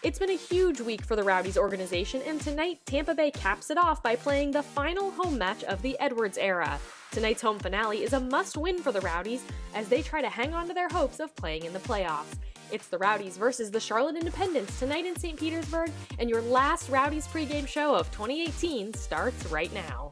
It's been a huge week for the Rowdies organization, and tonight Tampa Bay caps it off by playing the final home match of the Edwards era. Tonight's home finale is a must-win for the Rowdies as they try to hang on to their hopes of playing in the playoffs. It's the Rowdies versus the Charlotte Independents tonight in St. Petersburg, and your last Rowdies pregame show of 2018 starts right now.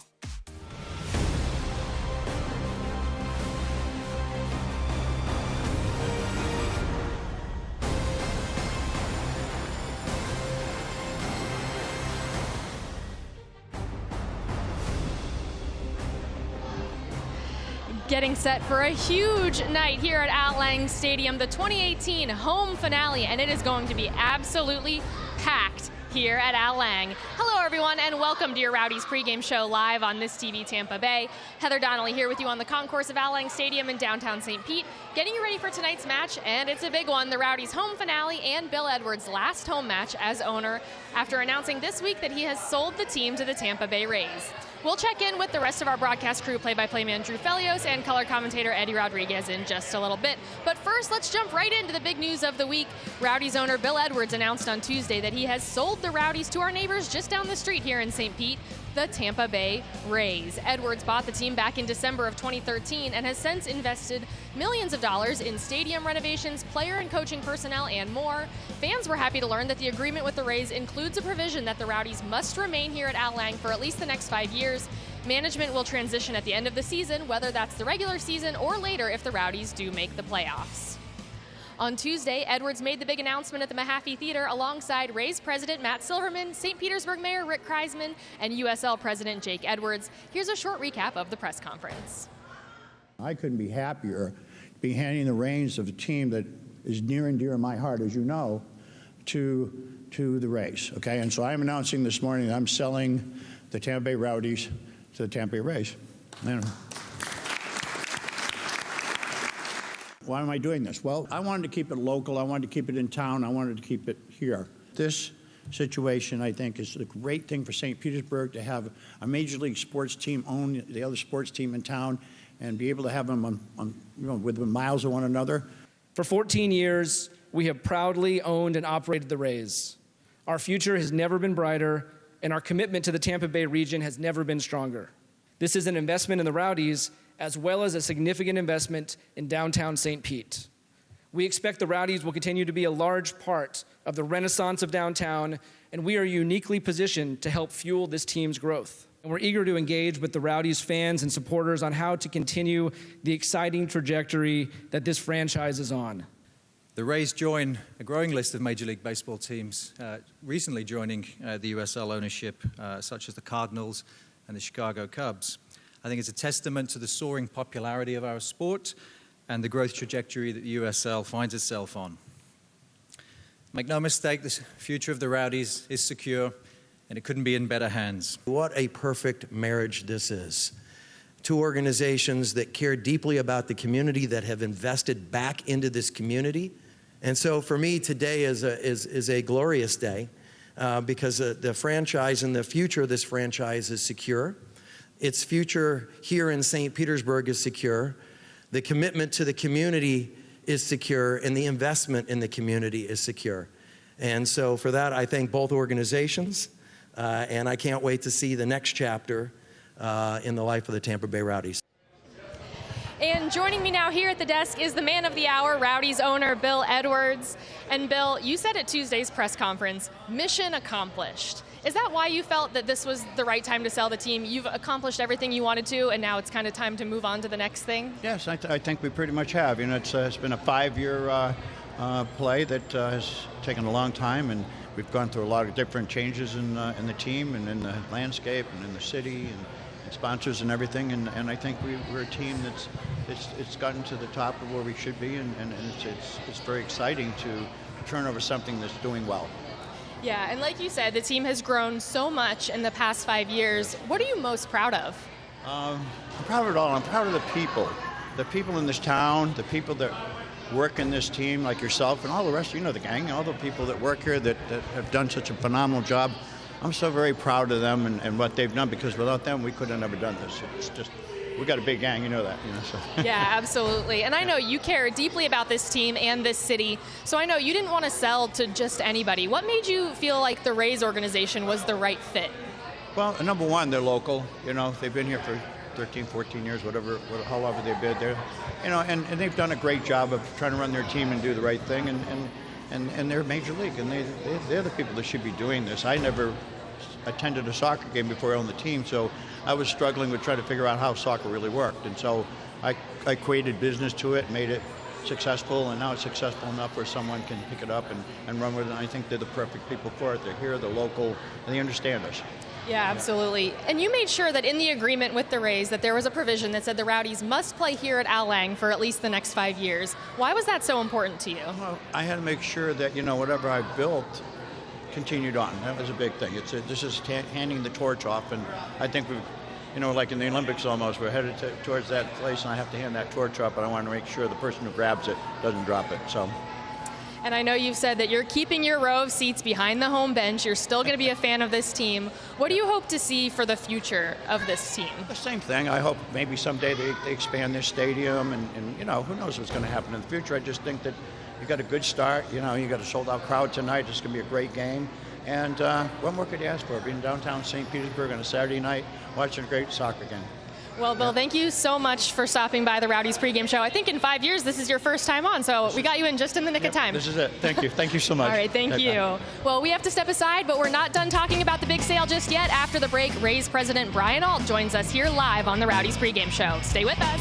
Getting set for a huge night here at Al Lang Stadium, the 2018 home finale, and it is going to be absolutely packed here at Al Lang. Hello everyone, and welcome to your Rowdies pregame show live on This TV Tampa Bay. Heather Donnelly here with you on the concourse of Al Lang Stadium in downtown St. Pete, getting you ready for tonight's match, and it's a big one, the Rowdies home finale and Bill Edwards' last home match as owner after announcing this week that he has sold the team to the Tampa Bay Rays. We'll check in with the rest of our broadcast crew, play-by-play man Drew Felios and color commentator Eddie Rodriguez in just a little bit. But first, let's jump right into the big news of the week. Rowdies owner Bill Edwards announced on Tuesday that he has sold the Rowdies to our neighbors just down the street here in St. Pete, the Tampa Bay Rays. Edwards bought the team back in December of 2013 and has since invested millions of dollars in stadium renovations, player and coaching personnel, and more. Fans were happy to learn that the agreement with the Rays includes a provision that the Rowdies must remain here at Al Lang for at least the next 5 years. Management will transition at the end of the season, whether that's the regular season or later if the Rowdies do make the playoffs. On Tuesday, Edwards made the big announcement at the Mahaffey Theater alongside Rays President Matt Silverman, St. Petersburg Mayor Rick Kreisman, and USL President Jake Edwards. Here's a short recap of the press conference. I couldn't be happier to be handing the reins of a team that is near and dear to my heart, as you know, to the Rays. Okay, and so I'm announcing this morning that I'm selling the Tampa Bay Rowdies to the Tampa Bay Rays. Why am I doing this? Well, I wanted to keep it local. I wanted to keep it in town. I wanted to keep it here. This situation, I think, is a great thing for St. Petersburg to have a Major League sports team own the other sports team in town and be able to have them within miles of one another. For 14 years, we have proudly owned and operated the Rays. Our future has never been brighter, and our commitment to the Tampa Bay region has never been stronger. This is an investment in the Rowdies, as well as a significant investment in downtown St. Pete. We expect the Rowdies will continue to be a large part of the renaissance of downtown, and we are uniquely positioned to help fuel this team's growth. And we're eager to engage with the Rowdies fans and supporters on how to continue the exciting trajectory that this franchise is on. The Rays join a growing list of Major League Baseball teams, recently joining the USL ownership, such as the Cardinals and the Chicago Cubs. I think it's a testament to the soaring popularity of our sport and the growth trajectory that the USL finds itself on. Make no mistake, the future of the Rowdies is secure, and it couldn't be in better hands. What a perfect marriage this is. Two organizations that care deeply about the community, that have invested back into this community. And so for me, today is a glorious day because the franchise and the future of this franchise is secure. Its future here in St. Petersburg is secure. The commitment to the community is secure, and the investment in the community is secure. And so for that, I thank both organizations, and I can't wait to see the next chapter in the life of the Tampa Bay Rowdies. And joining me now here at the desk is the man of the hour, Rowdies owner Bill Edwards. And Bill, you said at Tuesday's press conference, mission accomplished. Is that why you felt that this was the right time to sell the team? You've accomplished everything you wanted to, and now it's kind of time to move on to the next thing? Yes, I think we pretty much have. You know, it's been a 5-year play that has taken a long time, and we've gone through a lot of different changes in the team and in the landscape and in the city and sponsors and everything, and I think we're a team it's gotten to the top of where we should be, and it's very exciting to turn over something that's doing well. Yeah, and like you said, the team has grown so much in the past 5 years. What are you most proud of? I'm proud of it all. I'm proud of the people in this town, the people that work in this team, like yourself and all the rest, you know, the gang, all the people that work here that have done such a phenomenal job. I'm so very proud of them and what they've done, because without them, we could have never done this. It's just we got a big gang, you know that. So. Yeah, absolutely. And I know you care deeply about this team and this city, so I know you didn't want to sell to just anybody. What made you feel like the Rays organization was the right fit? Well, number one, they're local. They've been here for 13, 14 years, however they've been there. And they've done a great job of trying to run their team and do the right thing. And they're major league, and they're the people that should be doing this. I never attended a soccer game before I owned the team, so I was struggling with trying to figure out how soccer really worked. And so I created business to it, made it successful, and now it's successful enough where someone can pick it up and run with it. And I think they're the perfect people for it. They're here, they're local, and they understand us. Yeah, absolutely. And you made sure that in the agreement with the Rays that there was a provision that said the Rowdies must play here at Al Lang for at least the next 5 years. Why was that so important to you? Well, I had to make sure that, whatever I built continued on. That was a big thing. This is handing the torch off, and I think we've, like in the Olympics almost, we're headed towards that place, and I have to hand that torch up, and I want to make sure the person who grabs it doesn't drop it. So. And I know you've said that you're keeping your row of seats behind the home bench. You're still going to be a fan of this team. What do you hope to see for the future of this team? The same thing. I hope maybe someday they expand this stadium, and who knows what's going to happen in the future. I just think that you got a good start. You got a sold-out crowd tonight. It's going to be a great game. And what more could you ask for? Being downtown St. Petersburg on a Saturday night, watching a great soccer game. Well, Bill, thank you so much for stopping by the Rowdies pregame show. I think in 5 years, this is your first time on, so we got you in just in the nick of time. This is it. Thank you. Thank you so much. All right, thank you. Well, we have to step aside, but we're not done talking about the big sale just yet. After the break, Rays president Brian Alt joins us here live on the Rowdies pregame show. Stay with us.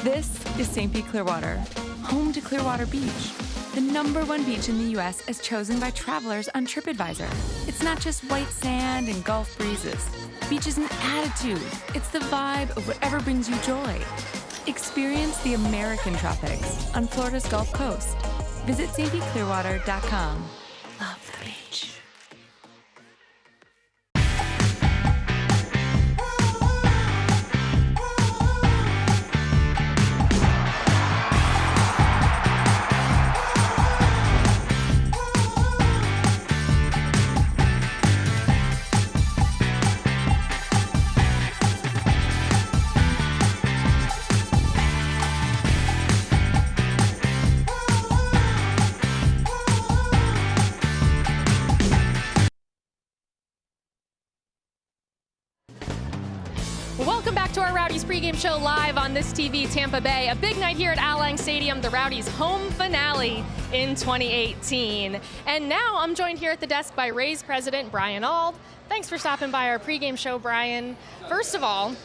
This is St. Pete Clearwater, home to Clearwater Beach, the #1 beach in the U.S. as chosen by travelers on TripAdvisor. It's not just white sand and Gulf breezes. Beach is an attitude. It's the vibe of whatever brings you joy. Experience the American tropics on Florida's Gulf Coast. Visit stpclearwater.com. Love the beach. Welcome back to our Rowdies pregame show live on this TV, Tampa Bay. A big night here at Al Lang Stadium, the Rowdies home finale in 2018. And now I'm joined here at the desk by Rays president Brian Alt. Thanks for stopping by our pregame show, Brian. First of all,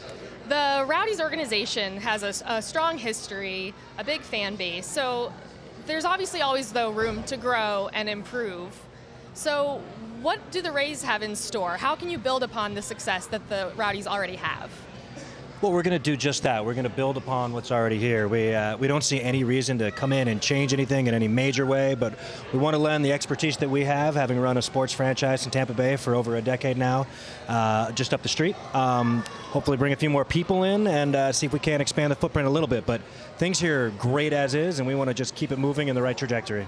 the Rowdies organization has a strong history, a big fan base. So there's obviously always, though, room to grow and improve. So what do the Rays have in store? How can you build upon the success that the Rowdies already have? Well, we're going to do just that. We're going to build upon what's already here. We don't see any reason to come in and change anything in any major way, but we want to lend the expertise that we have, having run a sports franchise in Tampa Bay for over a decade now, just up the street. Hopefully bring a few more people in and see if we can expand the footprint a little bit. But things here are great as is, and we want to just keep it moving in the right trajectory.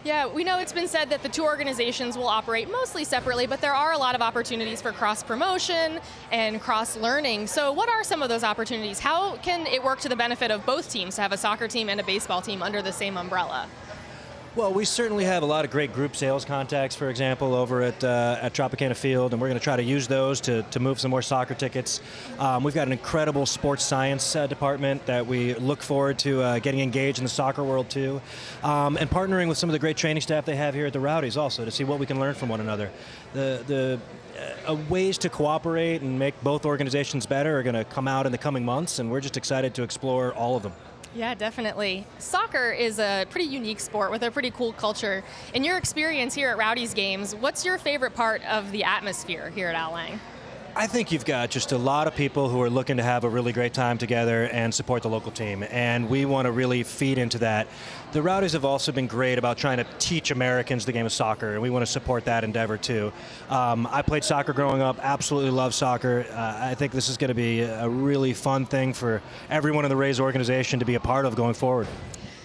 Yeah, we know it's been said that the two organizations will operate mostly separately, but there are a lot of opportunities for cross-promotion and cross-learning. So what are some of those opportunities? How can it work to the benefit of both teams to have a soccer team and a baseball team under the same umbrella? Well, we certainly have a lot of great group sales contacts, for example, over at Tropicana Field, and we're going to try to use those to move some more soccer tickets. We've got an incredible sports science department that we look forward to getting engaged in the soccer world too, and partnering with some of the great training staff they have here at the Rowdies also to see what we can learn from one another. The ways to cooperate and make both organizations better are going to come out in the coming months, and we're just excited to explore all of them. Yeah, definitely. Soccer is a pretty unique sport with a pretty cool culture. In your experience here at Rowdies games, what's your favorite part of the atmosphere here at Al Lang? I think you've got just a lot of people who are looking to have a really great time together and support the local team, and we want to really feed into that. The Rowdies have also been great about trying to teach Americans the game of soccer, and we want to support that endeavor too. I played soccer growing up, absolutely love soccer. I think this is going to be a really fun thing for everyone in the Rays organization to be a part of going forward.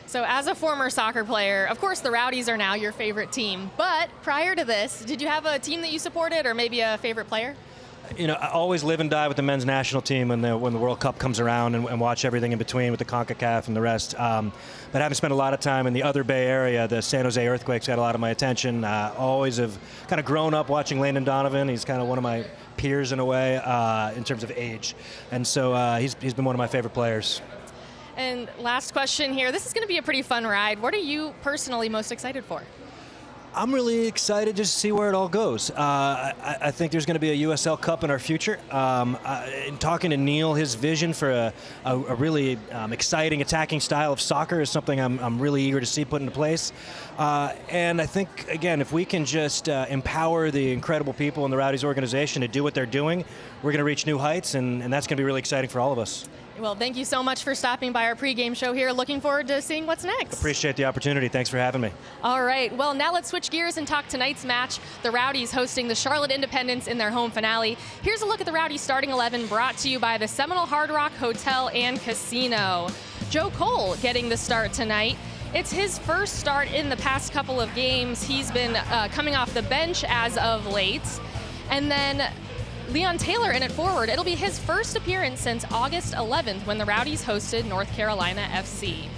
So as a former soccer player, of course the Rowdies are now your favorite team, but prior to this, did you have a team that you supported or maybe a favorite player? You know, I always live and die with the men's national team when the World Cup comes around, and watch everything in between with the CONCACAF and the rest. But having spent a lot of time in the other Bay Area, the San Jose Earthquakes got a lot of my attention. Always have kind of grown up watching Landon Donovan. He's kind of one of my peers in a way in terms of age. And so he's been one of my favorite players. And last question here. This is going to be a pretty fun ride. What are you personally most excited for? I'm really excited just to see where it all goes. I think there's going to be a USL Cup in our future. In talking to Neil, his vision for a really exciting attacking style of soccer is something I'm really eager to see put into place. And I think, again, if we can just empower the incredible people in the Rowdies organization to do what they're doing, we're going to reach new heights, and that's going to be really exciting for all of us. Well, thank you so much for stopping by our pregame show here. Looking forward to seeing what's next. Appreciate the opportunity. Thanks for having me. All right. Well, now let's switch gears and talk tonight's match. The Rowdies hosting the Charlotte Independents in their home finale. Here's a look at the Rowdies starting 11 brought to you by the Seminole Hard Rock Hotel and Casino. Joe Cole getting the start tonight. It's his first start in the past couple of games. He's been coming off the bench as of late. And then Leon Taylor in at forward. It'll be his first appearance since August 11th when the Rowdies hosted North Carolina FC.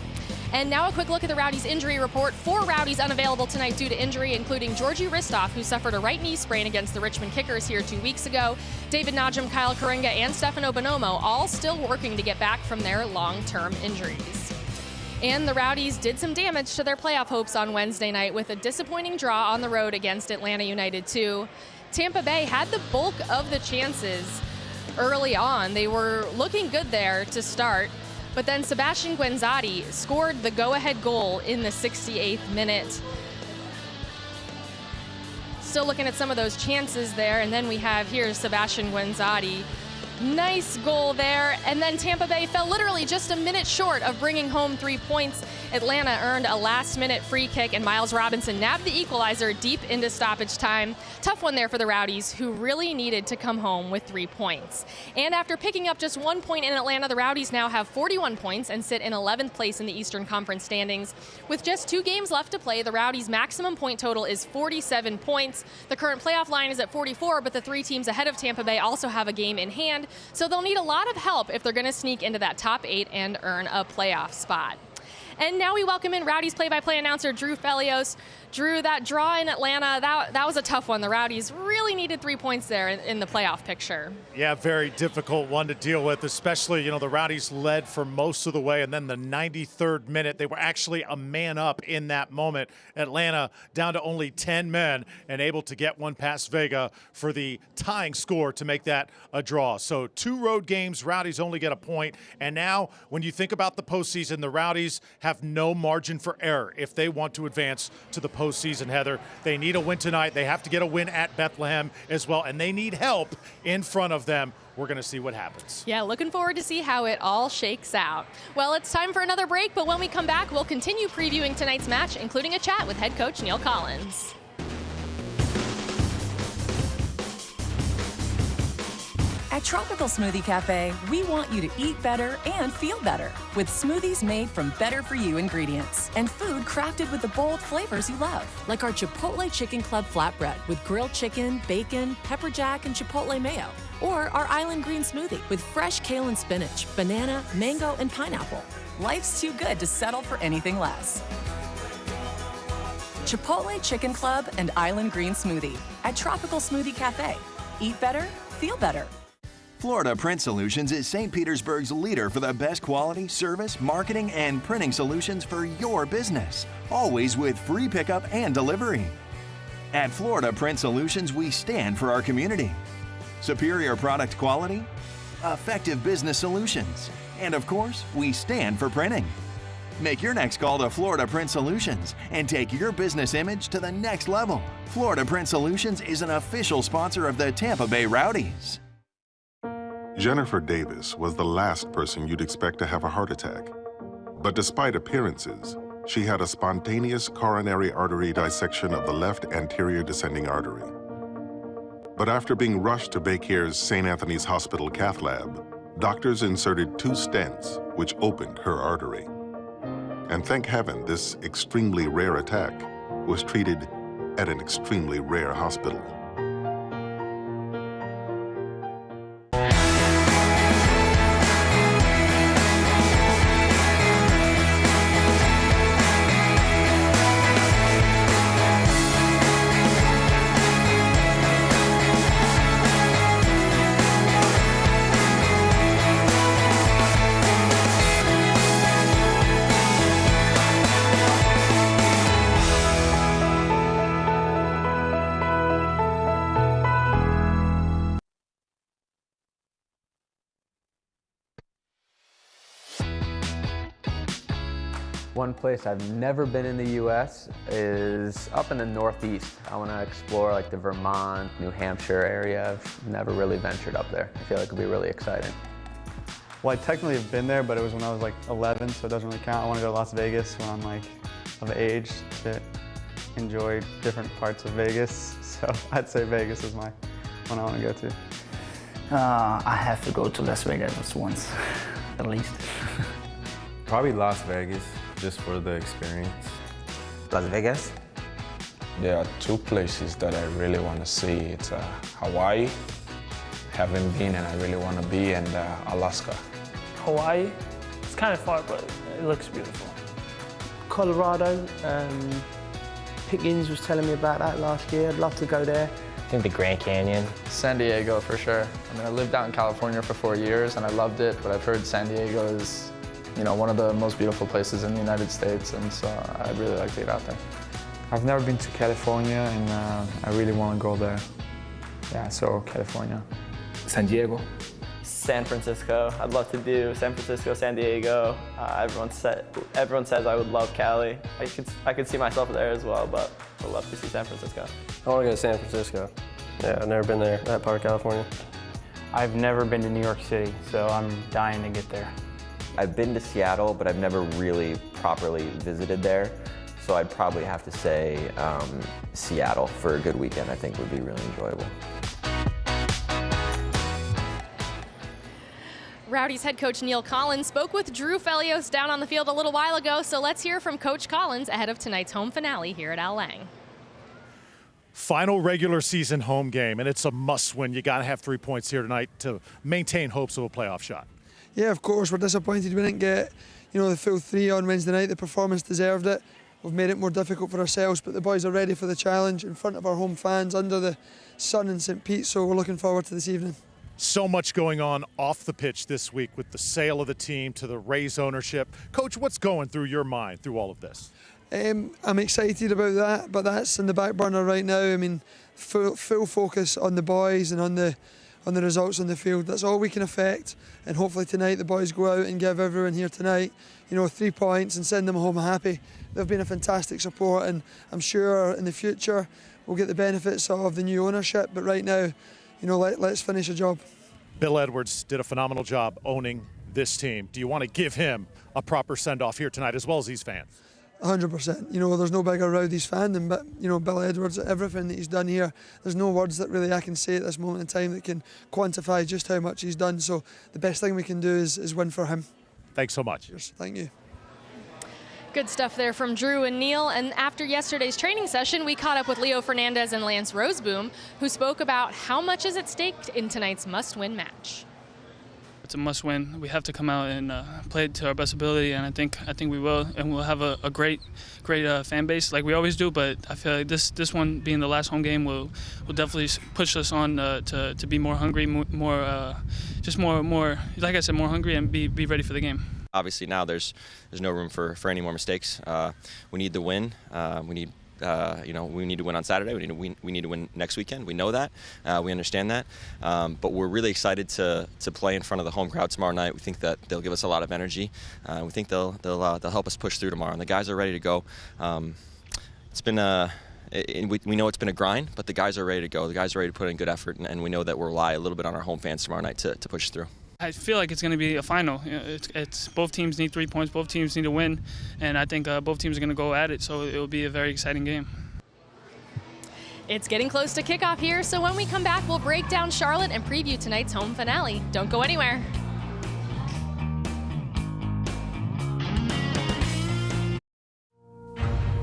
And now a quick look at the Rowdies injury report. 4 Rowdies unavailable tonight due to injury, including Georgie Ristoff, who suffered a right knee sprain against the Richmond Kickers here 2 weeks ago. David Najim, Kyle Karenga, and Stefano Bonomo all still working to get back from their long-term injuries. And the Rowdies did some damage to their playoff hopes on Wednesday night with a disappointing draw on the road against Atlanta United 2. Tampa Bay had the bulk of the chances early on. They were looking good there to start, but then Sebastian Quando scored the go-ahead goal in the 68th minute. Still looking at some of those chances there, and then we have here Sebastian Quando. Nice goal there, and then Tampa Bay fell literally just a minute short of bringing home 3 points. Atlanta earned a last-minute free kick, and Miles Robinson nabbed the equalizer deep into stoppage time. Tough one there for the Rowdies, who really needed to come home with 3 points. And after picking up just 1 point in Atlanta, the Rowdies now have 41 points and sit in 11th place in the Eastern Conference standings. With just 2 games left to play, the Rowdies' maximum point total is 47 points. The current playoff line is at 44, but the 3 teams ahead of Tampa Bay also have a game in hand, so they'll need a lot of help if they're going to sneak into that top 8 and earn a playoff spot. And now we welcome in Rowdies play-by-play announcer Drew Felios. Drew, that draw in Atlanta, that was a tough one. The Rowdies really needed 3 points there in the playoff picture. Yeah, very difficult one to deal with, especially, the Rowdies led for most of the way, and then the 93rd minute, they were actually a man up in that moment. Atlanta down to only 10 men and able to get one past Vega for the tying score to make that a draw. So 2 road games, Rowdies only get a point, and now when you think about the postseason, the Rowdies have no margin for error if they want to advance to the postseason, Heather. They need a win tonight. They have to get a win at Bethlehem as well, and they need help in front of them. We're going to see what happens. Yeah, looking forward to see how it all shakes out. Well, it's time for another break, but when we come back, we'll continue previewing tonight's match, including a chat with head coach Neil Collins. At Tropical Smoothie Cafe, we want you to eat better and feel better with smoothies made from better-for-you ingredients and food crafted with the bold flavors you love, like our Chipotle Chicken Club flatbread with grilled chicken, bacon, pepper jack, and Chipotle mayo, or our Island Green Smoothie with fresh kale and spinach, banana, mango, and pineapple. Life's too good to settle for anything less. Chipotle Chicken Club and Island Green Smoothie at Tropical Smoothie Cafe. Eat better, feel better. Florida Print Solutions is St. Petersburg's leader for the best quality, service, marketing, and printing solutions for your business, always with free pickup and delivery. At Florida Print Solutions, we stand for our community. Superior product quality, effective business solutions, and of course, we stand for printing. Make your next call to Florida Print Solutions and take your business image to the next level. Florida Print Solutions is an official sponsor of the Tampa Bay Rowdies. Jennifer Davis was the last person you'd expect to have a heart attack. But despite appearances, she had a spontaneous coronary artery dissection of the left anterior descending artery. But after being rushed to Baycare's St. Anthony's Hospital cath lab, doctors inserted 2 stents, which opened her artery. And thank heaven, this extremely rare attack was treated at an extremely rare hospital. One place I've never been in the U.S. is up in the Northeast. I want to explore like the Vermont, New Hampshire area. I've never really ventured up there. I feel like it would be really exciting. Well, I technically have been there, but it was when I was like 11, so it doesn't really count. I want to go to Las Vegas when I'm like of age to enjoy different parts of Vegas. So I'd say Vegas is my one I want to go to. I have to go to Las Vegas once, at least. Probably Las Vegas, just for the experience. Las Vegas? There are 2 places that I really want to see. It's Hawaii, haven't been and I really want to be, and Alaska. Hawaii, it's kind of far, but it looks beautiful. Colorado, Pickens was telling me about that last year. I'd love to go there. I think the Grand Canyon. San Diego for sure. I mean, I lived out in California for 4 years and I loved it, but I've heard San Diego is, you know, one of the most beautiful places in the United States, and so I'd really like to get out there. I've never been to California, and I really want to go there. Yeah, so California. San Diego. San Francisco. I'd love to do San Francisco, San Diego. Everyone says I would love Cali. I could see myself there as well, but I'd love to see San Francisco. I want to go to San Francisco. Yeah, I've never been there, that part of California. I've never been to New York City, so I'm dying to get there. I've been to Seattle, but I've never really properly visited there. So I'd probably have to say Seattle for a good weekend, I think would be really enjoyable. Rowdies head coach Neil Collins spoke with Drew Felios down on the field a little while ago, so let's hear from Coach Collins ahead of tonight's home finale here at Al Lang. Final regular season home game, and it's a must-win. You got to have 3 points here tonight to maintain hopes of a playoff shot. Yeah, of course, we're disappointed we didn't get, the full 3 on Wednesday night. The performance deserved it. We've made it more difficult for ourselves, but the boys are ready for the challenge in front of our home fans under the sun in St. Pete, so we're looking forward to this evening. So much going on off the pitch this week with the sale of the team to the Rays ownership. Coach, what's going through your mind through all of this? I'm excited about that, but that's in the back burner right now. I mean, full focus on the boys and on the results on the field. That's all we can affect, and hopefully tonight the boys go out and give everyone here tonight 3 points and send them home happy. They've been a fantastic support, and I'm sure in the future we'll get the benefits of the new ownership, but right now, let's finish the job. Bill Edwards did a phenomenal job owning this team. Do you want to give him a proper send-off here tonight as well as these fans? 100%. There's no bigger Rowdies fan than Bill Edwards. Everything that he's done here, there's no words that really I can say at this moment in time that can quantify just how much he's done. So the best thing we can do is win for him. Thanks so much. Cheers. Thank you. Good stuff there from Drew and Neil. And after yesterday's training session, we caught up with Leo Fernandez and Lance Rozeboom, who spoke about how much is at stake in tonight's must-win match. It's a must-win. We have to come out and play to our best ability, and I think we will, and we'll have a great fan base like we always do. But I feel like this one being the last home game will definitely push us on to be more hungry, more like I said, more hungry, and be ready for the game. Obviously now there's no room for any more mistakes. We need the win. We need to win on Saturday. We need to win next weekend. We know that. We understand that. But we're really excited to play in front of the home crowd tomorrow night. We think that they'll give us a lot of energy. We think they'll help us push through tomorrow. And the guys are ready to go. It's been we know it's been a grind, but the guys are ready to go. The guys are ready to put in good effort, and we know that we'll rely a little bit on our home fans tomorrow night to push through. I feel like it's going to be a final. It's both teams need 3 points. Both teams need to win, and I think both teams are going to go at it. So it will be a very exciting game. It's getting close to kickoff here, so when we come back, we'll break down Charlotte and preview tonight's home finale. Don't go anywhere.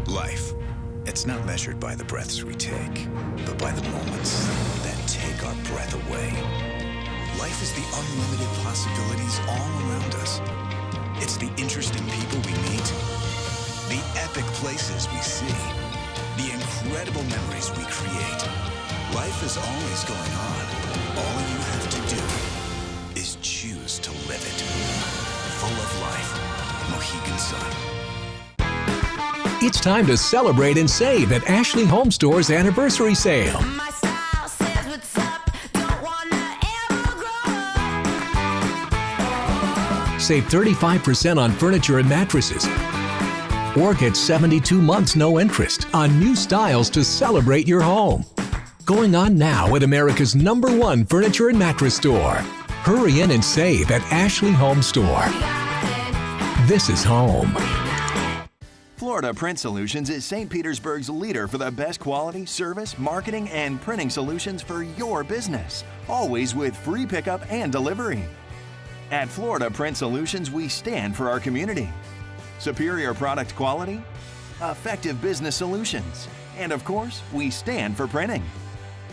Life, it's not measured by the breaths we take, but by the moments that take our breath away. Life is the unlimited possibilities all around us. It's the interesting people we meet, the epic places we see, the incredible memories we create. Life is always going on. All you have to do is choose to live it. Full of life. Mohegan Sun. It's time to celebrate and save at Ashley Home Store's anniversary sale. Save 35% on furniture and mattresses. Or get 72 months no interest on new styles to celebrate your home. Going on now at America's #1 furniture and mattress store. Hurry in and save at Ashley Home Store. This is home. Florida Print Solutions is St. Petersburg's leader for the best quality, service, marketing, and printing solutions for your business. Always with free pickup and delivery. At Florida Print Solutions, we stand for our community. Superior product quality, effective business solutions, and of course, we stand for printing.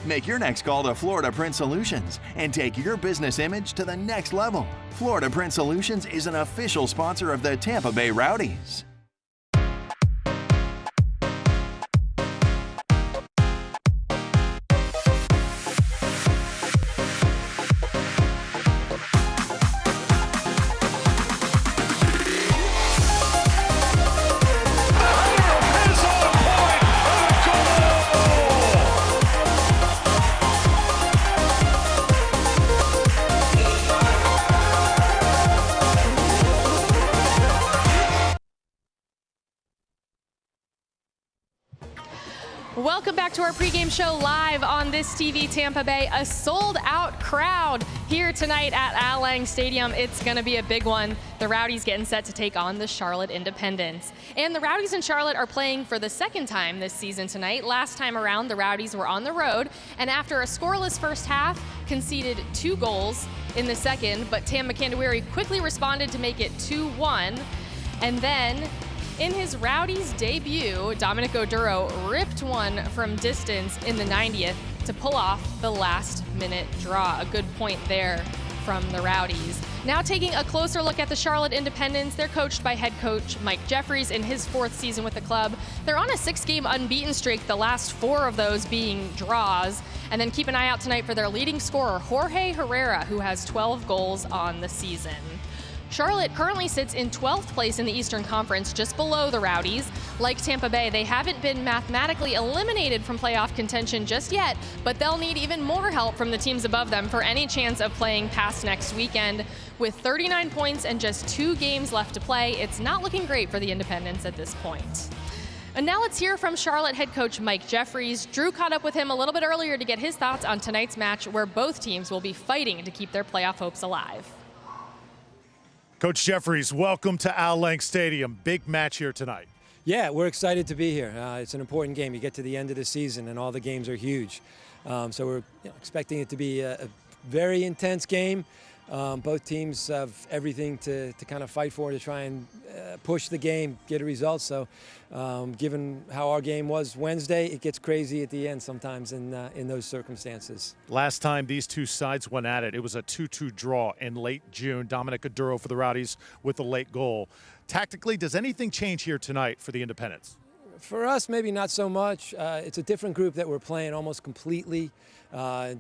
Make your next call to Florida Print Solutions and take your business image to the next level. Florida Print Solutions is an official sponsor of the Tampa Bay Rowdies. Welcome back to our pregame show live on This TV Tampa Bay. A sold-out crowd here tonight at Al Lang Stadium. It's going to be a big one. The Rowdies getting set to take on the Charlotte Independents. And the Rowdies and Charlotte are playing for the second time this season tonight. Last time around, the Rowdies were on the road, and after a scoreless first half, conceded 2 goals in the second, but Tam McCandawiri quickly responded to make it 2-1. And then, in his Rowdies debut, Dominic Oduro ripped one from distance in the 90th to pull off the last-minute draw. A good point there from the Rowdies. Now taking a closer look at the Charlotte Independents, they're coached by head coach Mike Jeffries in his 4th season with the club. They're on a 6-game unbeaten streak, the last 4 of those being draws. And then keep an eye out tonight for their leading scorer, Jorge Herrera, who has 12 goals on the season. Charlotte currently sits in 12th place in the Eastern Conference, just below the Rowdies. Like Tampa Bay, they haven't been mathematically eliminated from playoff contention just yet, but they'll need even more help from the teams above them for any chance of playing past next weekend. With 39 points and just 2 games left to play, it's not looking great for the Independents at this point. And now let's hear from Charlotte head coach Mike Jeffries. Drew caught up with him a little bit earlier to get his thoughts on tonight's match, where both teams will be fighting to keep their playoff hopes alive. Coach Jeffries, welcome to Al Lang Stadium. Big match here tonight. Yeah, we're excited to be here. It's an important game. You get to the end of the season, and all the games are huge. So we're expecting it to be a very intense game. Both teams have everything to kind of fight for, to try and push the game, get a result. So given how our game was Wednesday, it gets crazy at the end sometimes in those circumstances. Last time these two sides went at it, it was a 2-2 draw in late June. Dominic Aduro for the Rowdies with the late goal. Tactically, does anything change here tonight for the Independents? For us, maybe not so much. It's a different group that we're playing almost completely,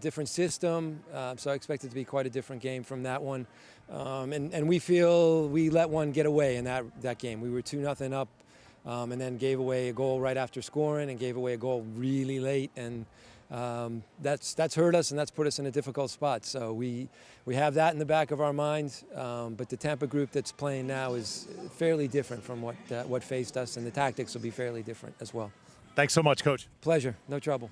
different system. So I expect it to be quite a different game from that one. And we feel we let one get away in that game. We were 2-0 up and then gave away a goal right after scoring and gave away a goal really late. And that's hurt us and that's put us in a difficult spot. So we have that in the back of our minds, but the Tampa group that's playing now is fairly different from what faced us, and the tactics will be fairly different as well. Thanks so much, Coach. Pleasure, no trouble.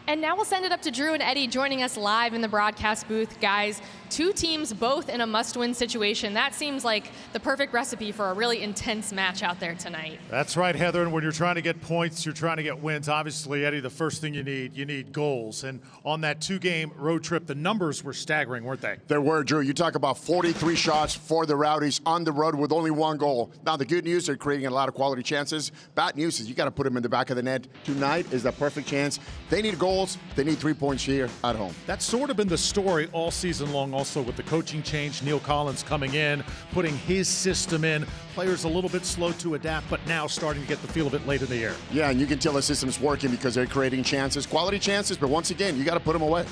And now we'll send it up to Drew and Eddie joining us live in the broadcast booth. Guys, two teams both in a must-win situation. That seems like the perfect recipe for a really intense match out there tonight. That's right, Heather. And when you're trying to get points, you're trying to get wins. Obviously, Eddie, the first thing you need goals. And on that two-game road trip, the numbers were staggering, weren't they? There were, Drew. You talk about 43 shots for the Rowdies on the road with only one goal. Now, the good news, they're creating a lot of quality chances. Bad news is you got to put them in the back of the net. Tonight is the perfect chance. They need goals. They need 3 points here at home. That's sort of been the story all season long also with the coaching change. Neil Collins coming in, putting his system in. Players a little bit slow to adapt, but now starting to get the feel of it late in the year. Yeah, and you can tell the system's working because they're creating chances, quality chances, but once again, you got to put them away.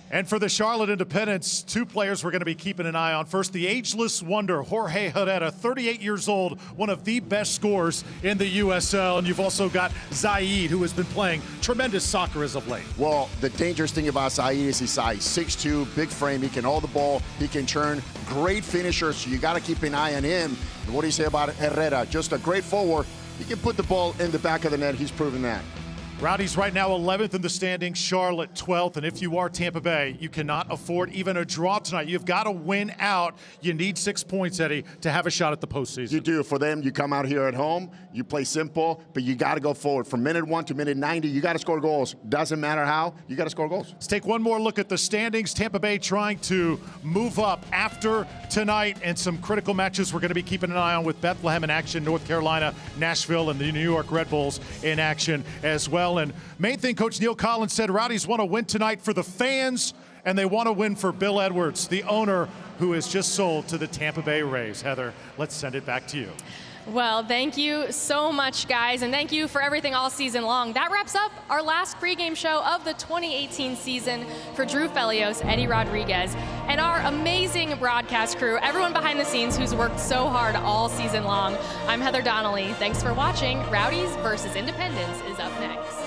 And for the Charlotte Independents, two players we're going to be keeping an eye on. First, the ageless wonder, Jorge Herrera, 38 years old, one of the best scorers in the USL. And you've also got Zaid, who has been playing tremendous soccer as of late. Well, the dangerous thing about Zaid is his size. 6'2", big frame, he can hold the ball, he can turn, great finisher, so you got to keep an eye on him. And what do you say about Herrera? Just a great forward. He can put the ball in the back of the net. He's proven that. Rowdies right now 11th in the standings, Charlotte 12th, and if you are Tampa Bay, you cannot afford even a draw tonight. You've got to win out. You need 6 points, Eddie, to have a shot at the postseason. You do. For them, you come out here at home, you play simple, but you got to go forward. From minute 1 to minute 90, you got to score goals. Doesn't matter how, you got to score goals. Let's take one more look at the standings. Tampa Bay trying to move up after tonight, and some critical matches we're going to be keeping an eye on with Bethlehem in action, North Carolina, Nashville, and the New York Red Bulls in action as well. And main thing, Coach Neil Collins said, Rowdies want to win tonight for the fans, and they want to win for Bill Edwards, the owner who has just sold to the Tampa Bay Rays. Heather, let's send it back to you. Well, thank you so much, guys, and thank you for everything all season long. That wraps up our last pregame show of the 2018 season. For Drew Felios, Eddie Rodriguez, and our amazing broadcast crew, everyone behind the scenes who's worked so hard all season long, I'm Heather Donnelly. Thanks for watching. Rowdies versus Independents is up next.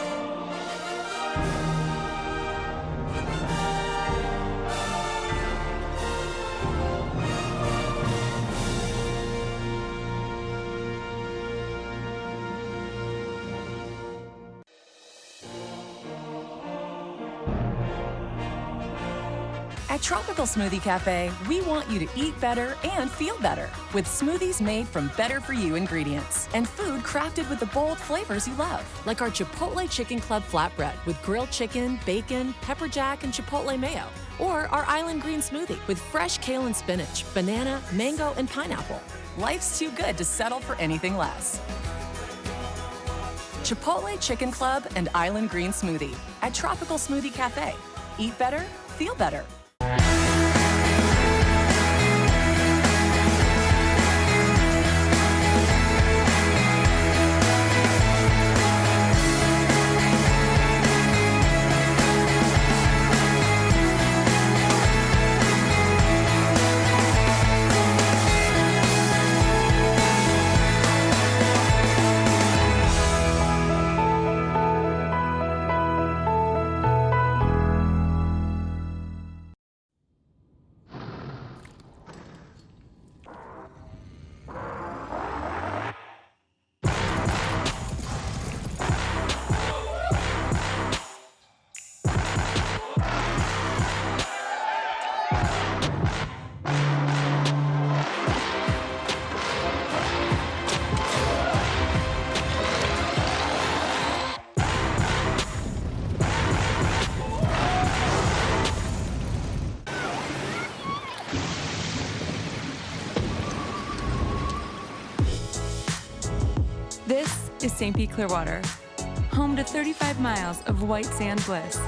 At Tropical Smoothie Cafe, we want you to eat better and feel better with smoothies made from better-for-you ingredients and food crafted with the bold flavors you love, like our Chipotle Chicken Club flatbread with grilled chicken, bacon, pepper jack, and chipotle mayo, or our Island Green Smoothie with fresh kale and spinach, banana, mango, and pineapple. Life's too good to settle for anything less. Chipotle Chicken Club and Island Green Smoothie at Tropical Smoothie Cafe. Eat better, feel better. is St. Pete Clearwater, home to 35 miles of white sand bliss.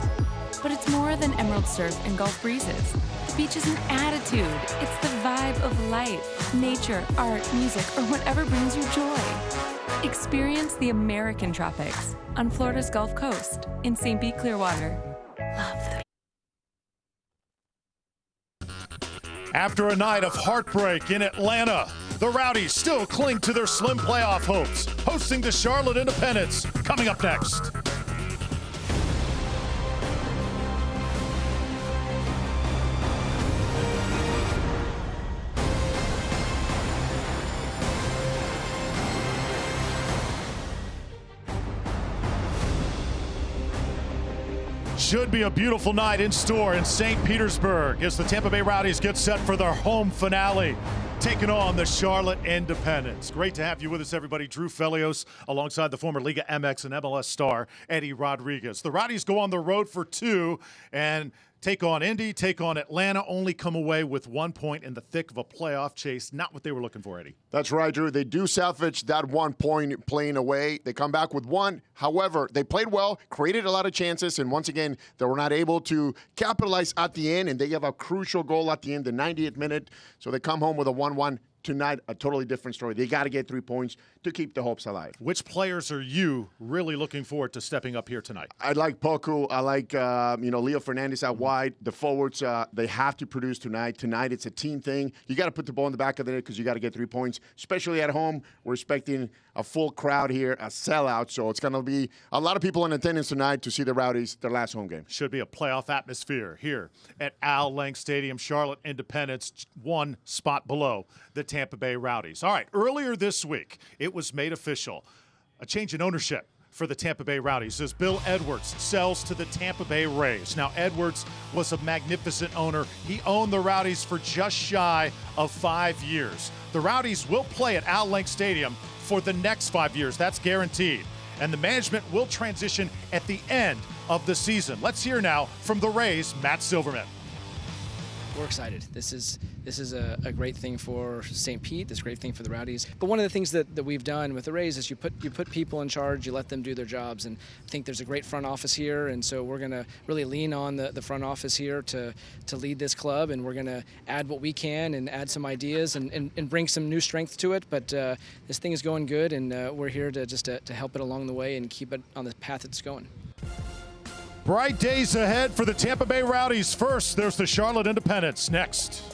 But it's more than emerald surf and Gulf breezes. The beach is an attitude. It's the vibe of life, nature, art, music, or whatever brings you joy. Experience the American tropics on Florida's Gulf Coast in St. Pete Clearwater. Love the After a night of heartbreak in Atlanta, the Rowdies still cling to their slim playoff hopes, hosting the Charlotte Independents. Coming up next. Should be a beautiful night in store in St. Petersburg as the Tampa Bay Rowdies get set for their home finale, taking on the Charlotte Independents. Great to have you with us, everybody. Drew Felios alongside the former Liga MX and MLS star Eddie Rodriguez. The Rowdies go on the road for 2 and take on Indy, take on Atlanta, only come away with 1 point in the thick of a playoff chase. Not what they were looking for, Eddie. That's right, Drew. They do salvage that 1 point playing away. They come back with 1. However, they played well, created a lot of chances, and once again, they were not able to capitalize at the end, and they have a crucial goal at the end, the 90th minute. So they come home with a 1-1. Tonight, a totally different story. They got to get 3 points to keep the hopes alive. Which players are you really looking forward to stepping up here tonight? I like Poku. I like Leo Fernandez out wide. The forwards, they have to produce tonight. Tonight, it's a team thing. You got to put the ball in the back of the net because you got to get 3 points, especially at home. We're expecting a full crowd here, a sellout. So it's going to be a lot of people in attendance tonight to see the Rowdies, their last home game. Should be a playoff atmosphere here at Al Lang Stadium. Charlotte Independents, 1 spot below the Tampa Bay Rowdies. All right, earlier this week, it was made official. A change in ownership for the Tampa Bay Rowdies as Bill Edwards sells to the Tampa Bay Rays. Now, Edwards was a magnificent owner. He owned the Rowdies for just shy of 5 years. The Rowdies will play at Al Lang Stadium for the next 5 years. That's guaranteed. And the management will transition at the end of the season. Let's hear now from the Rays' Matt Silverman. We're excited. This is a great thing for St. Pete. It's a great thing for the Rowdies. But one of the things that we've done with the Rays is you put people in charge, you let them do their jobs, and I think there's a great front office here, and so we're going to really lean on the front office here to lead this club, and we're going to add what we can and add some ideas and bring some new strength to it. But this thing is going good, and we're here to help it along the way and keep it on the path it's going. Bright days ahead for the Tampa Bay Rowdies. First, there's the Charlotte Independents. Next.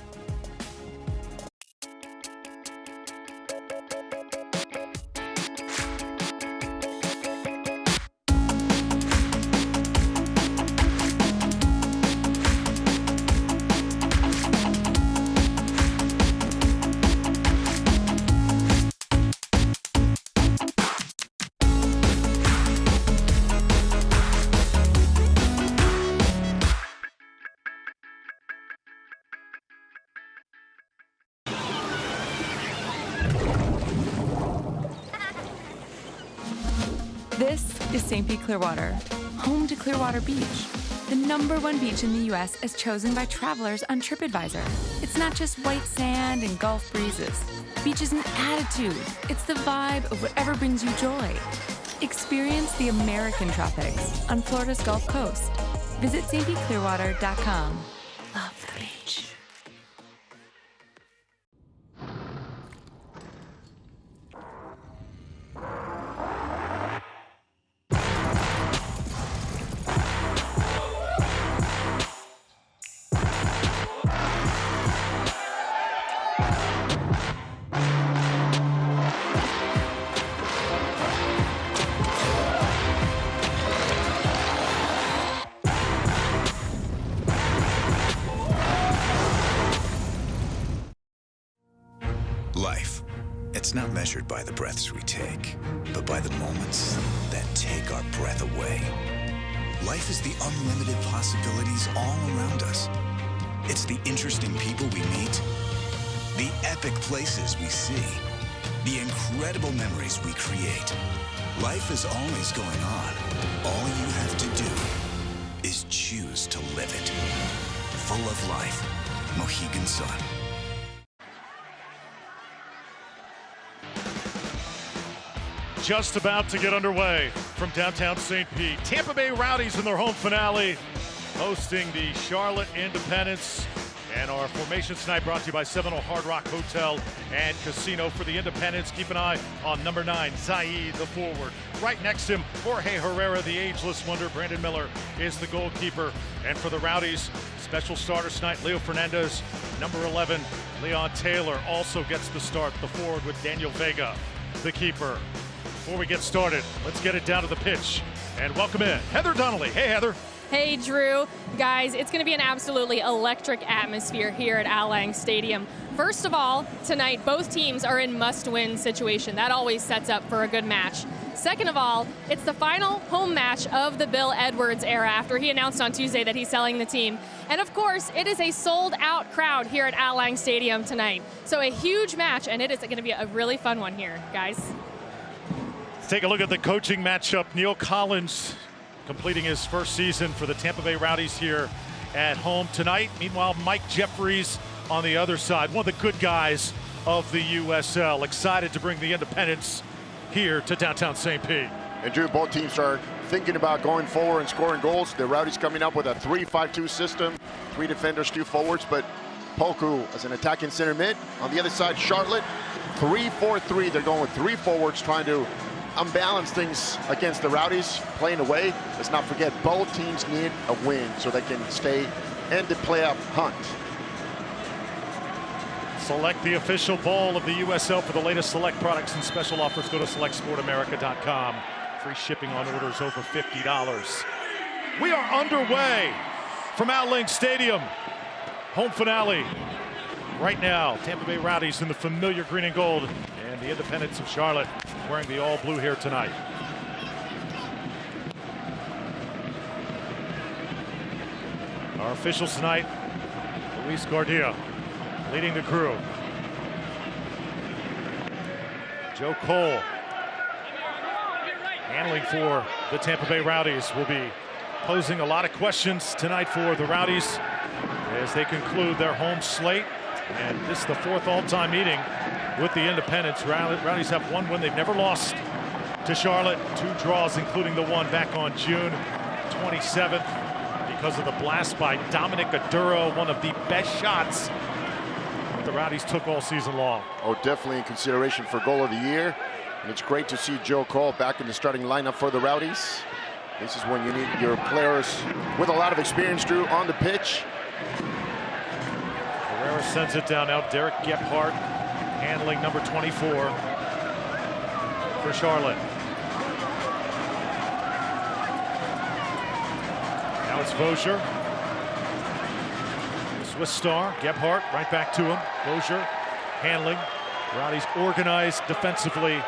This is St. Pete Clearwater, home to Clearwater Beach, the #1 beach in the U.S. as chosen by travelers on TripAdvisor. It's not just white sand and Gulf breezes. Beach is an attitude. It's the vibe of whatever brings you joy. Experience the American tropics on Florida's Gulf Coast. Visit stpclearwater.com. Love the beach. Life, it's not measured by the breaths we take, but by the moments that take our breath away. Life is the unlimited possibilities all around us. It's the interesting people we meet, the epic places we see, the incredible memories we create. Life is always going on. All you have to do is choose to live it. Full of life. Mohegan Sun. Just about to get underway from downtown St. Pete. Tampa Bay Rowdies in their home finale, hosting the Charlotte Independents. And our formation tonight brought to you by Seminole Hard Rock Hotel and Casino. For the Independents, keep an eye on number 9, Zaid, the forward. Right next to him, Jorge Herrera, the ageless wonder. Brandon Miller is the goalkeeper. And for the Rowdies, special starters tonight, Leo Fernandez. Number 11, Leon Taylor also gets the start, the forward, with Daniel Vega, the keeper. Before we get started, let's get it down to the pitch and welcome in Heather Donnelly. Hey, Heather. Hey, Drew. Guys, it's going to be an absolutely electric atmosphere here at Al Lang Stadium. First of all, tonight, both teams are in must-win situation. That always sets up for a good match. Second of all, it's the final home match of the Bill Edwards era after he announced on Tuesday that he's selling the team. And of course, it is a sold-out crowd here at Al Lang Stadium tonight. So a huge match, and it is going to be a really fun one here, guys. Let's take a look at the coaching matchup. Neil Collins completing his first season for the Tampa Bay Rowdies here at home tonight. Meanwhile, Mike Jeffries on the other side, one of the good guys of the USL. Excited to bring the Independents here to downtown St. Pete. And Drew, both teams are thinking about going forward and scoring goals. The Rowdies coming up with a 3-5-2 system, 3 defenders, 2 forwards, but Poku as an attacking center mid. On the other side, Charlotte, 3-4-3. They're going with 3 forwards, trying to unbalance things against the Rowdies playing away. Let's not forget, both teams need a win so they can stay in the playoff hunt. Select the official ball of the USL. For the latest Select products and special offers, go to selectsportamerica.com. Free shipping on orders over $50. We are underway from Al Lang Stadium. Home finale right now. Tampa Bay Rowdies in the familiar green and gold, and the Independents of Charlotte wearing the all blue here tonight. Our officials tonight, Luis Guardia leading the crew. Joe Cole handling for the Tampa Bay Rowdies, will be posing a lot of questions tonight for the Rowdies as they conclude their home slate. And this is the 4th all-time meeting with the Independents. Rowdies have 1 win. They've never lost to Charlotte. 2 draws, including the one back on June 27th because of the blast by Dominic Aduro, one of the best shots that the Rowdies took all season long. Oh, definitely in consideration for goal of the year. And it's great to see Joe Cole back in the starting lineup for the Rowdies. This is when you need your players with a lot of experience, Drew, on the pitch. Herrera sends it down out. Derek Gephardt handling number 24 for Charlotte. Now it's Vosger. The Swiss star, Gephardt, right back to him. Vosger handling. Rowdies organized defensively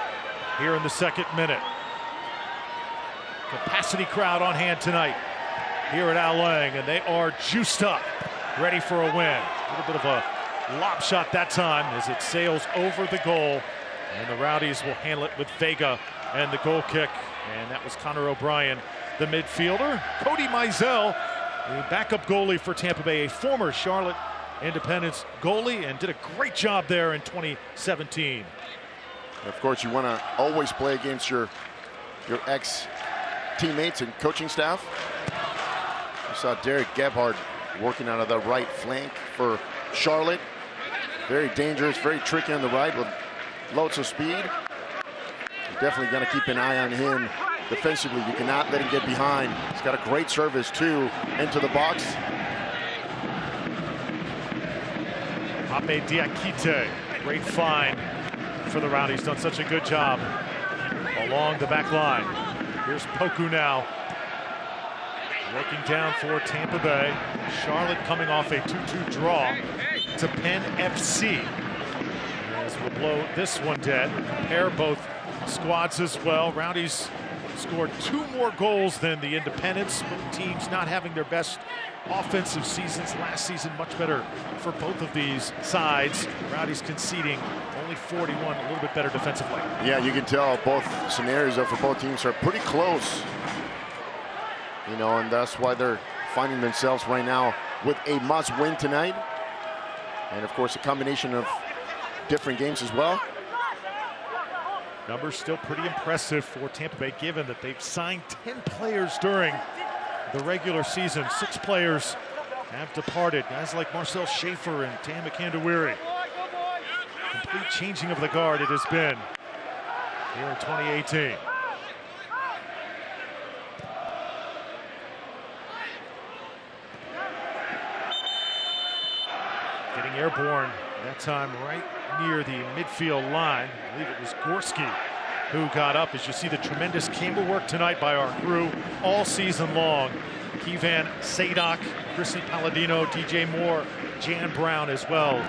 here in the 2nd minute. Capacity crowd on hand tonight here at Al Lang, and they are juiced up, ready for a win. A little bit of a lob shot that time as it sails over the goal, and the Rowdies will handle it with Vega and the goal kick. And that was Connor O'Brien, the midfielder. Cody Mizell, the backup goalie for Tampa Bay, a former Charlotte Independents goalie, and did a great job there in 2017. Of course, you want to always play against your ex-teammates and coaching staff. You saw Derek Gephardt working out of the right flank for Charlotte. Very dangerous, very tricky on the right with loads of speed. You're definitely going to keep an eye on him defensively. You cannot let him get behind. He's got a great service, too, into the box. Abe Diakite, great find for the Rowdies. Done such a good job along the back line. Here's Poku now, working down for Tampa Bay. Charlotte coming off a 2-2 draw to Penn FC. As we'll blow this one dead. Pair both squads as well. Rowdies scored 2 more goals than the Independents. Both teams not having their best offensive seasons last season. Much better for both of these sides. Rowdies conceding only 41, a little bit better defensively. Yeah, you can tell both scenarios for both teams are pretty close. You know, and that's why they're finding themselves right now with a must-win tonight. And of course, a combination of different games as well. Numbers still pretty impressive for Tampa Bay, given that they've signed 10 players during the regular season. 6 players have departed. Guys like Marcel Schaefer and Tam McCandawiri. Complete changing of the guard it has been here in 2018. Getting airborne that time right near the midfield line. I believe it was Gorski who got up. As you see the tremendous camera work tonight by our crew all season long. Kevan Sadok, Chrissy Palladino, DJ Moore, Jan Brown as well.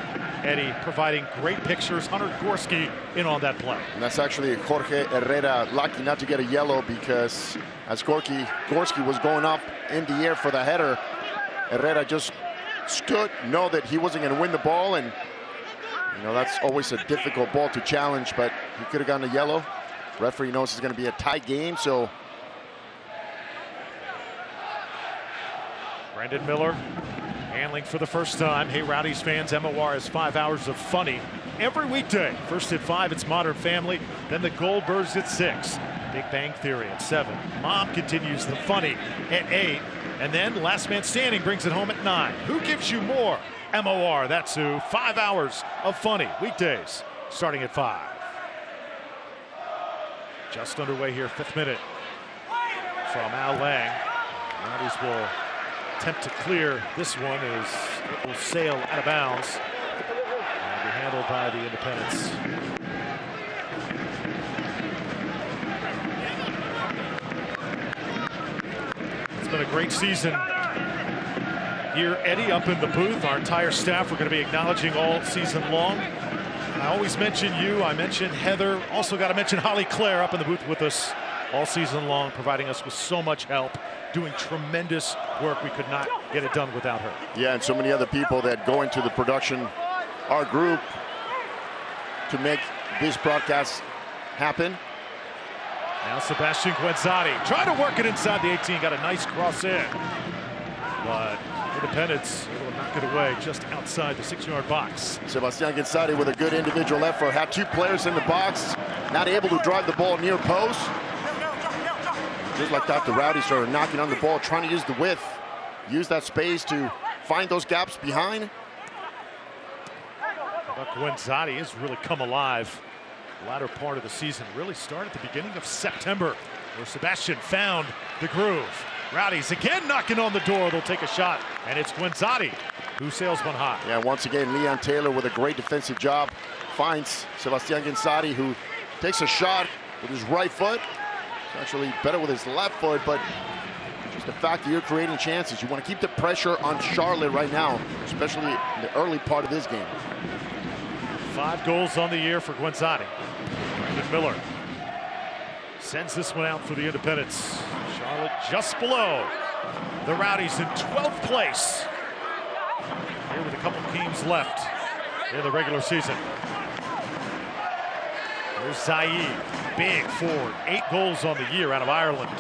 Eddie providing great pictures. Hunter Gorski in on that play. And that's actually Jorge Herrera lucky not to get a yellow, because as Gorski was going up in the air for the header, Herrera just stood, know that he wasn't going to win the ball, and you know that's always a difficult ball to challenge, but he could have gotten a yellow. Referee knows it's going to be a tight game, so Brandon Miller handling for the first time. Hey, Rowdies fans, MOR has 5 hours of funny every weekday. First at 5, it's Modern Family. Then the Goldbergs at 6. Big Bang Theory at 7. Mom continues the funny at 8. And then Last Man Standing brings it home at 9. Who gives you more? MOR, that's who. 5 hours of funny weekdays starting at 5. Just underway here, 5th minute from Al Lang. Rowdies will attempt to clear this one as it will sail out of bounds and be handled by the Independents. It's been a great season here, Eddie, up in the booth. Our entire staff we're going to be acknowledging all season long. I always mention you, I mentioned Heather, also got to mention Holly Claire up in the booth with us all season long, providing us with so much help, doing tremendous work. We could not get it done without her. Yeah, and so many other people that go into the production, our group, to make this broadcast happen. Now Sebastian Quando trying to work it inside the 18, got a nice cross in, but Independents able to knock it away just outside the 6-yard box. Sebastian Quando with a good individual effort, had 2 players in the box, not able to drive the ball near post. Just like that, the Rowdies are knocking on the ball, trying to use the width, use that space to find those gaps behind. Quando has really come alive. The latter part of the season really started at the beginning of September, where Sebastian found the groove. Rowdies again knocking on the door. They'll take a shot, and it's Quando who sails one high. Yeah, once again, Leon Taylor with a great defensive job finds Sebastian Quando, who takes a shot with his right foot. It's actually better with his left foot, but just the fact that you're creating chances. You want to keep the pressure on Charlotte right now, especially in the early part of this game. 5 goals on the year for Quando. Brandon Miller sends this one out for the Independents. Charlotte just below the Rowdies in 12th place. Here with a couple games left in the regular season. Here's Zaid, big forward, 8 goals on the year out of Ireland.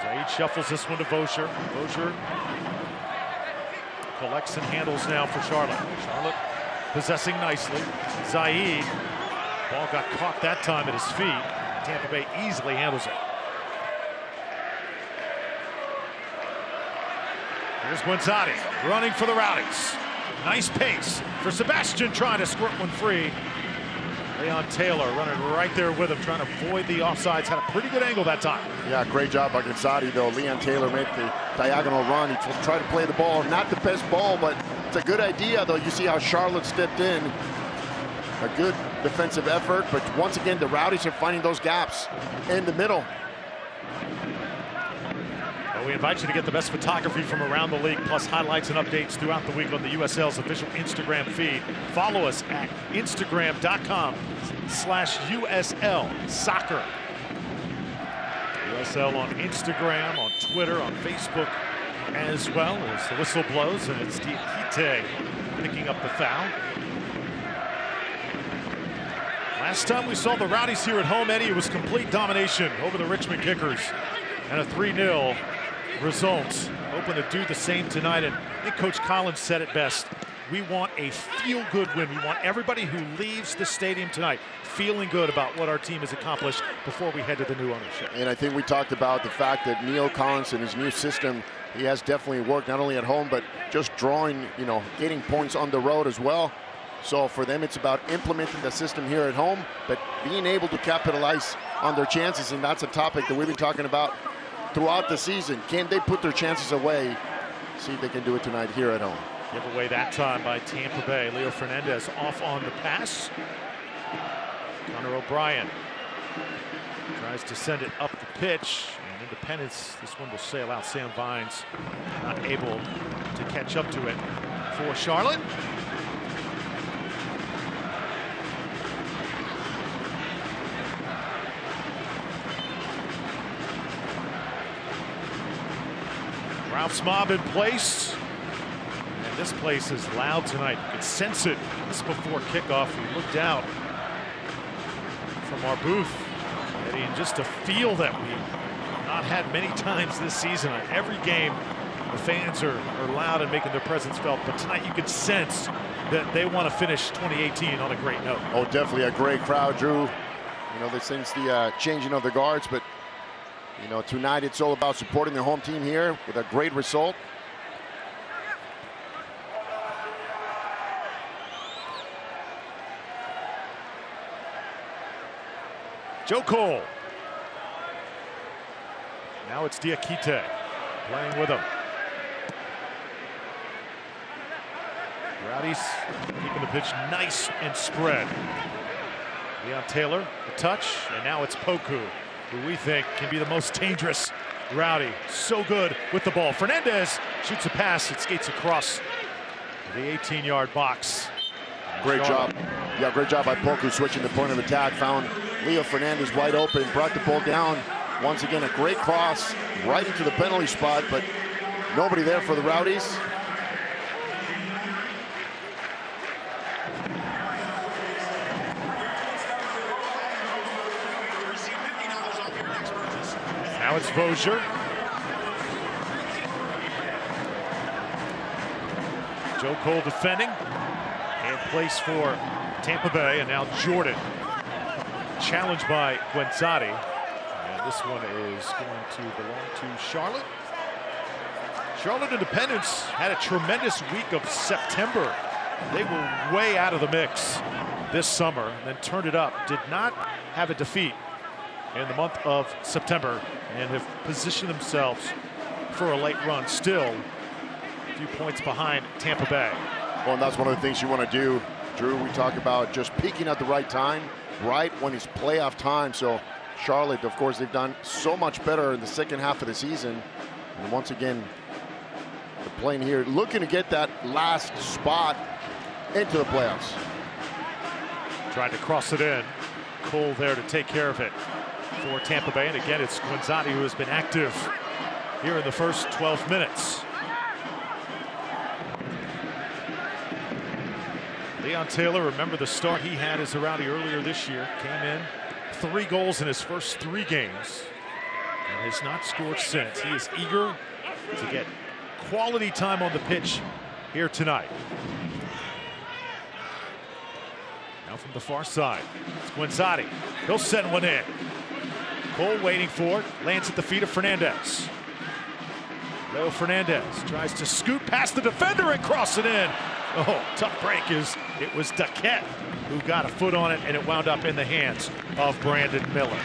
Zaid shuffles this one to Vosher. Vosher collects and handles now for Charlotte. Charlotte possessing nicely. Zaid, ball got caught that time at his feet. Tampa Bay easily handles it. Here's Quando running for the Rowdies. Nice pace for Sebastian, trying to squirt one free. Leon Taylor running right there with him, trying to avoid the offsides. Had a pretty good angle that time. Yeah, great job by Quando, though. Leon Taylor made the diagonal run. He tried to play the ball. Not the best ball, but it's a good idea, though. You see how Charlotte stepped in. A good defensive effort, but once again, the Rowdies are finding those gaps in the middle. Well, we invite you to get the best photography from around the league, plus highlights and updates throughout the week on the USL's official Instagram feed. Follow us at Instagram.com/USL Soccer. USL on Instagram, on Twitter, on Facebook as well, as the whistle blows, and it's Diakite picking up the foul. Last time we saw the Rowdies here at home, Eddie, it was complete domination over the Richmond Kickers and a 3-0 result. Hoping to do the same tonight, and I think Coach Collins said it best. We want a feel-good win. We want everybody who leaves the stadium tonight feeling good about what our team has accomplished before we head to the new ownership. And I think we talked about the fact that Neil Collins and his new system, he has definitely worked not only at home, but just drawing, getting points on the road as well. So for them, it's about implementing the system here at home, but being able to capitalize on their chances. And that's a topic that we've been talking about throughout the season. Can they put their chances away? See if they can do it tonight here at home. Give away that time by Tampa Bay. Leo Fernandez off on the pass. Connor O'Brien tries to send it up the pitch. And Independence, this one will sail out. Sam Vines not able to catch up to it for Charlotte. Ralph's mob in place. And this place is loud tonight. You can sense it. Just before kickoff, we looked out from our booth, and just to feel that we've not had many times this season. On every game, the fans are loud and making their presence felt. But tonight you can sense that they want to finish 2018 on a great note. Oh, definitely a great crowd, Drew. This thing's the changing of the guards, but tonight it's all about supporting the home team here with a great result. Joe Cole. Now it's Diakite playing with him. Rowdies keeping the pitch nice and spread. Leon Taylor, the touch, and now it's Poku, who we think can be the most dangerous Rowdy. So good with the ball. Fernandez shoots a pass. It skates across the 18-yard box. Great job. Yeah, great job by Poku switching the point of attack. Found Leo Fernandez wide open, brought the ball down. Once again, a great cross right into the penalty spot, but nobody there for the Rowdies. Now it's Vozier. Joe Cole defending. And place for Tampa Bay, and now Jordan. Challenged by Guenzati. And this one is going to belong to Charlotte. Charlotte Independence had a tremendous week of September. They were way out of the mix this summer, then turned it up. Did not have a defeat in the month of September and have positioned themselves for a late run. Still a few points behind Tampa Bay. Well, and that's one of the things you want to do, Drew. We talk about just peaking at the right time, right when it's playoff time. So Charlotte, of course, they've done so much better in the second half of the season. And once again, they're playing here, looking to get that last spot into the playoffs. Tried to cross it in. Cole there to take care of it for Tampa Bay. And again, it's Guenzati who has been active here in the first 12 minutes. Leon Taylor, remember the start he had as a Rowdy earlier this year. Came in, 3 goals in his first 3 games and has not scored since. He is eager to get quality time on the pitch here tonight. Now from the far side, it's Guenzati. He'll send one in. Cole waiting for it, lands at the feet of Fernandez. Leo Fernandez tries to scoot past the defender and cross it in. Oh, tough break. It was Duquette who got a foot on it, and it wound up in the hands of Brandon Miller.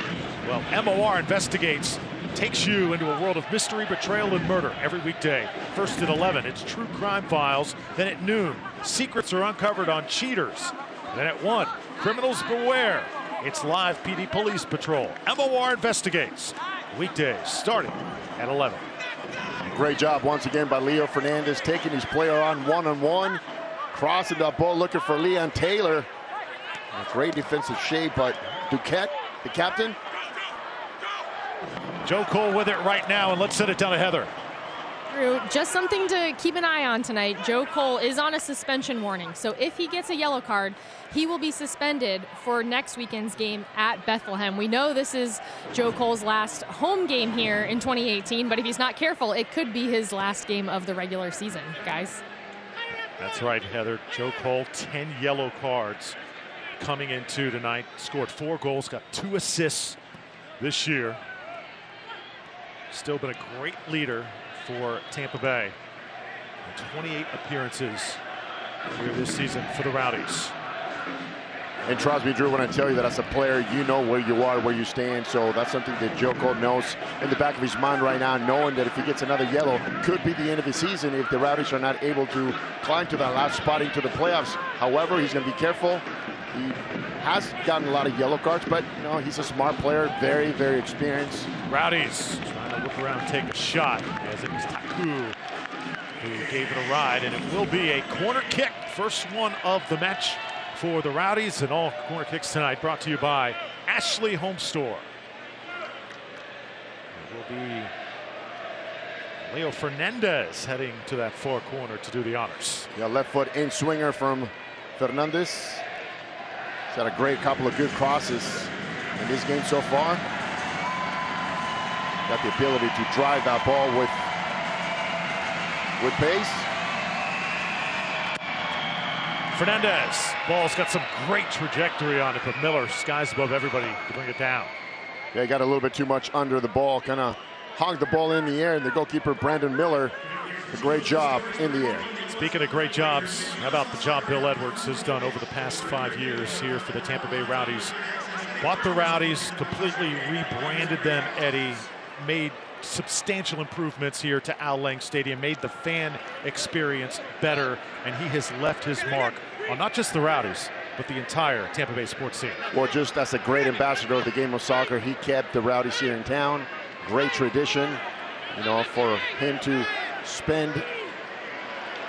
Well, MOR Investigates takes you into a world of mystery, betrayal, and murder every weekday. First at 11, it's True Crime Files. Then at noon, secrets are uncovered on cheaters. Then at 1, Criminals Beware. It's live PD Police Patrol. MOR Investigates. Weekdays starting at 11. Great job once again by Leo Fernandez, taking his player on one-on-one, crossing the ball, looking for Leon Taylor. A great defensive shape, but Duquette, the captain. Joe Cole with it right now, and let's send it down to Heather. Drew, just something to keep an eye on tonight. Joe Cole is on a suspension warning, so if he gets a yellow card, he will be suspended for next weekend's game at Bethlehem. We know this is Joe Cole's last home game here in 2018, but if he's not careful, it could be his last game of the regular season, guys. That's right, Heather. Joe Cole, 10 yellow cards coming into tonight. Scored 4 goals, got 2 assists this year. Still been a great leader for Tampa Bay. 28 appearances here this season for the Rowdies. And trust me, Drew, when I tell you that as a player, you know where you are, where you stand. So that's something that Joe Cole knows in the back of his mind right now, knowing that if he gets another yellow, could be the end of his season if the Rowdies are not able to climb to that last spot into the playoffs. However, he's going to be careful. He has gotten a lot of yellow cards, but you know, he's a smart player, very, very experienced. Rowdies trying to look around and take a shot, as it was Taku who gave it a ride, and it will be a corner kick. First one of the match for the Rowdies, and all corner kicks tonight brought to you by Ashley Home Store. It will be Leo Fernandez heading to that far corner to do the honors. Yeah, left foot in swinger from Fernandez. He's had a great couple of good crosses in this game so far. Got the ability to drive that ball with pace. Fernandez, ball's got some great trajectory on it, but Miller skies above everybody to bring it down. Yeah, got a little bit too much under the ball, kind of hogged the ball in the air, and the goalkeeper, Brandon Miller, a great job in the air. Speaking of great jobs, how about the job Bill Edwards has done over the past 5 years here for the Tampa Bay Rowdies? Bought the Rowdies, completely rebranded them, Eddie, made substantial improvements here to Al Lang Stadium, made the fan experience better, and he has left his mark on not just the Rowdies, but the entire Tampa Bay sports scene. Well, just as a great ambassador of the game of soccer, he kept the Rowdies here in town. Great tradition, you know, for him to spend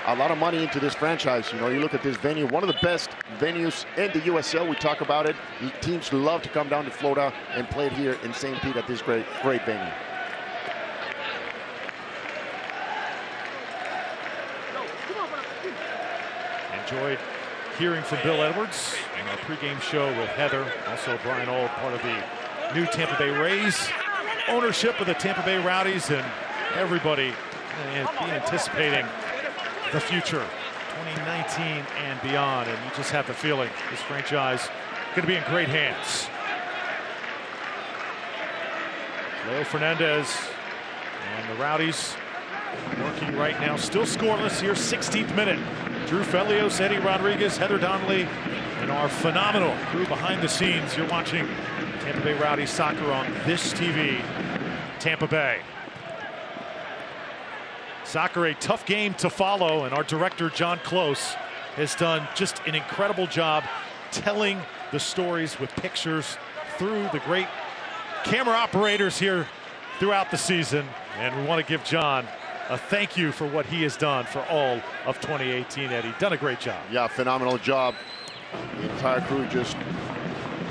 a lot of money into this franchise. You know, you look at this venue, one of the best venues in the USL. We talk about it. The teams love to come down to Florida and play it here in St. Pete at this great venue. Enjoyed hearing from Bill Edwards on our pregame show with Heather, also Brian Auld, part of the new Tampa Bay Rays ownership of the Tampa Bay Rowdies, and everybody be anticipating the future, 2019 and beyond, and you just have the feeling this franchise going to be in great hands. Leo Fernandez and the Rowdies working right now, still scoreless here, 16th minute. Drew Felios, Eddie Rodriguez, Heather Donnelly, and our phenomenal crew behind the scenes. You're watching Tampa Bay Rowdies soccer on this TV, Tampa Bay. Soccer, a tough game to follow, and our director, John Close, has done just an incredible job telling the stories with pictures through the great camera operators here throughout the season. And we want to give John a thank you for what he has done for all of 2018, Eddie. Done a great job. Yeah, phenomenal job. The entire crew just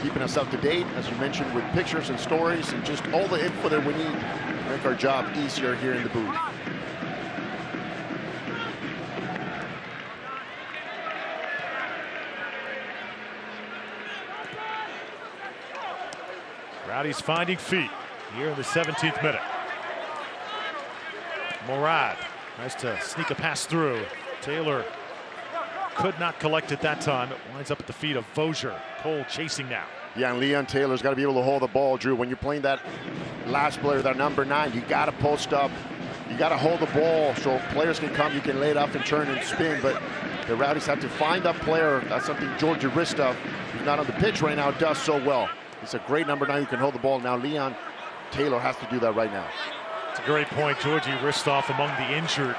keeping us up to date, as you mentioned, with pictures and stories and just all the info that we need to make our job easier here in the booth. Rowdies finding feet here in the 17th minute. Morad tries to sneak a pass through. Taylor could not collect it that time. It winds up at the feet of Vosier. Cole chasing now. Yeah, and Leon Taylor's got to be able to hold the ball, Drew. When you're playing that last player, that number 9, you got to post up. You got to hold the ball so players can come. You can lay it up and turn and spin. But the Rowdies have to find that player. That's something George Arista, who's not on the pitch right now, does so well. He's a great number 9 who can hold the ball. Now Leon Taylor has to do that right now. It's a great point. Georgie Ristoff among the injured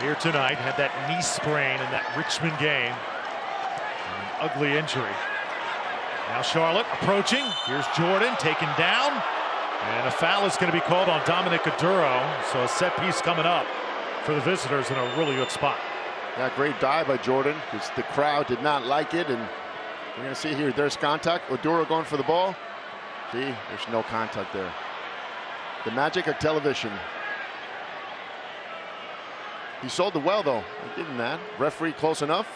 here tonight. Had that knee sprain in that Richmond game. An ugly injury. Now Charlotte approaching. Here's Jordan taken down. And a foul is going to be called on Dominic Aduro. So a set piece coming up for the visitors in a really good spot. Yeah, great dive by Jordan, because the crowd did not like it. And we're going to see here, there's contact. Aduro going for the ball. See, there's no contact there. The magic of television. He sold the well, though. I give him that. Referee close enough.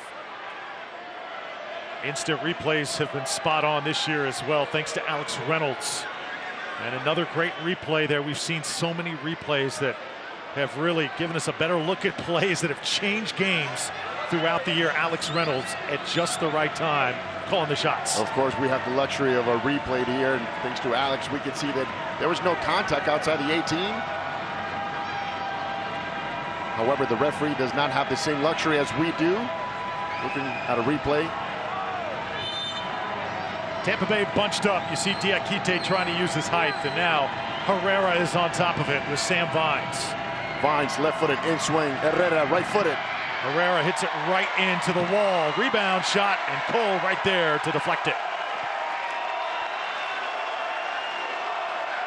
Instant replays have been spot on this year as well, thanks to Alex Reynolds. And another great replay there. We've seen so many replays that have really given us a better look at plays that have changed games throughout the year. Alex Reynolds at just the right time calling the shots. Of course, we have the luxury of a replay here, and thanks to Alex, we can see that there was no contact outside the 18. However, the referee does not have the same luxury as we do. Looking at a replay. Tampa Bay bunched up. You see Diakite trying to use his height, and now Herrera is on top of it with Sam Vines. Vines left-footed in swing. Herrera right-footed. Herrera hits it right into the wall. Rebound shot, and Cole right there to deflect it.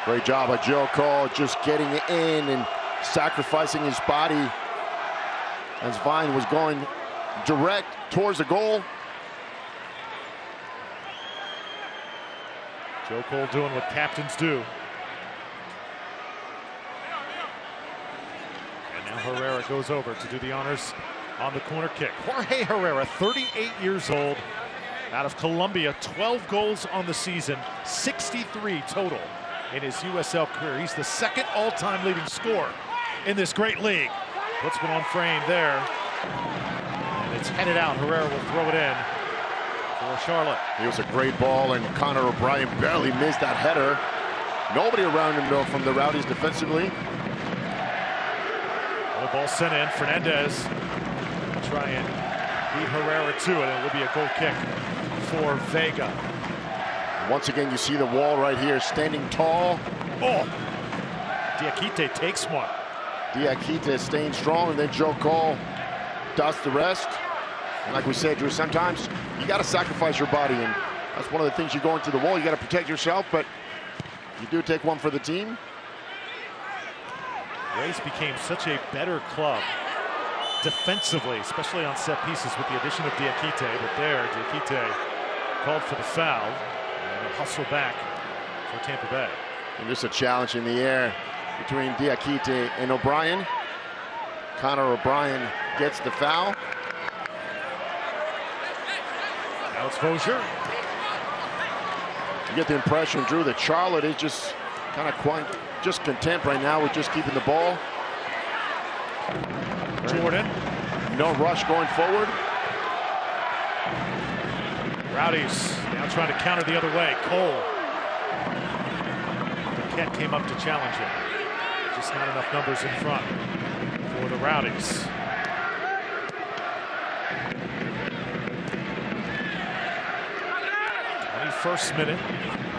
Great job by Joe Cole, just getting it in and sacrificing his body as Vine was going direct towards the goal. Joe Cole doing what captains do. And now Herrera goes over to do the honors on the corner kick. Jorge Herrera, 38 years old, out of Colombia, 12 goals on the season, 63 total in his USL career. He's the second all-time leading scorer in this great league. Puts one on frame there. And it's headed out. Herrera will throw it in for Charlotte. It was a great ball, and Connor O'Brien barely missed that header. Nobody around him, though, from the Rowdies defensively. The ball sent in. Fernandez will try and beat Herrera to it, and it will be a goal kick for Vega. Once again, you see the wall right here, standing tall. Oh! Diakite takes one. Diakite staying strong, and then Joe Cole does the rest. And like we said, Drew, sometimes you got to sacrifice your body, and that's one of the things you go into the wall. You got to protect yourself, but you do take one for the team. Rays became such a better club defensively, especially on set pieces with the addition of Diakite. But there, Diakite called for the foul, and a hustle back for Tampa Bay. And just a challenge in the air between Diakite and O'Brien. Connor O'Brien gets the foul. Now it's Vozier. You get the impression, Drew, that Charlotte is just kind of just content right now with just keeping the ball. Jordan. No rush going forward. Rowdies now trying to counter the other way. Cole. Paquette came up to challenge him. Just not enough numbers in front for the Rowdies. First minute,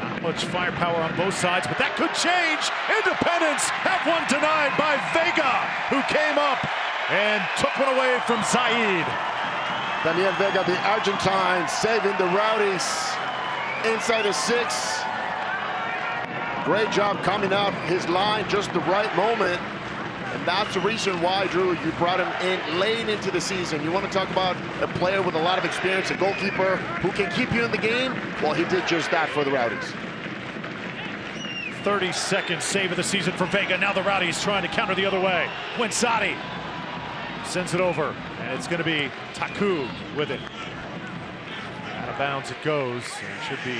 not much firepower on both sides, but that could change. Independence have one denied by Vega, who came up and took one away from Said. Daniel Vega, the Argentine, saving the Rowdies inside the 6. Great job coming out his line, just the right moment. And that's the reason why, Drew, you brought him in late into the season. You want to talk about a player with a lot of experience, a goalkeeper who can keep you in the game? Well, he did just that for the Rowdies. 32nd save of the season for Vega. Now the Rowdies trying to counter the other way. Winsati sends it over, and it's going to be Taku with it. Out of bounds it goes, and it should be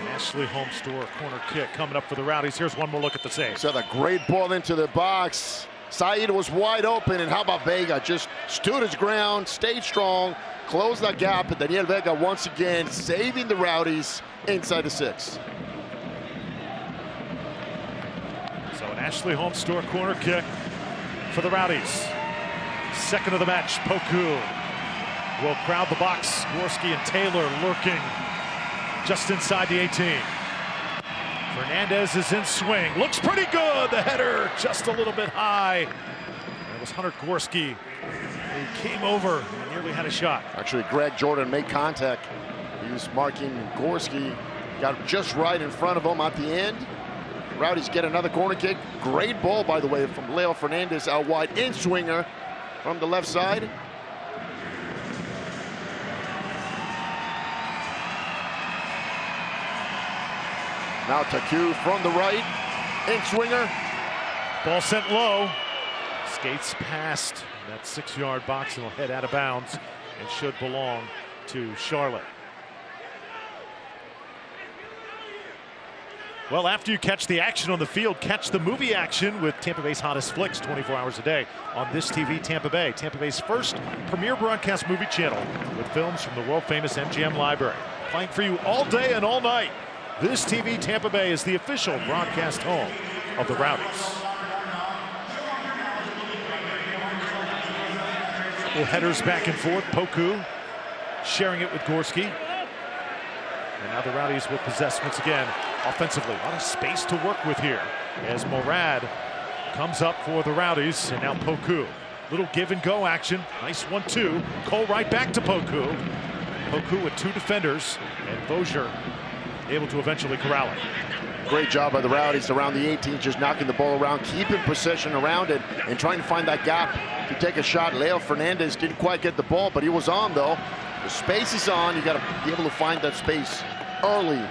an Ashley Home Store corner kick coming up for the Rowdies. Here's one more look at the save. So the great ball into the box. Said was wide open, and how about Vega? Just stood his ground, stayed strong, closed that gap, and Daniel Vega once again saving the Rowdies inside the 6. So an Ashley Home Store corner kick for the Rowdies. Second of the match, Poku will crowd the box. Gorski and Taylor lurking just inside the 18. Fernandez is in swing. Looks pretty good. The header just a little bit high. And it was Hunter Gorski who came over and nearly had a shot. Actually, Greg Jordan made contact. He was marking Gorski. Got just right in front of him at the end. Rowdies get another corner kick. Great ball, by the way, from Leo Fernandez out wide. In swinger from the left side. Now Taku from the right, in swinger. Ball sent low, skates past that 6-yard box and will head out of bounds and should belong to Charlotte. Well, after you catch the action on the field, catch the movie action with Tampa Bay's hottest flicks 24 hours a day on This TV Tampa Bay, Tampa Bay's first premier broadcast movie channel with films from the world-famous MGM library. Playing for you all day and all night. This TV Tampa Bay is the official broadcast home of the Rowdies. Couple headers back and forth. Poku sharing it with Gorski. And now the Rowdies will possess once again offensively. A lot of space to work with here as Morad comes up for the Rowdies. And now Poku. Little give and go action. Nice 1-2. Cole right back to Poku. Poku with 2 defenders. And Vozier able to eventually corral it. Great job by the Rowdies around the 18, just knocking the ball around, keeping possession around it, and trying to find that gap to take a shot. Leo Fernandez didn't quite get the ball, but he was on, though. The space is on. You got to be able to find that space early.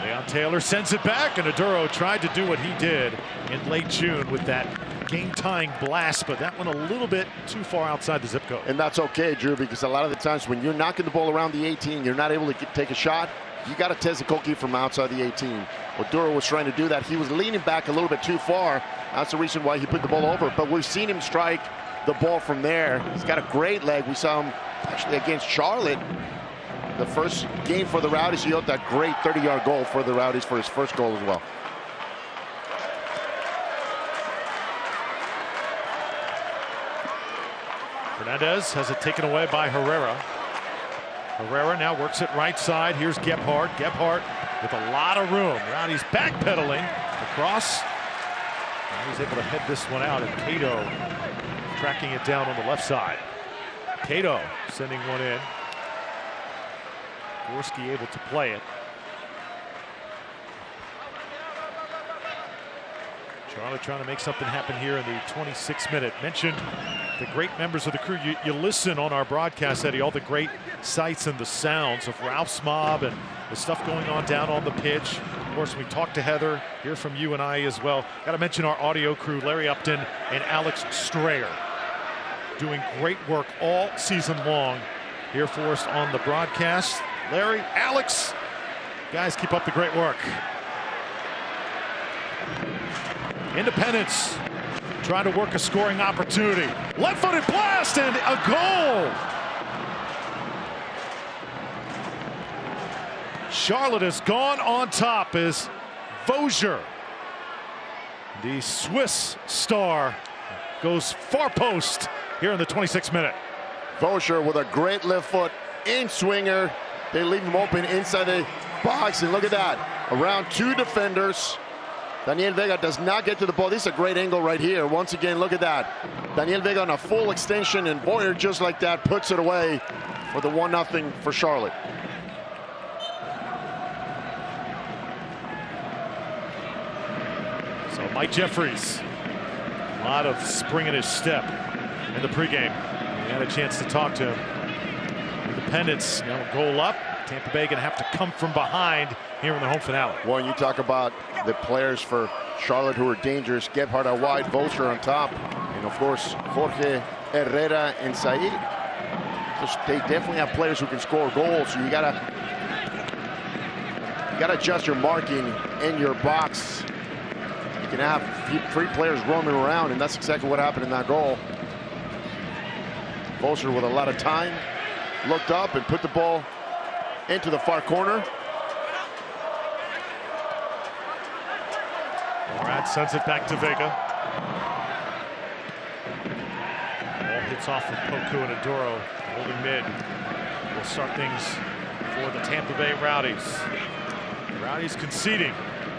Leon Taylor sends it back, and Aduro tried to do what he did in late June with that game-tying blast, but that went a little bit too far outside the zip code. And that's okay, Drew, because a lot of the times when you're knocking the ball around the 18, you're not able to take a shot. You got to test the goalkeeper from outside the 18. Oduro was trying to do that. He was leaning back a little bit too far. That's the reason why he put the ball over. But we've seen him strike the ball from there. He's got a great leg. We saw him actually against Charlotte. The first game for the Rowdies, he had that great 30-yard goal for the Rowdies for his first goal as well. Fernandez has it taken away by Herrera. Herrera now works it right side. Here's Gebhardt. Gebhardt with a lot of room. Rowdies backpedaling across. And he's able to head this one out, and Cato tracking it down on the left side. Cato sending one in. Gorski able to play it. Charlotte trying to make something happen here in the 26th minute. Mentioned the great members of the crew. You listen on our broadcast, Eddie, all the great sights and the sounds of Ralph's Mob and the stuff going on down on the pitch. Of course, we talked to Heather, hear from you and I as well. Got to mention our audio crew, Larry Upton and Alex Strayer, doing great work all season long here for us on the broadcast. Larry, Alex, guys, keep up the great work. Independence trying to work a scoring opportunity. Left-footed blast and a goal. Charlotte has gone on top as Vozier, the Swiss star, goes far post here in the 26th minute. Vozier with a great left foot in swinger. They leave him open inside the box, and look at that. Around 2 defenders. Daniel Vega does not get to the ball. This is a great angle right here. Once again, look at that. Daniel Vega on a full extension, and Boyer just like that puts it away for the 1-0 for Charlotte. So Mike Jeffries, a lot of spring in his step in the pregame. We had a chance to talk to him. Independence, now a goal up. Tampa Bay going to have to come from behind here in the home finale. Well, you talk about the players for Charlotte who are dangerous. Gebhardt out wide, Vozier on top, and of course Jorge, Herrera, and Said. They definitely have players who can score goals. So you gotta adjust your marking in your box. You can have 3 players roaming around, and that's exactly what happened in that goal. Vozier with a lot of time, looked up and put the ball into the far corner. Morad sends it back to Vega. Ball hits off of Poku and Aduro, holding mid. Will start things for the Tampa Bay Rowdies. The Rowdies conceding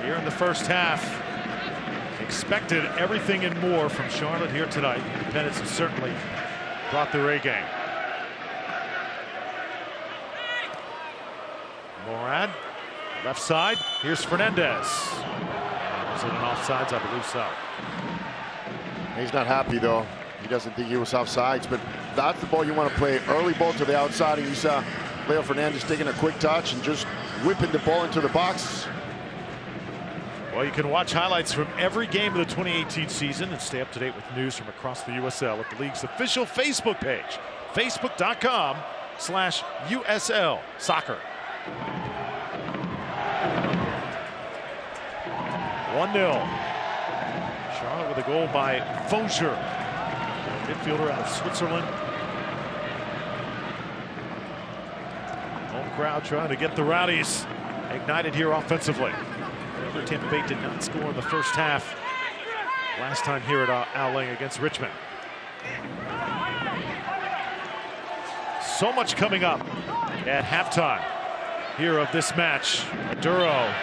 here in the first half. Expected everything and more from Charlotte here tonight. Independence has certainly brought their A game. Morad, left side. Here's Fernandez. Was it an offsides? I believe so. He's not happy though. He doesn't think he was offsides, but that's the ball you want to play. Early ball to the outside, and you saw Leo Fernandez taking a quick touch and just whipping the ball into the box. Well, you can watch highlights from every game of the 2018 season and stay up to date with news from across the USL at the league's official Facebook page, facebook.com/USL Soccer. 1-0. Charlotte with a goal by Fosier, midfielder out of Switzerland. Home crowd trying to get the Rowdies ignited here offensively. Remember, Tampa Bay did not score in the first half last time here at Al Lang against Richmond. So much coming up at halftime here of this match. Maduro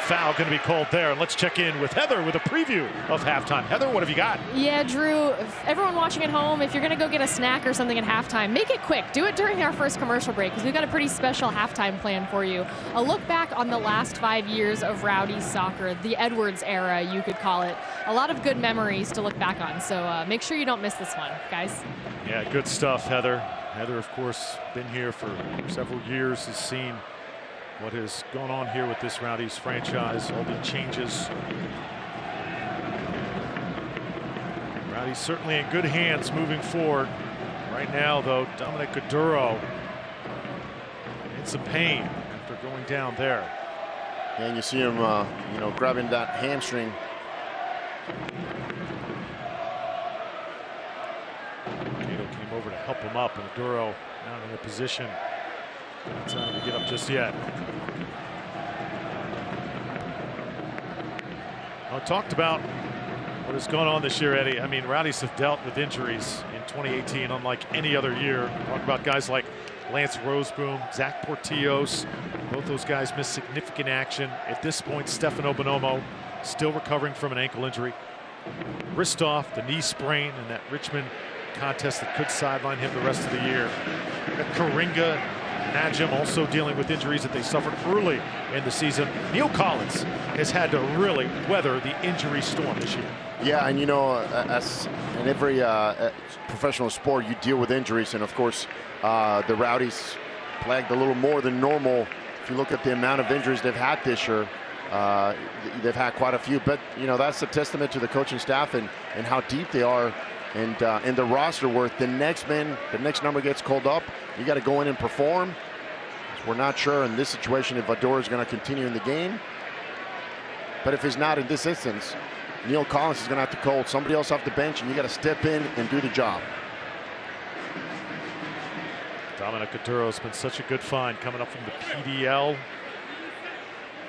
foul going to be called there. And let's check in with Heather with a preview of halftime. Heather, what have you got? Yeah, Drew, everyone watching at home, if you're going to go get a snack or something at halftime, make it quick. Do it during our first commercial break because we've got a pretty special halftime plan for you. A look back on the last 5 years of Rowdies soccer, the Edwards era, you could call it. A lot of good memories to look back on, so make sure you don't miss this one, guys. Yeah, good stuff, Heather. Heather, of course, been here for several years, has seen what has gone on here with this Rowdies franchise, all the changes. Rowdies certainly in good hands moving forward. Right now, though, Dominic Goduro in some pain after going down there. And you see him, grabbing that hamstring. Cato came over to help him up, and Goduro not in a position. Not time to get up just yet. I talked about what has gone on this year, Eddie. I mean, Rowdies have dealt with injuries in 2018 unlike any other year. Talk about guys like Lance Rozeboom, Zach Portillos. Both those guys missed significant action. At this point, Stefano Bonomo still recovering from an ankle injury. Ristoff, the knee sprain in that Richmond contest that could sideline him the rest of the year. Karinga, Najim also dealing with injuries that they suffered early in the season. Neil Collins has had to really weather the injury storm this year. Yeah, and as in every professional sport, you deal with injuries, and of course, the Rowdies plagued a little more than normal. If you look at the amount of injuries they've had this year, they've had quite a few. But that's a testament to the coaching staff and how deep they are, and in the roster where the next number gets called up, you got to go in and perform. We're not sure in this situation if Vador is going to continue in the game. But if he's not in this instance, Neil Collins is going to have to call somebody else off the bench, and you got to step in and do the job. Dominic Goduro has been such a good find coming up from the PDL.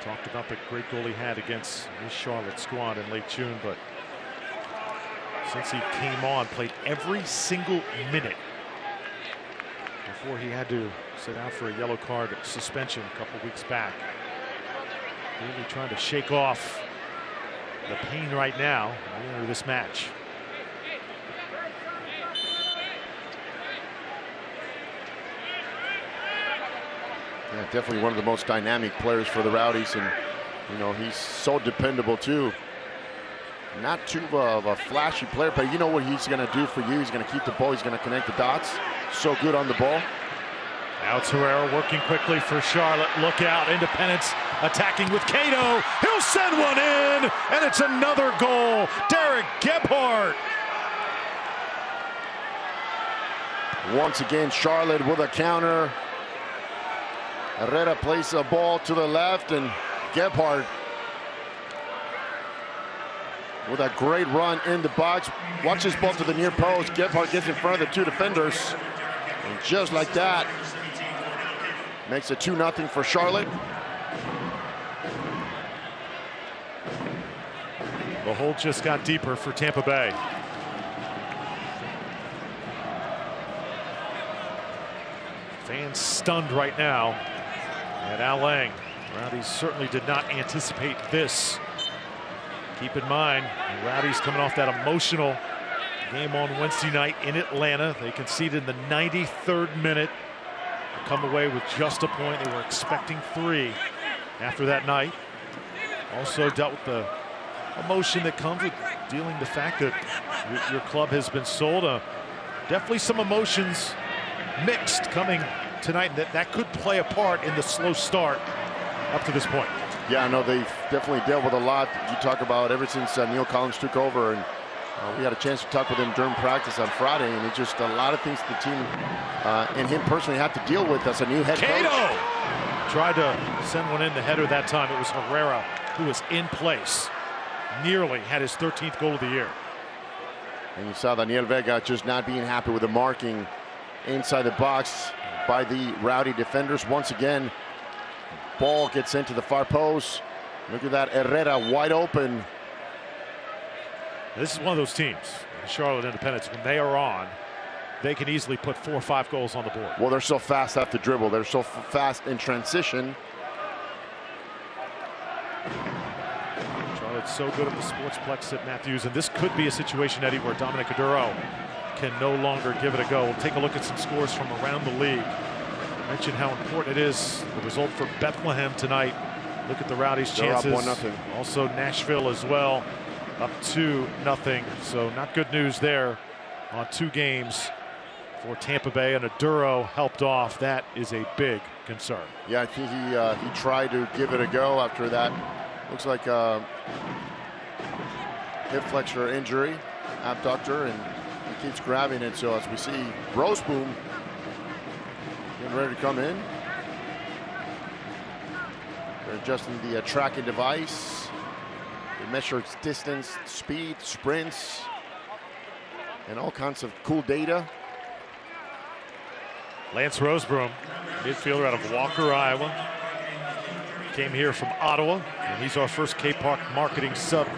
Talked about the great goal he had against this Charlotte squad in late June, but since he came on, played every single minute before he had to sit out for a yellow card suspension a couple weeks back. Really trying to shake off the pain right now in this match. Yeah, definitely one of the most dynamic players for the Rowdies, and he's so dependable too. Not too of a flashy player, but you know what he's going to do for you. He's going to keep the ball. He's going to connect the dots. So good on the ball. Now it's Herrera working quickly for Charlotte. Look out, Independence attacking with Cato. He'll send one in, and it's another goal. Derek Gebhardt. Once again, Charlotte with a counter. Herrera plays the ball to the left, and Gebhardt with a great run in the box. Watch this ball to the near post. Gebhardt gets in front of the two defenders. And just like that, makes it 2-0 for Charlotte. The hole just got deeper for Tampa Bay. Fans stunned right now at Al Lang. Rowdies certainly did not anticipate this. Keep in mind, the Rowdies coming off that emotional game on Wednesday night in Atlanta. They conceded in the 93rd minute. They come away with just a point. They were expecting 3 after that night. Also dealt with the emotion that comes with dealing the fact that your club has been sold. Definitely some emotions mixed coming tonight. That could play a part in the slow start up to this point. Yeah, no, they've definitely dealt with a lot. You talk about ever since Neil Collins took over, and we had a chance to talk with him during practice on Friday, and it's just a lot of things the team and him personally had to deal with as a new head Cato coach. Tried to send one in the header that time. It was Herrera who was in place. nearly had his 13th goal of the year. And you saw Daniel Vega just not being happy with the marking inside the box by the Rowdy defenders. Once again, ball gets into the far post. Look at that, Herrera wide open. This is one of those teams, Charlotte Independence, when they are on, they can easily put 4 or 5 goals on the board. Well, they're so fast after dribble. They're so fast in transition. Charlotte's so good at the sportsplex at Matthews, and this could be a situation, Eddie, where Dominic Aduro can no longer give it a go. We'll take a look at some scores from around the league. Mention how important it is, the result for Bethlehem tonight. Look at the Rowdies' chances. They're up 1-0. Also Nashville as well, up 2-0. So not good news there on 2 games for Tampa Bay, and Aduro helped off. That is a big concern. Yeah, I think he tried to give it a go after that. Looks like a hip flexor injury, abductor, and he keeps grabbing it. So as we see, Rozeboom getting ready to come in. They're adjusting the tracking device. They measure its distance, speed, sprints, and all kinds of cool data. Lance Rozeboom, midfielder out of Walker, Iowa. Came here from Ottawa, and he's our first K-Park marketing sub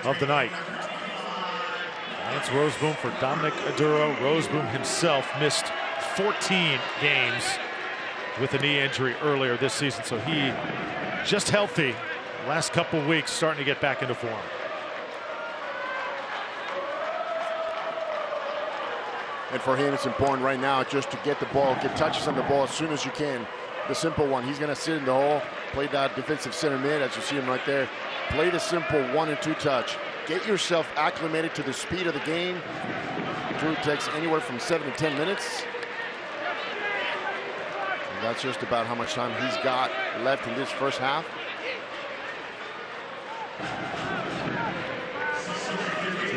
of the night. Lance Rozeboom for Dominic Aduro. Rozeboom himself missed 14 games with a knee injury earlier this season, so he just healthy last couple weeks, starting to get back into form. And for him, it's important right now just to get the ball, get touches on the ball as soon as you can. The simple one. He's going to sit in the hole, play that defensive center mid, as you see him right there. Play the simple 1 and 2 touch. Get yourself acclimated to the speed of the game. Drew takes anywhere from 7 to 10 minutes. And that's just about how much time he's got left in this first half.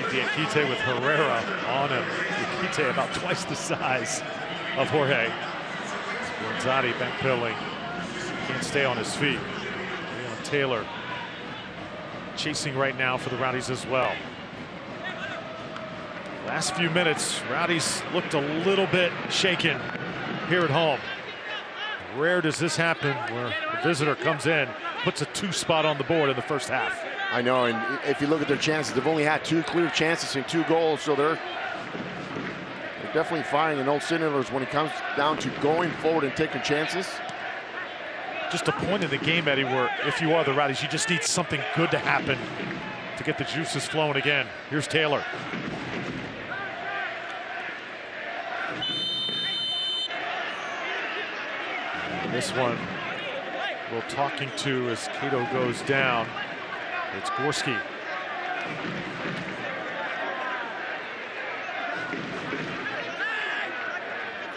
Diakite with Herrera on him. Diakite about twice the size of Jorge. Gonzatti backpedaling. Can't stay on his feet. Leon Taylor chasing right now for the Rowdies as well. Last few minutes, Rowdies looked a little bit shaken here at home. Rare does this happen where the visitor comes in, puts a 2 spot on the board in the first half. I know, and if you look at their chances, they've only had 2 clear chances and 2 goals, so they're definitely firing in old cylinders when it comes down to going forward and taking chances. Just a point in the game, Eddie, where if you are the Rowdies, you just need something good to happen to get the juices flowing again. Here's Taylor. And this one, we're talking to as Cato goes down. It's Gorski.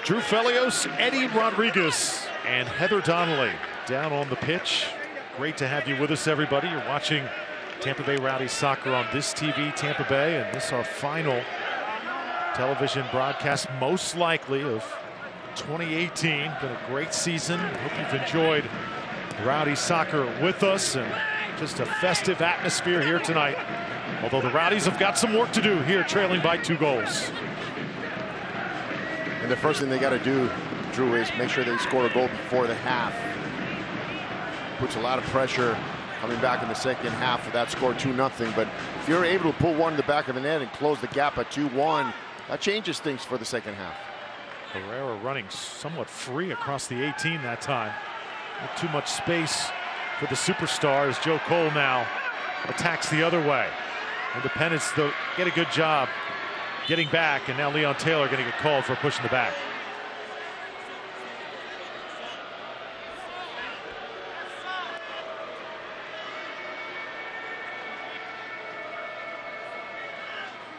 Drew Felios, Eddie Rodriguez, and Heather Donnelly down on the pitch. Great to have you with us, everybody. You're watching Tampa Bay Rowdies soccer on this TV, Tampa Bay, and this is our final television broadcast, most likely, of 2018. Been a great season. Hope you've enjoyed Rowdies soccer with us, and just a festive atmosphere here tonight. Although the Rowdies have got some work to do here, trailing by 2 goals. And the first thing they got to do, Drew, is make sure they score a goal before the half. Puts a lot of pressure coming back in the second half with that score 2-0. But if you're able to pull one in the back of the net and close the gap at 2-1, that changes things for the second half. Herrera running somewhat free across the 18 that time. Not too much space for the superstar as Joe Cole now attacks the other way. Independence, though, get a good job getting back, and now Leon Taylor going to get called for pushing the back.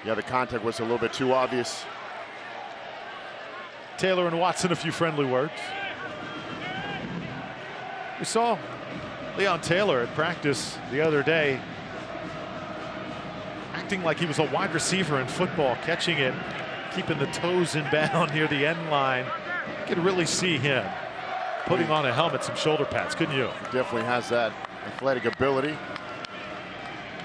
Yeah, the contact was a little bit too obvious. Taylor and Watson, a few friendly words. We saw Leon Taylor at practice the other day acting like he was a wide receiver in football, catching it, keeping the toes in bound near the end line. You could really see him putting on a helmet, some shoulder pads, couldn't you? He definitely has that athletic ability.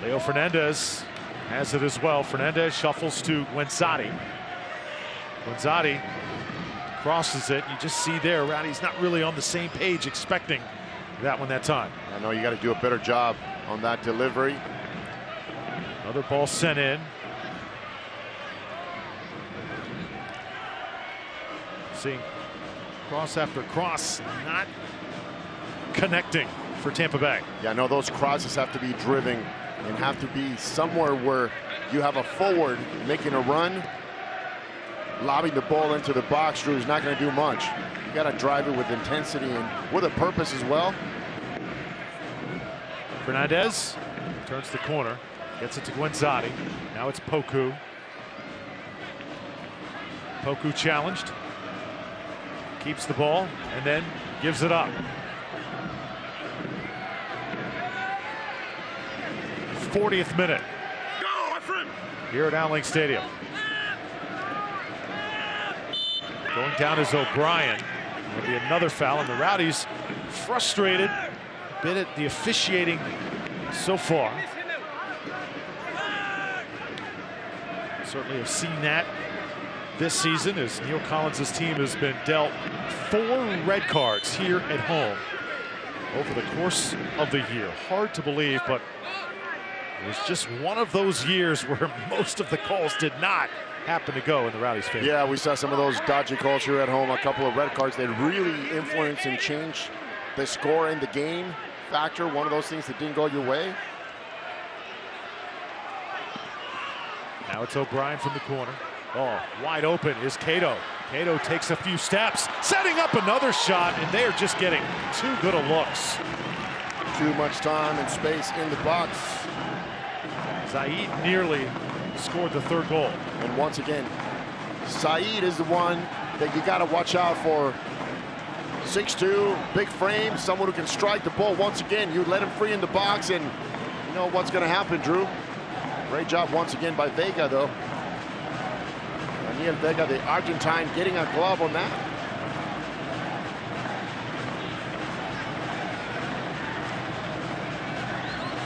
Leo Fernandez has it as well. Fernandez shuffles to Guenzati. Guenzati crosses it. You just see there, Rowdy's not really on the same page expecting that one that time. I know you got to do a better job on that delivery. Another ball sent in. Seeing cross after cross, not connecting for Tampa Bay. Yeah, no, those crosses have to be driven and have to be somewhere where you have a forward making a run. Lobbing the ball into the box, Drew, is not going to do much. You got to drive it with intensity and with a purpose as well. Fernandez turns the corner, gets it to Guenzati. Now it's Poku. Poku challenged. Keeps the ball and then gives it up. 40th minute here at Al Lang Stadium. Going down is O'Brien. There'll be another foul, and the Rowdies frustrated a bit at the officiating so far. Certainly have seen that this season as Neil Collins' team has been dealt 4 red cards here at home over the course of the year. Hard to believe, but it was just one of those years where most of the calls did not happen to go in the Rowdies' favor. Yeah, we saw some of those dodgy calls here at home. A couple of red cards that really influenced and changed the score in the game factor. One of those things that didn't go your way. Now it's O'Brien from the corner. Oh, wide open is Cato. Cato takes a few steps, setting up another shot, and they are just getting too good of looks. Too much time and space in the box. Saeed nearly scored the 3rd goal. And once again, Saeed is the one that you got to watch out for. 6'2", big frame, someone who can strike the ball. Once again, you let him free in the box, and you know what's going to happen, Drew. Great job once again by Vega, though. Daniel Vega, the Argentine, getting a glove on that.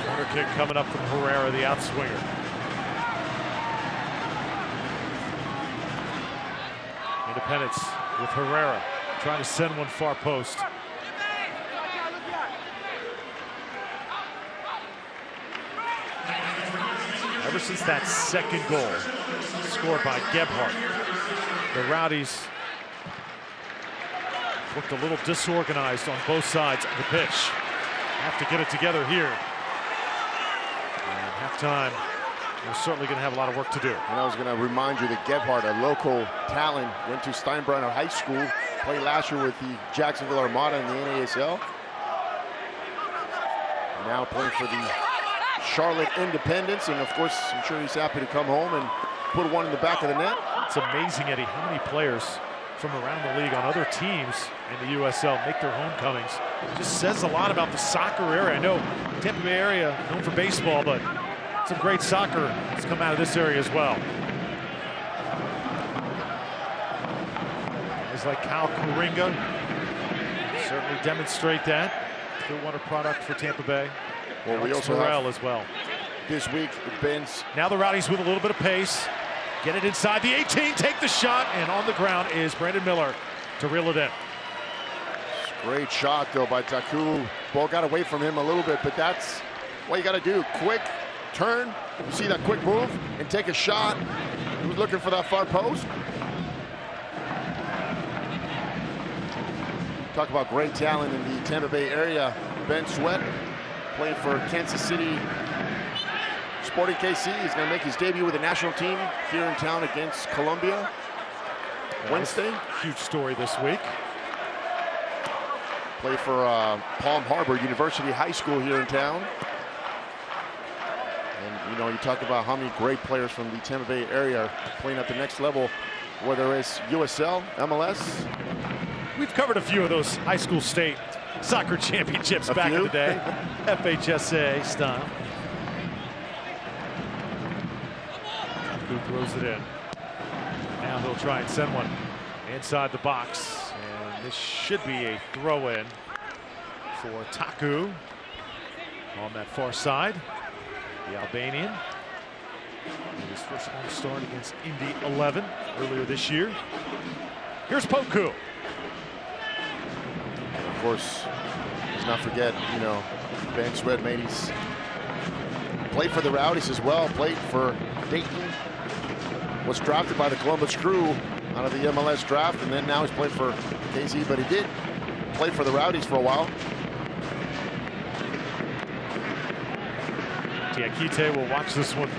Corner kick coming up from Herrera, the outswinger. Independence with Herrera trying to send one far post. Ever since that 2nd goal scored by Gebhardt, the Rowdies looked a little disorganized on both sides of the pitch. Have to get it together here. And halftime, we're certainly going to have a lot of work to do. And I was going to remind you that Gebhardt, a local talent, went to Steinbrenner High School, played last year with the Jacksonville Armada in the NASL. Now playing for the Charlotte Independence, and of course, I'm sure he's happy to come home and put one in the back of the net. It's amazing, Eddie, how many players from around the league on other teams in the USL make their homecomings. It just says a lot about the soccer area. I know Tampa Bay area known for baseball, but some great soccer has come out of this area as well. Guys like Kyle Kuringa certainly demonstrate that. Still want a product for Tampa Bay. Well, we also have as well. This week, Ben's. Now the Rowdies with a little bit of pace. Get it inside the 18, take the shot, and on the ground is Brandon Miller to reel it in. Great shot, though, by Taku. Ball got away from him a little bit, but that's what you got to do. Quick turn, you see that quick move, and take a shot. He was looking for that far post. Talk about great talent in the Tampa Bay area. Ben Sweat, playing for Kansas City Sporting KC. He's going to make his debut with the national team here in town against Colombia Wednesday. Huge story this week. Play for Palm Harbor University High School here in town. And, you know, you talk about how many great players from the Tampa Bay area are playing at the next level, whether it's USL, MLS. We've covered a few of those high school state soccer championships back in the day. FHSA style. Who throws it in. Now he'll try and send one inside the box. And this should be a throw in for Taku on that far side. The Albanian. Made his first home start against Indy 11 earlier this year. Here's Poku. And of course, let's not forget, you know, Ben Swedman. He's played for the Rowdies as well, played for Dayton, was drafted by the Columbus Crew out of the MLS draft, and then now he's played for KC, but he did play for the Rowdies for a while. Diakite will watch this one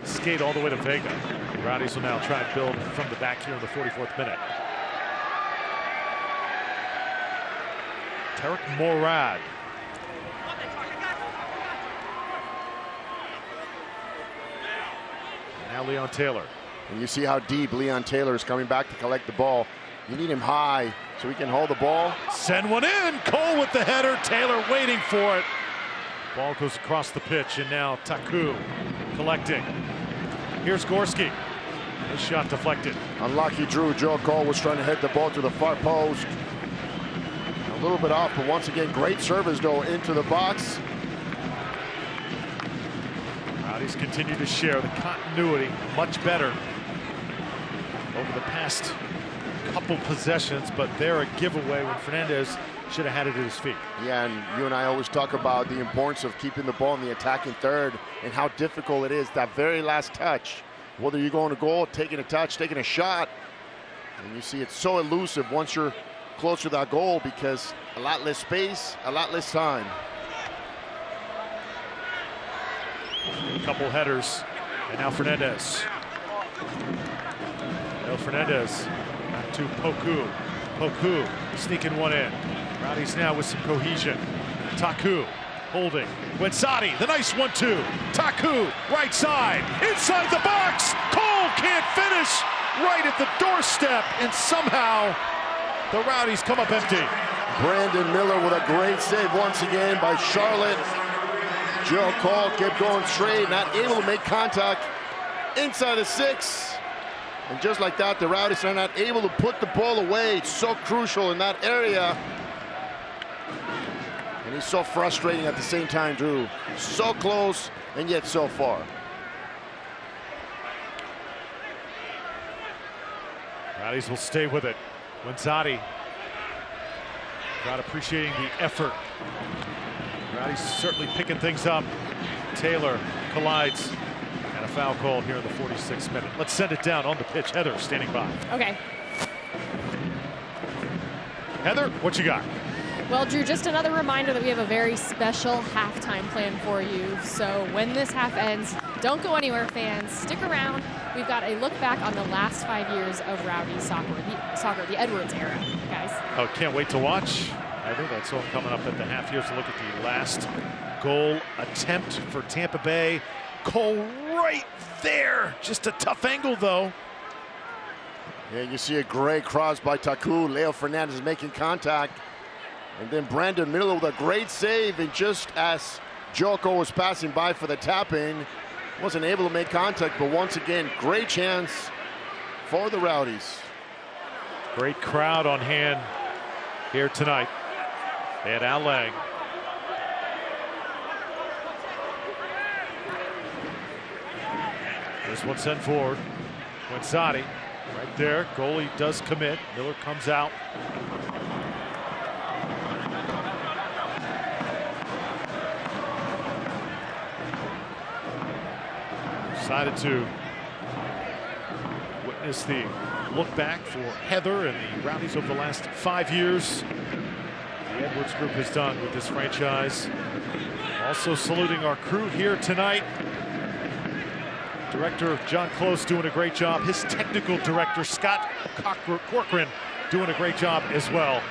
skate all the way to Vega. The Rowdies will now try and build from the back here in the 44th minute. Tarek Morad. Now Leon Taylor. And you see how deep Leon Taylor is coming back to collect the ball. You need him high so he can hold the ball. Send one in. Cole with the header. Taylor waiting for it. Ball goes across the pitch, and now Taku collecting. Here's Gorski. His shot deflected. Unlucky Drew. Joe Cole was trying to hit the ball to the far post. A little bit off, but once again, great service though into the box. Rowdies continue to share the continuity much better over the past couple possessions, but they're a giveaway when Fernandez should have had it at his feet. Yeah, and you and I always talk about the importance of keeping the ball in the attacking third and how difficult it is, that very last touch. Whether you're going to goal, taking a touch, taking a shot, and you see it's so elusive once you're close to that goal because a lot less space, a lot less time. A couple headers, and now Fernandez. Fernandez to Poku. Poku sneaking one in. Rowdies now with some cohesion. Taku holding. Wensati, the nice 1-2. Taku, right side, inside the box. Cole can't finish. Right at the doorstep, and somehow the Rowdies come up empty. Brandon Miller with a great save once again by Charlotte. Joe Cole kept going straight, not able to make contact inside the 6. And just like that, the Rowdies are not able to put the ball away. It's so crucial in that area. And he's so frustrating at the same time, Drew. So close and yet so far. Rowdies will stay with it. Wensati. Not appreciating the effort. Rowdies certainly picking things up. Taylor collides. And a foul call here in the 46th minute. Let's send it down on the pitch. Heather standing by. Okay. Heather, what you got? Well, Drew, just another reminder that we have a very special halftime plan for you. So when this half ends, don't go anywhere, fans. Stick around. We've got a look back on the last 5 years of Rowdies soccer, the Edwards era, guys. Oh, can't wait to watch. I think that's all coming up at the half. Here's a look at the last goal attempt for Tampa Bay. Cole right there. Just a tough angle, though. Yeah, you see a great cross by Taku. Leo Fernandez making contact. And then Brandon Miller with a great save. And just as Joko was passing by for the tap-in, wasn't able to make contact. But once again, great chance for the Rowdies. Great crowd on hand here tonight at Al Lang. This one sent forward. Wensati right there. Goalie does commit. Miller comes out. Decided to witness the look back for Heather and the Rowdies over the last 5 years. The Edwards group has done with this franchise. Also saluting our crew here tonight. Director John Close doing a great job. His technical director, Scott Corcoran, doing a great job as well.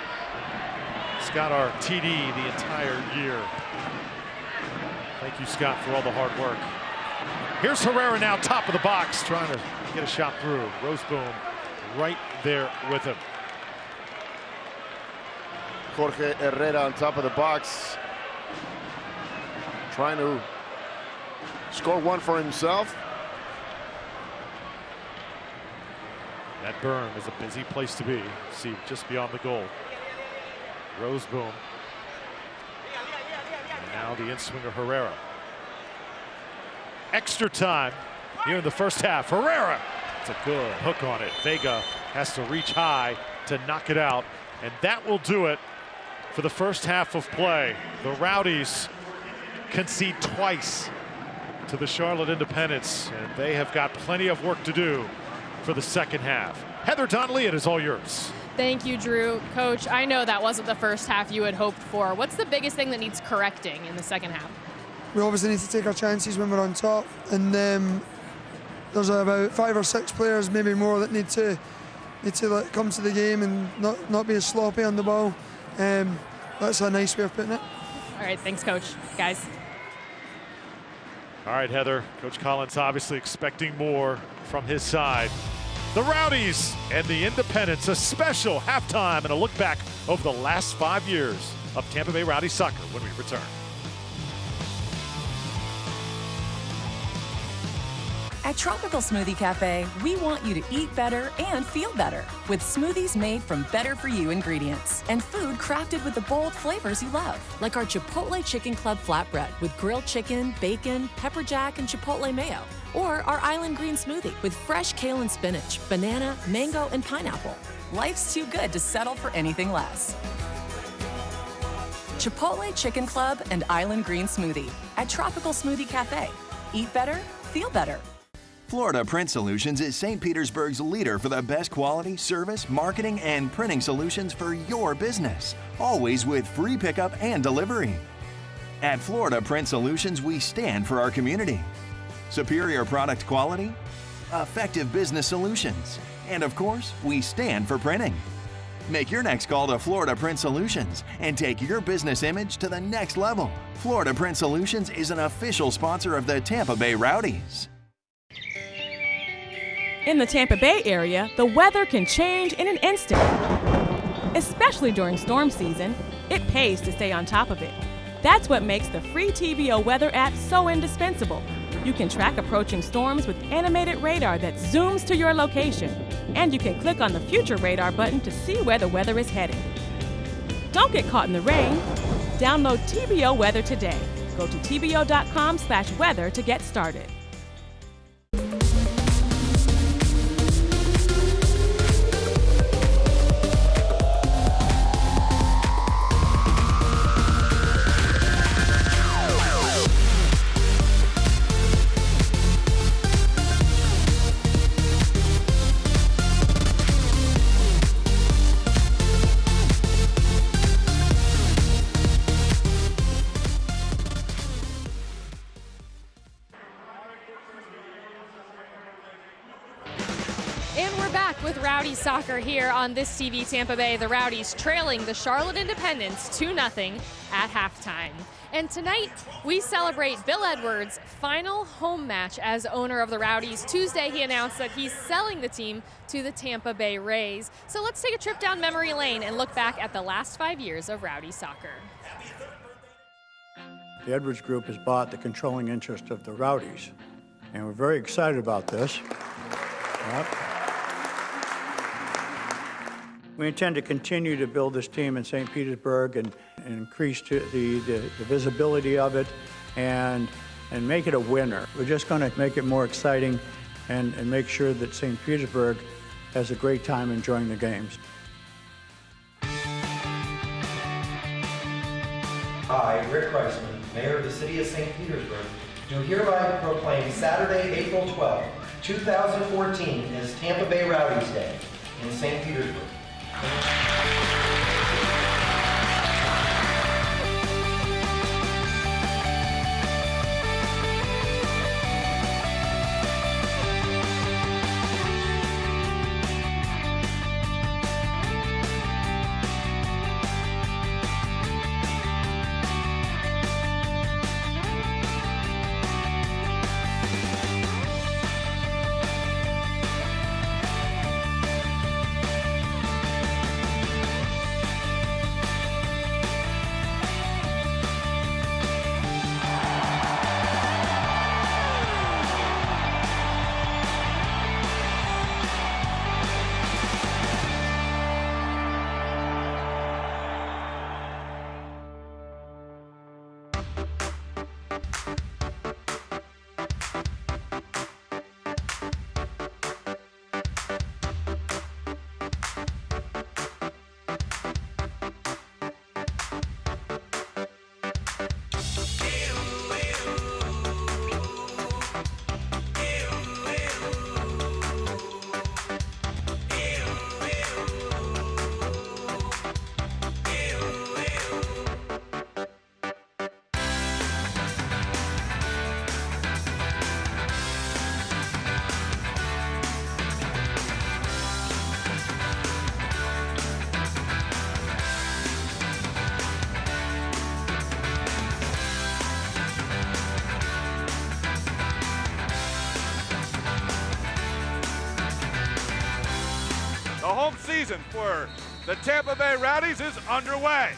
Scott, our TD the entire year. Thank you, Scott, for all the hard work. Here's Herrera now, top of the box, trying to get a shot through. Rozeboom right there with him. Jorge Herrera on top of the box, trying to score one for himself. That berm is a busy place to be. See, just beyond the goal. Rozeboom. And now the in-swinger Herrera. extra time here in the first half. Herrera, it's a good hook on it. Vega has to reach high to knock it out, and that will do it for the first half of play. The Rowdies concede twice to the Charlotte Independents, and they have got plenty of work to do for the second half. Heather Donnelly, it is all yours. Thank you, Drew. Coach, I know that wasn't the first half you had hoped for. What's the biggest thing that needs correcting in the second half? We obviously need to take our chances when we're on top, and there's about 5 or 6 players, maybe more, that need to come to the game and not be as sloppy on the ball. That's a nice way of putting it. All right, thanks, Coach. Guys. All right, Heather. Coach Collins obviously expecting more from his side. The Rowdies and the Independents, a special halftime and a look back over the last 5 years of Tampa Bay Rowdies soccer when we return. At Tropical Smoothie Cafe, we want you to eat better and feel better with smoothies made from better-for-you ingredients and food crafted with the bold flavors you love, like our Chipotle Chicken Club flatbread with grilled chicken, bacon, pepper jack, and chipotle mayo, or our Island Green Smoothie with fresh kale and spinach, banana, mango, and pineapple. Life's too good to settle for anything less. Chipotle Chicken Club and Island Green Smoothie at Tropical Smoothie Cafe. Eat better, feel better. Florida Print Solutions is St. Petersburg's leader for the best quality, service, marketing, and printing solutions for your business, always with free pickup and delivery. At Florida Print Solutions, we stand for our community. Superior product quality, effective business solutions, and of course, we stand for printing. Make your next call to Florida Print Solutions and take your business image to the next level. Florida Print Solutions is an official sponsor of the Tampa Bay Rowdies. In the Tampa Bay area, the weather can change in an instant. Especially during storm season, it pays to stay on top of it. That's what makes the free TBO weather app so indispensable. You can track approaching storms with animated radar that zooms to your location, and you can click on the future radar button to see where the weather is headed. Don't get caught in the rain. Download TBO Weather today. Go to tbo.com/weather to get started. Rowdies soccer here on this TV Tampa Bay. The Rowdies trailing the Charlotte Independents 2-0 at halftime. And tonight we celebrate Bill Edwards' final home match as owner of the Rowdies. Tuesday he announced that he's selling the team to the Tampa Bay Rays. So let's take a trip down memory lane and look back at the last 5 years of Rowdies soccer. The Edwards Group has bought the controlling interest of the Rowdies, and we're very excited about this. Yep. We intend to continue to build this team in St. Petersburg and increase the visibility of it and make it a winner. We're just going to make it more exciting and make sure that St. Petersburg has a great time enjoying the games. I, Rick Kreisman, Mayor of the City of St. Petersburg, do hereby proclaim Saturday, April 12, 2014 as Tampa Bay Rowdies Day in St. Petersburg. season for the Tampa Bay Rowdies is underway.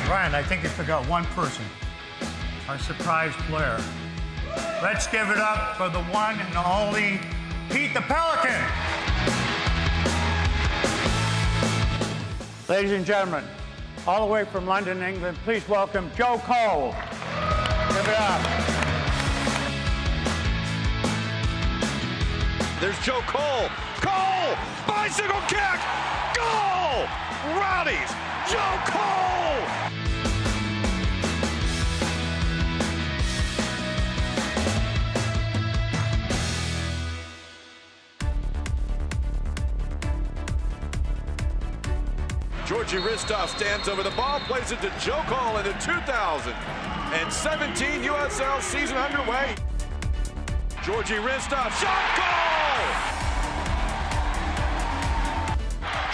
Ryan, I think you forgot one person, our surprise player. Let's give it up for the one and only Pete the Pelican. Ladies and gentlemen, all the way from London, England, please welcome Joe Cole. Give it up. There's Joe Cole. Cole! Bicycle kick! Goal! Rowdies! Joe Cole! Georgie Ristov stands over the ball, plays it to Joe Cole in the 2017 USL season underway. Georgie Ristov, shot, goal!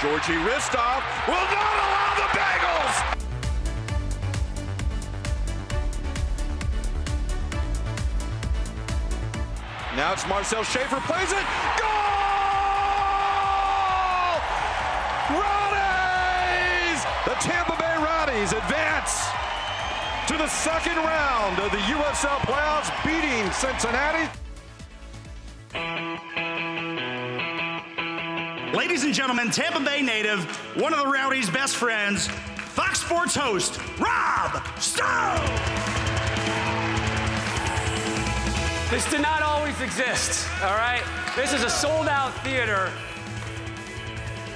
Georgie Ristov will not allow the Bagels! Now it's Marcel Schaefer, plays it, goal! Rowdies! The Tampa Bay Rowdies advance to the second round of the USL playoffs, beating Cincinnati. Ladies and gentlemen, Tampa Bay native, one of the Rowdies' best friends, Fox Sports host, Rob Stone! This did not always exist, all right? This is a sold-out theater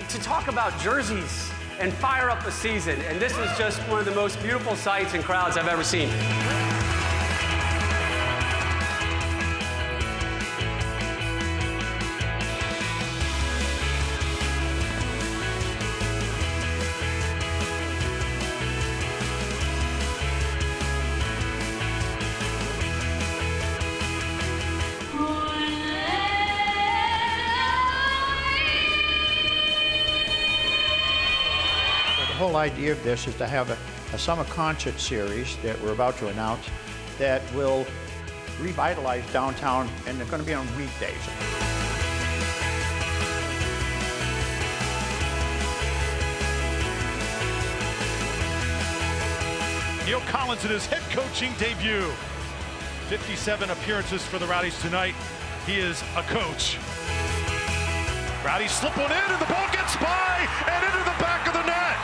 to talk about jerseys and fire up a season, and this is just one of the most beautiful sights and crowds I've ever seen. The whole idea of this is to have a summer concert series that we're about to announce that will revitalize downtown, and they're going to be on weekdays. Neil Collins in his head coaching debut. 57 appearances for the Rowdies tonight. He is a coach. Rowdies slip one in, and the ball gets by and into the back of the net.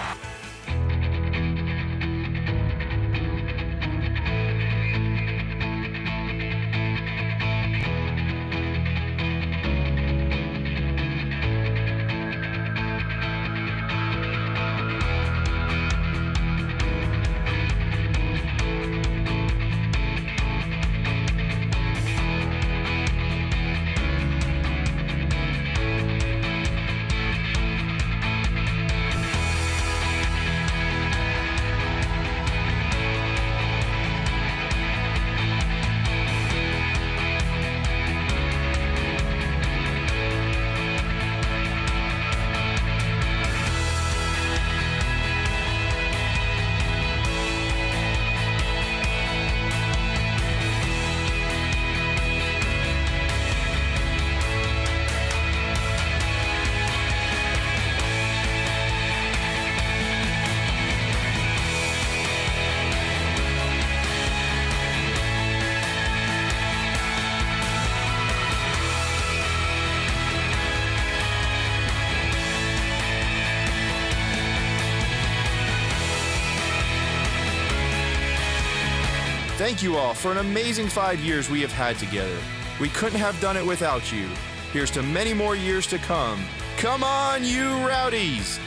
Thank you all for an amazing 5 years we have had together. We couldn't have done it without you. Here's to many more years to come. Come on, you Rowdies!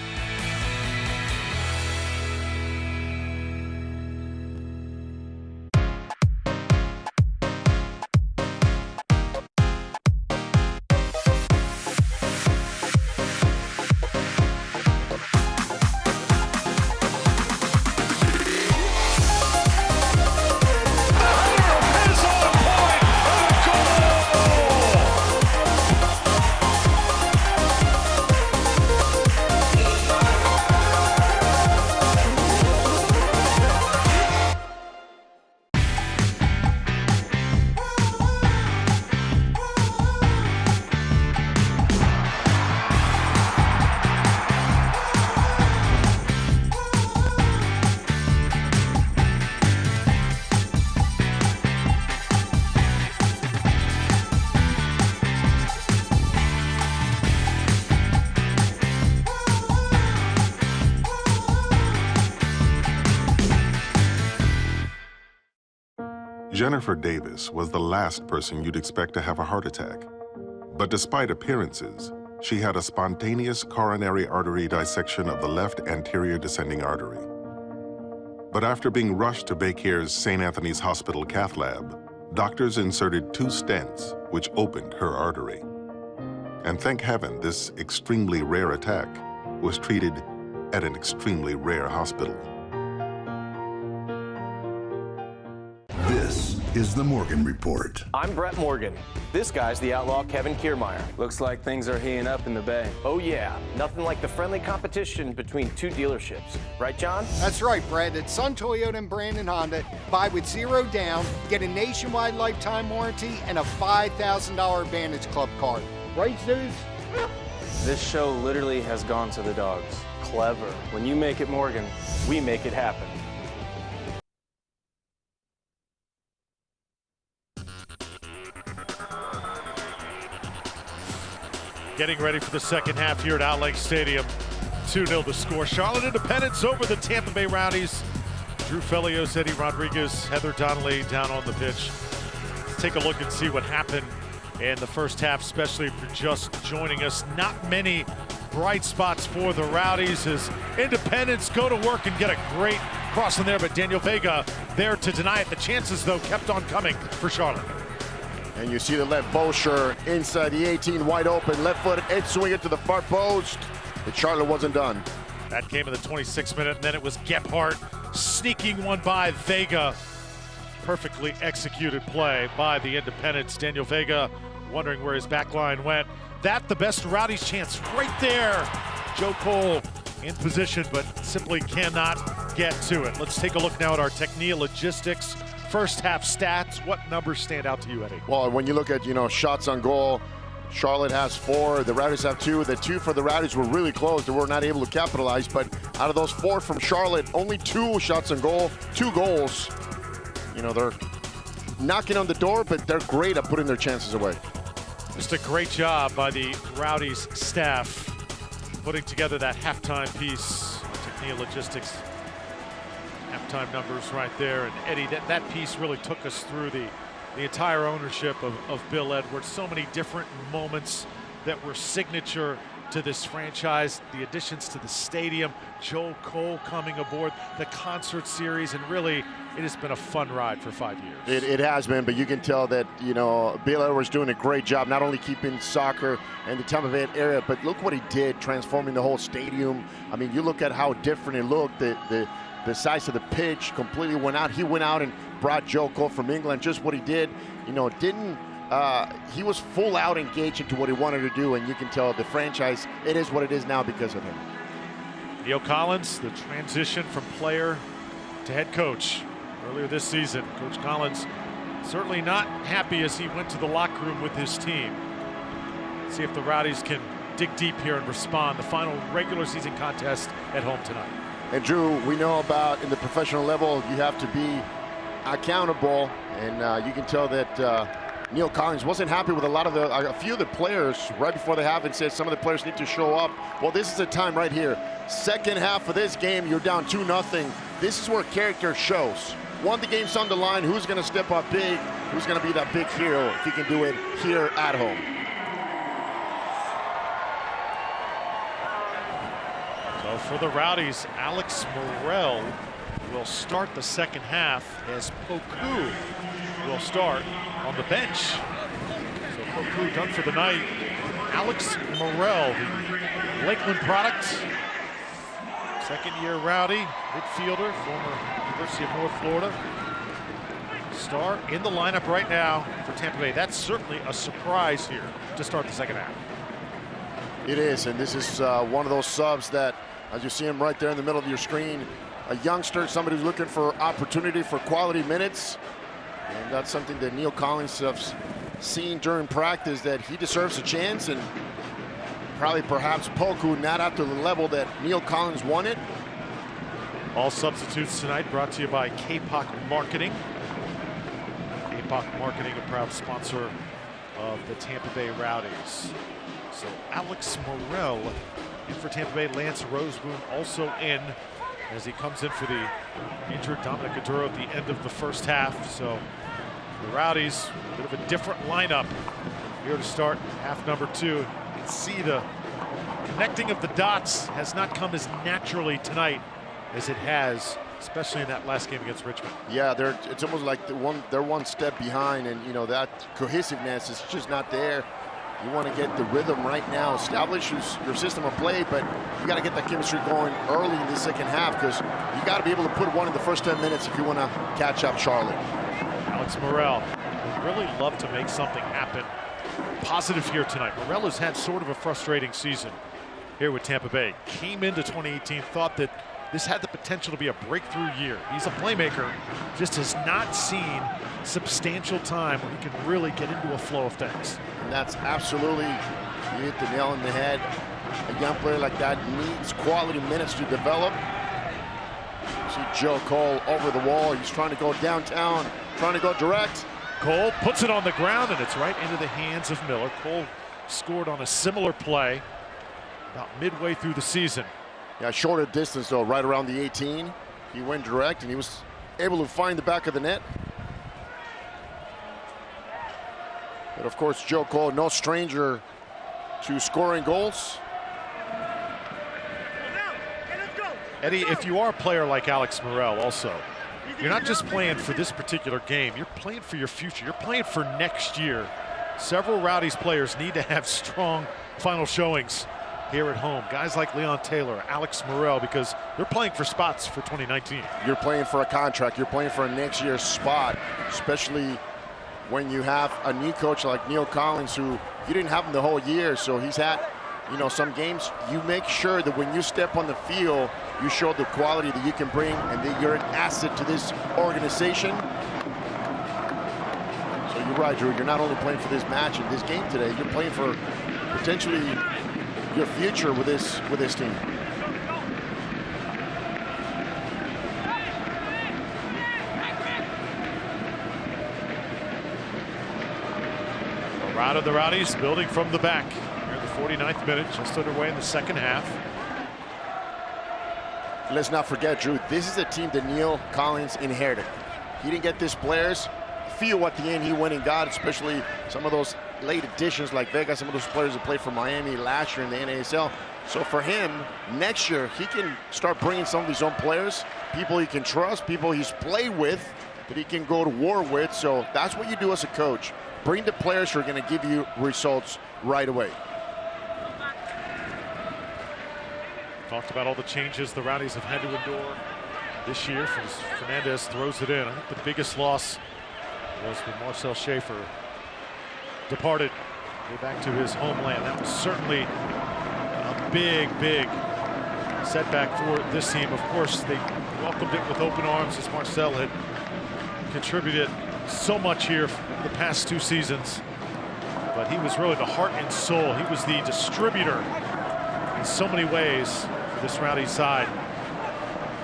Jennifer Davis was the last person you'd expect to have a heart attack. But despite appearances, she had a spontaneous coronary artery dissection of the left anterior descending artery. But after being rushed to Baycare's St. Anthony's Hospital cath lab, doctors inserted 2 stents, which opened her artery. And thank heaven, this extremely rare attack was treated at an extremely rare hospital. This is the Morgan Report. I'm Brett Morgan. This guy's the outlaw Kevin Kiermaier. Looks like things are heating up in the Bay. Oh yeah, nothing like the friendly competition between 2 dealerships. Right, John? That's right, Brett. At Sun Toyota and Brandon Honda, buy with 0 down, get a nationwide lifetime warranty, and a $5,000 Advantage Club card. Right, dudes? This show literally has gone to the dogs. Clever. When you make it Morgan, we make it happen. Getting ready for the second half here at Outlet Stadium. 2-0 the score. Charlotte Independence over the Tampa Bay Rowdies. Drew Felios, Eddie Rodriguez, Heather Donnelly down on the pitch. Let's take a look and see what happened in the first half, especially if you're just joining us. Not many bright spots for the Rowdies as Independence go to work and get a great cross in there, but Daniel Vega there to deny it. The chances, though, kept on coming for Charlotte. And you see the left Boucher inside the 18, wide open, left foot, edge swing it to the far post. But Charlotte wasn't done. That came in the 26th minute, and then it was Gephardt sneaking one by Vega. Perfectly executed play by the Independents. Daniel Vega wondering where his back line went. That the best Rowdies chance right there. Joe Cole in position, but simply cannot get to it. Let's take a look now at our Technia Logistics first half stats. What numbers stand out to you, Eddie? Well, when you look at, shots on goal, Charlotte has 4, the Rowdies have 2. The 2 for the Rowdies were really close. They were not able to capitalize, but out of those 4 from Charlotte, only 2 shots on goal, 2 goals. They're knocking on the door, but they're great at putting their chances away. Just a great job by the Rowdies staff putting together that halftime piece on Technia Logistics. Halftime numbers right there. And Eddie, that piece really took us through the entire ownership of Bill Edwards. So many different moments that were signature to this franchise. The additions to the stadium, Joe Cole coming aboard, the concert series, and really it has been a fun ride for 5 years. It has been, but you can tell that, Bill Edwards doing a great job, not only keeping soccer in the Tampa Bay area, but look what he did, transforming the whole stadium. I mean, you look at how different it looked. The size of the pitch completely went out. He went out and brought Joe Cole from England. Just what he did, he was full out engaged into what he wanted to do, and you can tell the franchise, it is what it is now because of him. Neil Collins, the transition from player to head coach earlier this season. Coach Collins certainly not happy as he went to the locker room with his team. See if the Rowdies can dig deep here and respond. The final regular season contest at home tonight. And Drew, we know about in the professional level, you have to be accountable, and you can tell that Neil Collins wasn't happy with a few of the players right before the half and said some of the players need to show up. Well, this is the time right here. Second half of this game, you're down 2-0. This is where character shows. won the game's on the line. Who's going to step up big? Who's going to be that big hero if he can do it here at home? So for the Rowdies, Alex Morel will start the second half as Poku will start on the bench. So Poku done for the night. Alex Morel, the Lakeland product, second-year Rowdy, midfielder, former University of North Florida. Star in the lineup right now for Tampa Bay. That's certainly a surprise here to start the second half. It is, and this is one of those subs that, as you see him right there in the middle of your screen, a youngster, somebody who's looking for opportunity for quality minutes. And that's something that Neil Collins has seen during practice, that he deserves a chance, and probably perhaps Poku not up to the level that Neil Collins wanted. All substitutes tonight brought to you by K-Poc Marketing. K-Poc Marketing, a proud sponsor of the Tampa Bay Rowdies. So Alex Morel in for Tampa Bay. Lance Rozeboom also in as he comes in for the injured Dominic Aduro at the end of the first half. So the Rowdies, a bit of a different lineup here to start half number 2. You can see the connecting of the dots has not come as naturally tonight as it has, especially in that last game against Richmond. Yeah, it's almost like they're one step behind, and that cohesiveness is just not there. You want to get the rhythm right now, establish your system of play, but you got to get that chemistry going early in the second half, because you got to be able to put one in the first 10 minutes if you want to catch up Charlotte. Alex Morel would really love to make something happen positive here tonight. Morel has had sort of a frustrating season here with Tampa Bay. Came into 2018, thought that this had the potential to be a breakthrough year. He's a playmaker, just has not seen substantial time where he can really get into a flow of things. And that's absolutely, you hit the nail on the head. A young player like that needs quality minutes to develop. See Joe Cole over the wall. He's trying to go downtown, trying to go direct. Cole puts it on the ground, and it's right into the hands of Miller. Cole scored on a similar play about midway through the season. Yeah, shorter distance though, right around the 18. He went direct, and he was able to find the back of the net. But of course, Joe Cole, no stranger to scoring goals. Eddie, if you are a player like Alex Morel also, you're not just playing for this particular game, you're playing for your future. You're playing for next year. Several Rowdies players need to have strong final showings here at home. Guys like Leon Taylor, Alex Morel, because they're playing for spots for 2019. You're playing for a contract. You're playing for a next year's spot, especially when you have a new coach like Neil Collins, who you didn't have him the whole year. So he's had, some games. You make sure that when you step on the field, you show the quality that you can bring and that you're an asset to this organization. So you're right, Drew. You're not only playing for this match and this game today, you're playing for potentially your future with this team. Rout of the Rowdies building from the back. Here in the 49th minute, just underway in the second half. Let's not forget, Drew, this is a team that Neil Collins inherited. He didn't get these players. Feel at the end he went and got, especially some of those late additions like Vega, some of those players that played for Miami last year in the NASL. So for him, next year, he can start bringing some of his own players, people he can trust, people he's played with, that he can go to war with. So that's what you do as a coach. Bring the players who are going to give you results right away. Talked about all the changes the Rowdies have had to endure this year. Fernandez throws it in. I think the biggest loss was when Marcel Schaefer departed, go back to his homeland. That was certainly a big setback for this team. Of course, they welcomed it with open arms, as Marcel had contributed so much here for the past 2 seasons. But he was really the heart and soul. He was the distributor in so many ways for this Rowdy side.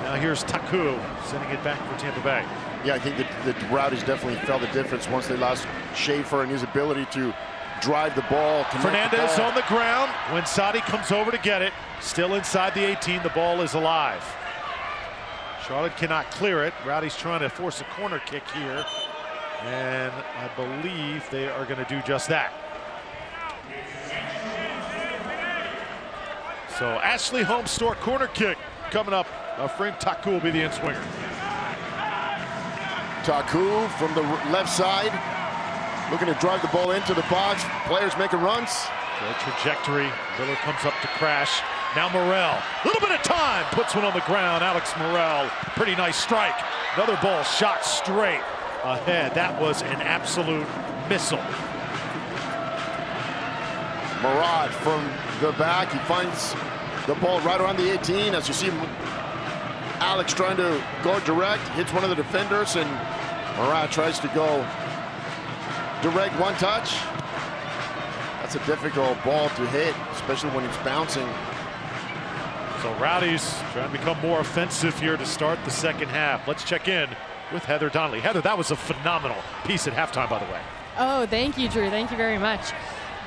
Now here's Taku sending it back for Tampa Bay. Yeah, I think the Rowdies definitely felt the difference once they lost Schaefer and his ability to drive the ball. Fernandez on the ground when Sadi comes over to get it. Still inside the 18, the ball is alive. Charlotte cannot clear it. Rowdies trying to force a corner kick here. And I believe they are going to do just that. So Ashley Holmes store corner kick coming up. Frame Taku will be the in-swinger. Taku from the left side, looking to drive the ball into the box. Players making runs. Good trajectory. Miller comes up to crash. Now Morrell, a little bit of time, puts one on the ground. Alex Morrell, pretty nice strike. Another ball shot straight ahead. That was an absolute missile. Murad from the back, he finds the ball right around the 18. As you see, Alex trying to go direct, hits one of the defenders, and Murad tries to go direct one touch. That's a difficult ball to hit, especially when it's bouncing. So Rowdies trying to become more offensive here to start the second half. Let's check in with Heather Donnelly. Heather, that was a phenomenal piece at halftime, by the way. Oh, thank you, Drew. Thank you very much.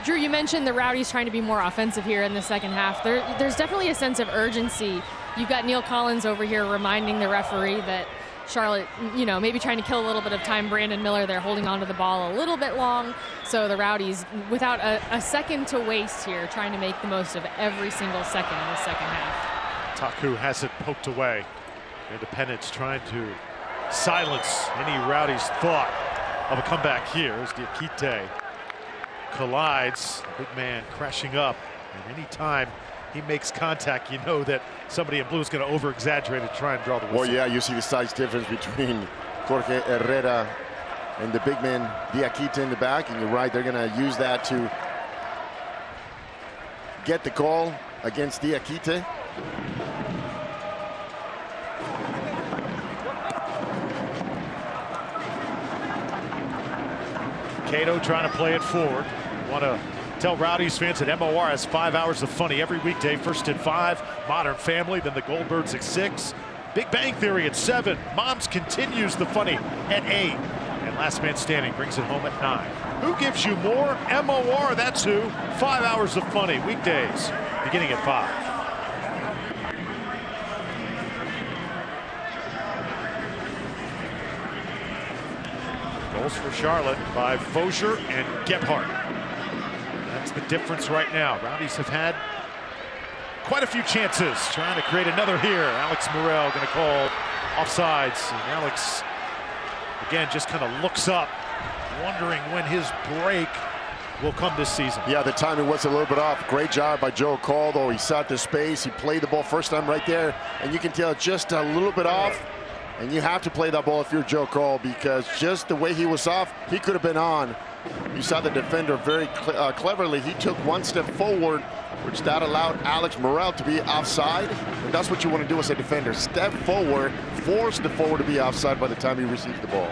Drew, you mentioned the Rowdies trying to be more offensive here in the second half. There's definitely a sense of urgency. You've got Neil Collins over here reminding the referee that Charlotte, maybe trying to kill a little bit of time. Brandon Miller there holding onto the ball a little bit long. So the Rowdies, without a second to waste here, trying to make the most of every single second in the second half. Taku has it poked away. Independence trying to silence any Rowdies thought of a comeback here as Diakite collides. Big man crashing up. And any time he makes contact, you know that somebody in blue is going to over-exaggerate and try and draw the whistle. Well, yeah, you see the size difference between Jorge Herrera and the big man Diakite in the back, and you're right, they're going to use that to get the call against Diakite. Cato trying to play it forward. Want to tell Rowdies fans that MOR has 5 hours of funny every weekday. First at 5, Modern Family, then the Goldbergs at 6. Big Bang Theory at 7. Moms continues the funny at 8. And Last Man Standing brings it home at 9. Who gives you more? MOR, that's who. 5 hours of funny weekdays beginning at 5. Goals for Charlotte by Vosger and Gebhardt. That's the difference right now. Rowdies have had quite a few chances trying to create another here. Alex Morrell going to call offsides. And Alex, again, just kind of looks up, wondering when his break will come this season. Yeah, the timing was a little bit off. Great job by Joe Caldo. He sought the space. He played the ball first time right there. And you can tell just a little bit off. And you have to play that ball if you're Joe Cole, because just the way he was off, he could have been on. You saw the defender very cleverly. He took one step forward, which that allowed Alex Morrell to be offside. And that's what you want to do as a defender. Step forward, force the forward to be offside by the time he receives the ball.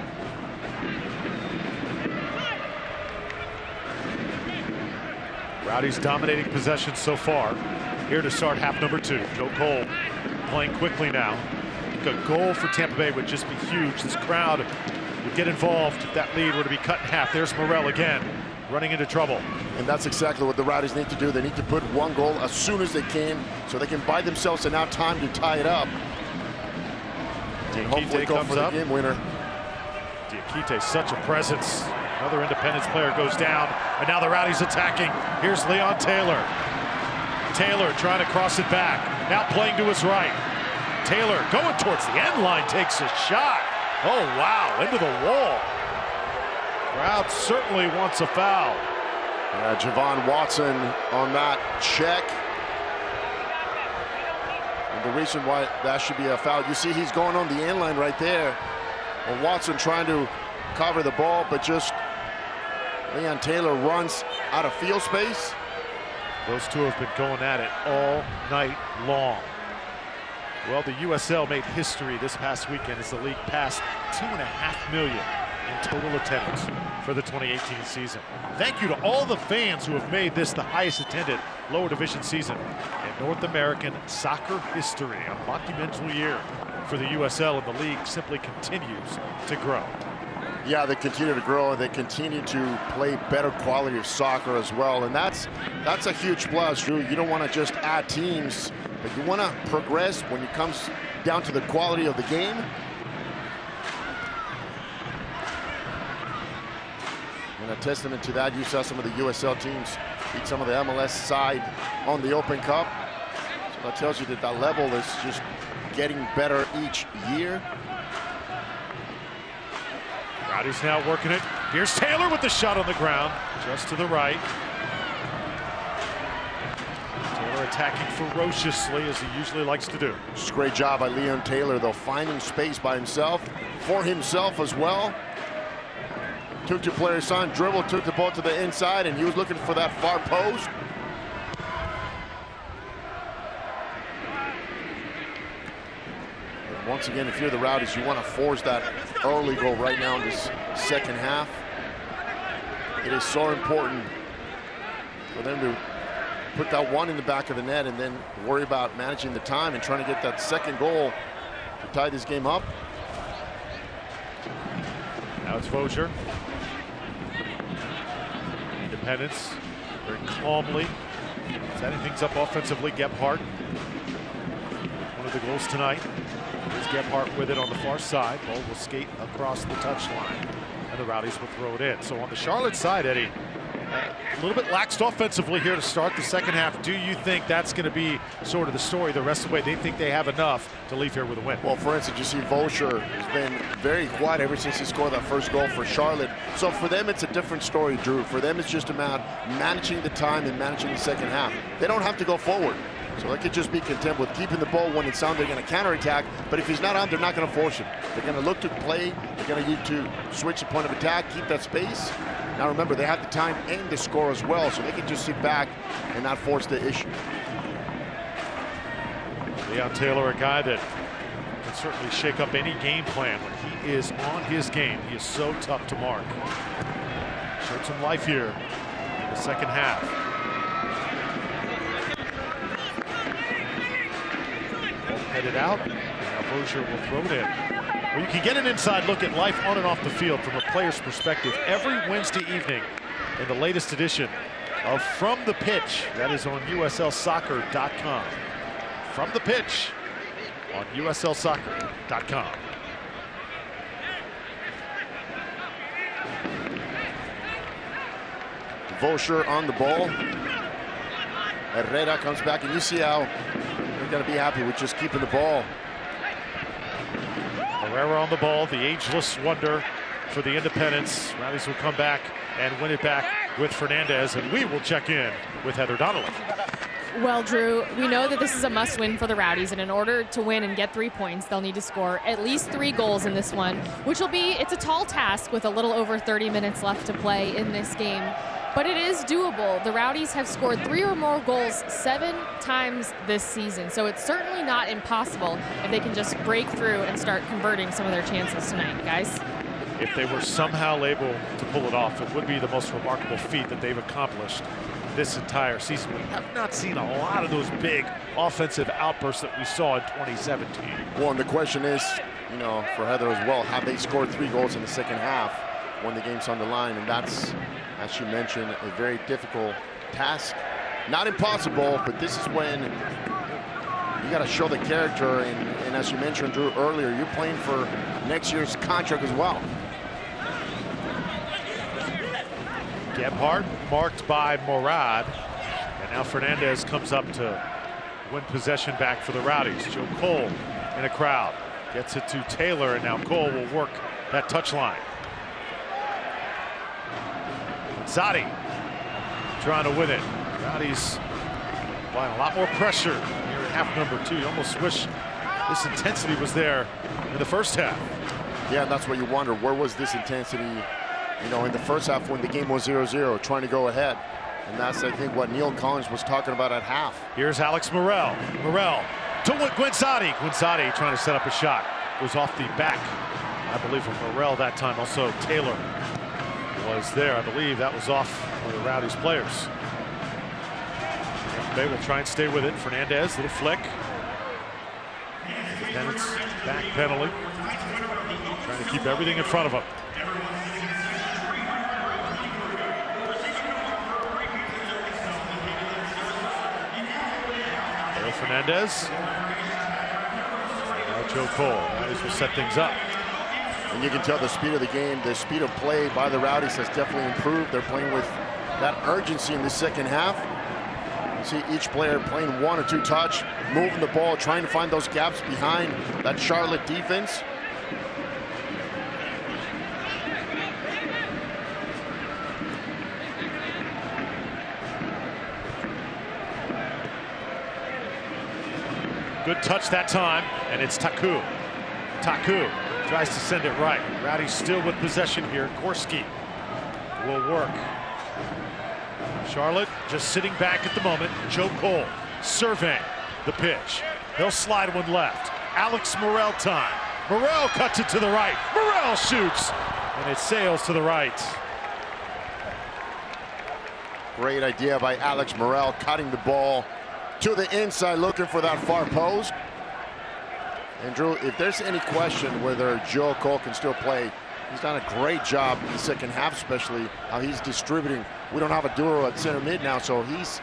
Rowdies dominating possession so far. Here to start half number 2. Joe Cole playing quickly now. A goal for Tampa Bay would just be huge. This crowd would get involved if that lead were to be cut in half. There's Morrell again, running into trouble. And that's exactly what the Rowdies need to do. They need to put one goal as soon as they can so they can buy themselves enough time to tie it up. And hopefully go for the game winner. Diakite, such a presence. Another Independence player goes down, and now the Rowdies attacking. Here's Leon Taylor. Taylor trying to cross it back. Now playing to his right. Taylor going towards the end line, takes a shot. Oh, wow, into the wall. Crowd certainly wants a foul. Javon Watson on that check. And the reason why that should be a foul, you see he's going on the end line right there. Well, Watson trying to cover the ball, but just Leon Taylor runs out of field space. Those two have been going at it all night long. Well, the USL made history this past weekend as the league passed 2.5 million in total attendance for the 2018 season. Thank you to all the fans who have made this the highest attended lower division season in North American soccer history. A monumental year for the USL, and the league simply continues to grow. Yeah, they continue to grow, and they continue to play better quality of soccer as well, and that's a huge plus, Drew. You don't want to just add teams But you want to progress when it comes down to the quality of the game. And a testament to that, you saw some of the USL teams beat some of the MLS side on the Open Cup. So that tells you that that level is just getting better each year. Rowdies now working it. Here's Taylor with the shot on the ground, just to the right. Taylor attacking ferociously, as he usually likes to do. Just a great job by Leon Taylor, though, finding space by himself, for himself as well. Took two players on, dribbled, took the ball to the inside, and he was looking for that far post. And once again, if you're the Rowdies, you want to force that early goal right now in this second half. It is so important for them to put that one in the back of the net and then worry about managing the time and trying to get that second goal to tie this game up. Now it's Voscher. Independence, very calmly setting things up offensively. Gebhardt, one of the goals tonight. Here's Gebhardt with it on the far side. Ball will skate across the touchline, and the Rowdies will throw it in. So on the Charlotte side, Eddie, a little bit laxed offensively here to start the second half. Do you think that's going to be sort of the story the rest of the way? They think they have enough to leave here with a win? Well, for instance, you see Voscher has been very quiet ever since he scored that first goal for Charlotte. So for them, it's a different story, Drew. For them, it's just about managing the time and managing the second half. They don't have to go forward. So they could just be content with keeping the ball when it's on. They're going to counterattack, but if he's not on, they're not going to force him. They're going to look to play. They're going to need to switch the point of attack, keep that space. Now remember, they have the time and the score as well, so they can just sit back and not force the issue. Leon Taylor, a guy that can certainly shake up any game plan when he is on his game. He is so tough to mark. Showed some life here in the second half. Ball headed out. Now Voscher will throw it in. Well, you can get an inside look at life on and off the field from a player's perspective every Wednesday evening in the latest edition of From the Pitch. That is on USLsoccer.com. From the Pitch on USLsoccer.com. Voscher on the ball. Herrera comes back, and you see how they're going to be happy with just keeping the ball. Herrera on the ball, the ageless wonder for the Independents. Rowdies will come back and win it back with Fernandez, and we will check in with Heather Donnelly. Well, Drew, we know that this is a must-win for the Rowdies, and in order to win and get 3 points, they'll need to score at least 3 goals in this one, which will be, it's a tall task with a little over 30 minutes left to play in this game. But it is doable. The Rowdies have scored 3 or more goals 7 times this season, so it's certainly not impossible if they can just break through and start converting some of their chances tonight, guys. If they were somehow able to pull it off, it would be the most remarkable feat that they've accomplished this entire season. We have not seen a lot of those big offensive outbursts that we saw in 2017. Well, and the question is, you know, for Heather as well, have they scored 3 goals in the second half when the game's on the line? And that's, as you mentioned, a very difficult task. Not impossible, but this is when you got to show the character. And as you mentioned, Drew, earlier, you're playing for next year's contract as well. Gebhardt marked by Morad. And now Fernandez comes up to win possession back for the Rowdies. Joe Cole in a crowd. Gets it to Taylor, and now Cole will work that touchline. Zadi trying to win it. Rowdies applying a lot more pressure here in half number 2. You almost wish this intensity was there in the first half. Yeah, and that's what you wonder. Where was this intensity, you know, in the first half when the game was 0-0, trying to go ahead? And that's, I think, what Neil Collins was talking about at half. Here's Alex Morel. Morel to Guinzadi. Guinzadi trying to set up a shot. Goes off the back, I believe, of Morel that time. Also, Taylor was there. I believe that was off one of the Rowdies players. They will try and stay with it. Fernandez, little flick. Independence back penalty. Trying to keep everything in front of him. Fernandez. Now Joe Cole. Rowdies will set things up. And you can tell the speed of the game, the speed of play by the Rowdies has definitely improved. They're playing with that urgency in the second half. You see each player playing 1 or 2 touch, moving the ball, trying to find those gaps behind that Charlotte defense. Good touch that time, and it's Taku. Taku tries to send it right. Rowdies still with possession here. Gorski will work. Charlotte just sitting back at the moment. Joe Cole surveying the pitch. He'll slide one left. Alex Morel time. Morel cuts it to the right. Morel shoots, and it sails to the right. Great idea by Alex Morel, cutting the ball to the inside, looking for that far post. And Drew, if there's any question whether Joe Cole can still play, he's done a great job in the second half, especially how he's distributing. We don't have a duo at center mid now, so he's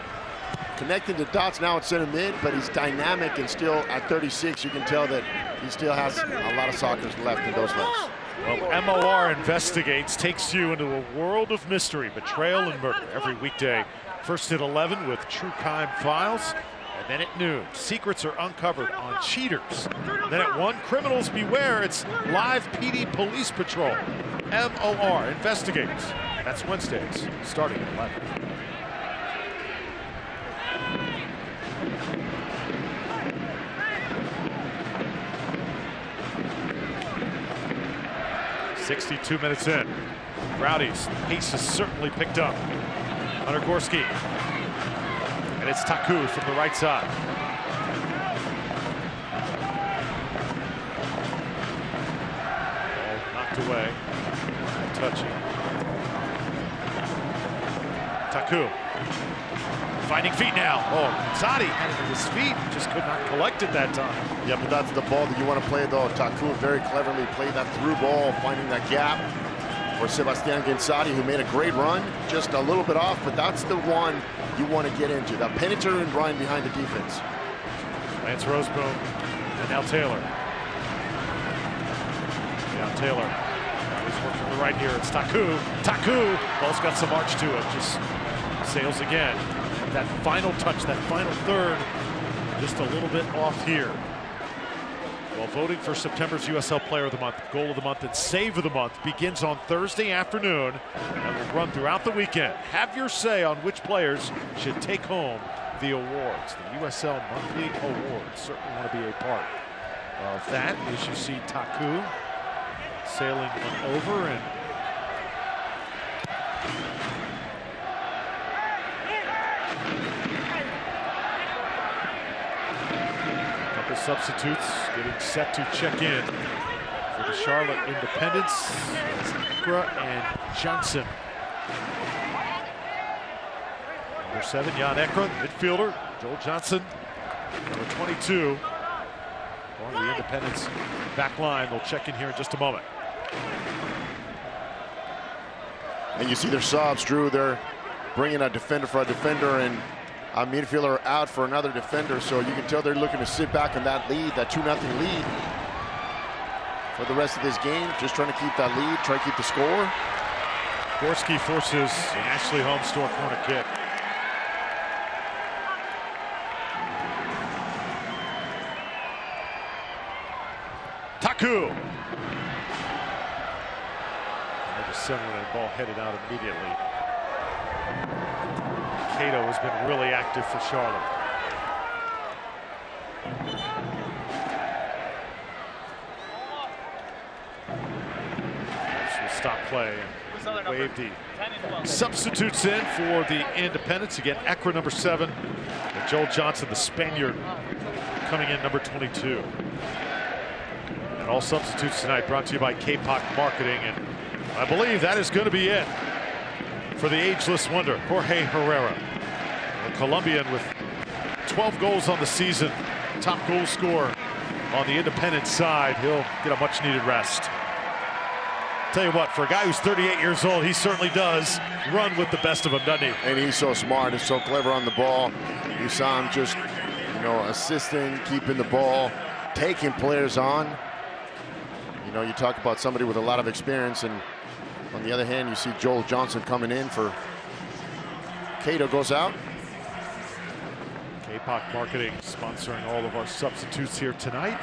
connecting the dots now at center mid, but he's dynamic and still at 36. You can tell that he still has a lot of soccer left in those legs. Well, MOR Investigates takes you into a world of mystery, betrayal, and murder every weekday. First at 11 with True Crime Files, and then at noon, secrets are uncovered on cheaters. And then at 1, criminals beware. It's live PD Police Patrol. MOR Investigates. That's Wednesdays, starting at 11. "62 minutes in. Rowdies' pace has certainly picked up. Under Gorski. And it's Taku from the right side. Ball knocked away. Touching. Taku. Finding feet now. Oh, Zadi had it at his feet. Just could not collect it that time. Yeah, but that's the ball that you want to play, though. Taku very cleverly played that through ball, finding that gap for Sebastian Quando, who made a great run, just a little bit off, but that's the one you want to get into, that penetrating run behind the defense. Lance Rozeboom, and now Taylor. Now Taylor. He's working from the right here. It's Taku. Taku! Ball's got some arch to it. Just sails again. That final touch, that final third, just a little bit off here. Well, voting for September's USL Player of the Month, Goal of the Month, and Save of the Month begins on Thursday afternoon and will run throughout the weekend. Have your say on which players should take home the awards. The USL Monthly Awards certainly want to be a part of that, as you see Taku sailing one over and substitutes getting set to check in for the Charlotte Independents. Ikra and Johnson. Number 7, Jan Ikra, midfielder. Joel Johnson, number 22. On the Independents back line. They'll check in here in just a moment. And you see their subs, Drew. They're bringing a defender for a defender and a midfielder out for another defender, so you can tell they're looking to sit back on that lead, that 2-0 lead for the rest of this game, just trying to keep that lead, try to keep the score. Gorski forces an Ashley Holmes to a corner kick. Taku. Number 7 and ball headed out immediately. Cato has been really active for Charlotte. Will stop play and wave the substitutes in for the Independents. Again, Ikra, number 7, and Joel Johnson, the Spaniard, coming in number 22. And all substitutes tonight brought to you by K-Pop Marketing, and I believe that is going to be it for the ageless wonder, Jorge Herrera, a Colombian with 12 goals on the season, top goal scorer on the Independent side. He'll get a much-needed rest. Tell you what, for a guy who's 38 years old, he certainly does run with the best of them, doesn't he? And he's so smart and so clever on the ball. You saw him just You know, assisting, keeping the ball, taking players on. You know, you talk about somebody with a lot of experience, and on the other hand, you see Joel Johnson coming in for Cato goes out. K-Pop Marketing sponsoring all of our substitutes here tonight.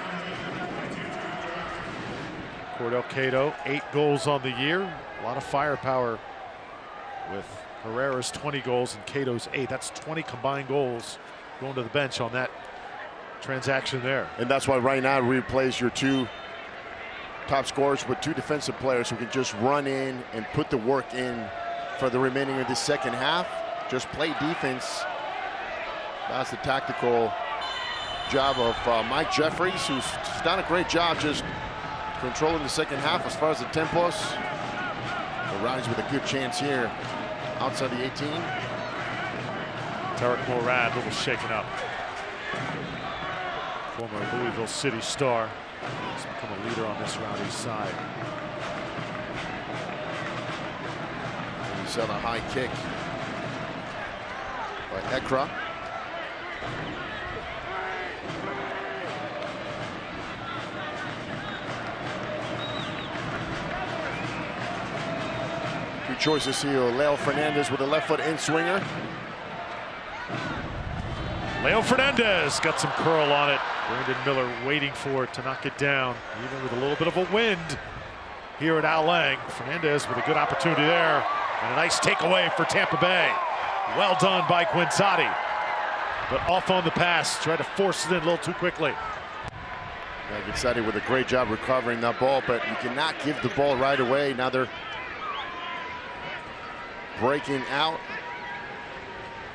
Cordell Cato, 8 goals on the year. A lot of firepower with Herrera's 20 goals and Cato's 8. That's 20 combined goals going to the bench on that transaction there. And that's why right now we replace your 2 top scorers with 2 defensive players who can just run in and put the work in for the remaining of the second half. Just play defense. That's the tactical job of Mike Jeffries, who's done a great job just controlling the second half as far as the tempos. The Rowdies with a good chance here outside the 18. Tarek Morad, a little shaken up. Former Louisville City star. He's become a leader on this Rowdies side. You saw the high kick by Ekra. Two choices here. Leo Fernandez with a left foot in swinger. Leo Fernandez got some curl on it. Brandon Miller waiting for it to knock it down, even with a little bit of a wind here at Al Lang. Fernandez with a good opportunity there, and a nice takeaway for Tampa Bay. Well done by Quinzati, but off on the pass, tried to force it in a little too quickly. Yeah, Quinzati with a great job recovering that ball, but you cannot give the ball right away. Now they're breaking out.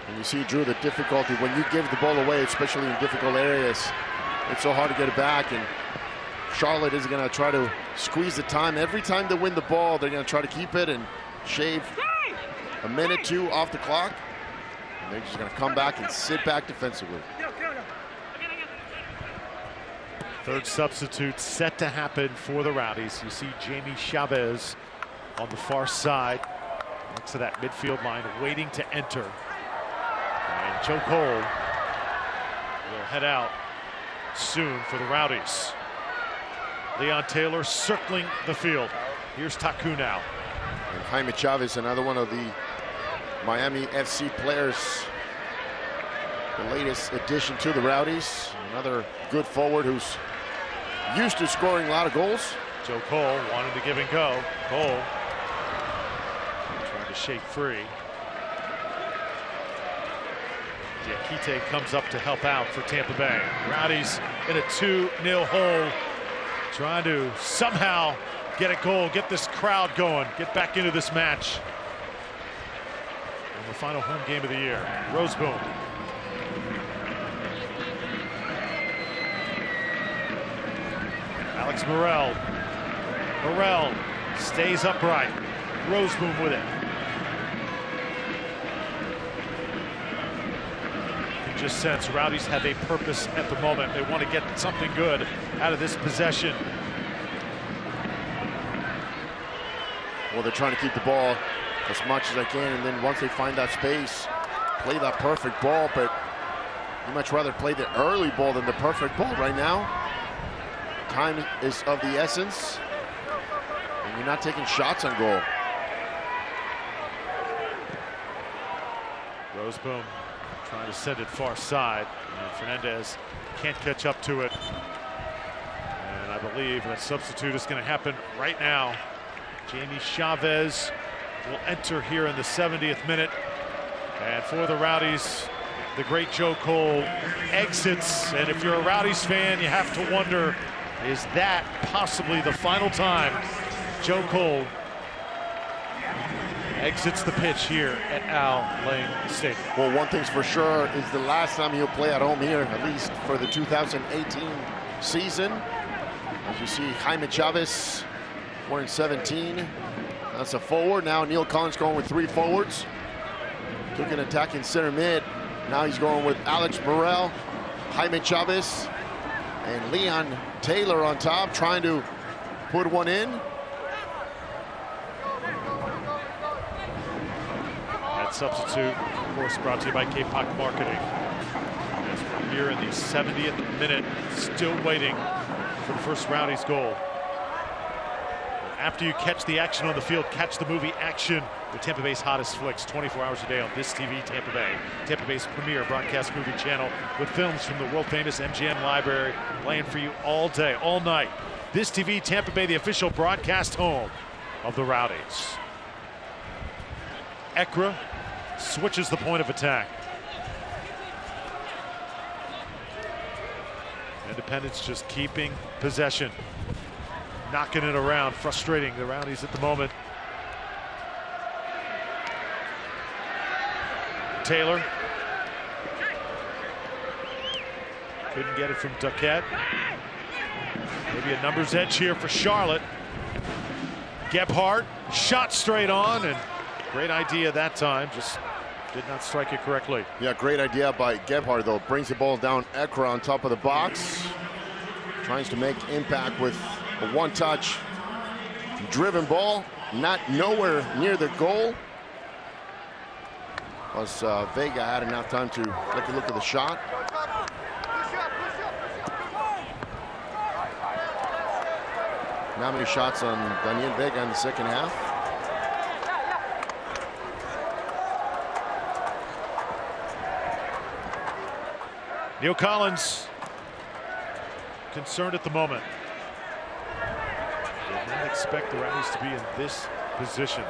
And you see, Drew, the difficulty when you give the ball away, especially in difficult areas. It's so hard to get it back, and Charlotte is going to try to squeeze the time. Every time they win the ball, they're going to try to keep it and shave a minute, 2 off the clock. And they're just going to come back and sit back defensively. Third substitute set to happen for the Rowdies. You see Jamie Chavez on the far side next to that midfield line waiting to enter. And Joe Cole will head out soon for the Rowdies. Leon Taylor circling the field. Here's Taku now. And Jaime Chavez, another one of the Miami FC players. The latest addition to the Rowdies. Another good forward who's used to scoring a lot of goals. Joe Cole wanted to give and go. Cole trying to shake free. Diakite comes up to help out for Tampa Bay. Rowdies in a 2-0 hole, trying to somehow get a goal, get this crowd going, get back into this match. And the final home game of the year. Rozeboom. Alex Morel. Morel stays upright. Rozeboom with it. Just sense Rowdies have a purpose at the moment. They want to get something good out of this possession. Well, they're trying to keep the ball as much as they can, and then once they find that space, play that perfect ball. But you much rather play the early ball than the perfect ball right now. Time is of the essence, and you're not taking shots on goal. Rozeboom trying to send it far side, and Fernandez can't catch up to it. And I believe that substitute is going to happen right now. Jamie Chavez will enter here in the 70th minute. And for the Rowdies, the great Joe Cole exits. And if you're a Rowdies fan, you have to wonder, is that possibly the final time Joe Cole exits the pitch here at Al Lang Stadium? Well, one thing's for sure is the last time he'll play at home here, at least for the 2018 season. As you see, Jaime Chavez wearing 17. That's a forward. Now Neil Collins going with 3 forwards. Took an attack in center mid. Now he's going with Alex Morel, Jaime Chavez, and Leon Taylor on top, trying to put one in. That substitute, of course, brought to you by K-Pop Marketing. Yes, we're here in the 70th minute, still waiting for the first Rowdies goal. After you catch the action on the field, catch the movie action with Tampa Bay's hottest flicks 24 hours a day on This TV Tampa Bay, Tampa Bay's premier broadcast movie channel, with films from the world-famous MGM library playing for you all day, all night. This TV Tampa Bay, the official broadcast home of the Rowdies. Ekra switches the point of attack. Independence just keeping possession, knocking it around, frustrating the Rowdies at the moment. Taylor couldn't get it from Duquette. Maybe a numbers edge here for Charlotte. Gebhardt shot straight on, and great idea that time, just did not strike it correctly. Yeah, great idea by Gebhardt, though. Brings the ball down. Ekra on top of the box. Tries to make impact with a one-touch driven ball. Nowhere near the goal. Plus, Vega had enough time to take a look at the shot. Not many shots on Daniel Vega in the second half. Neil Collins concerned at the moment. Did not expect the Rowdies to be in this position.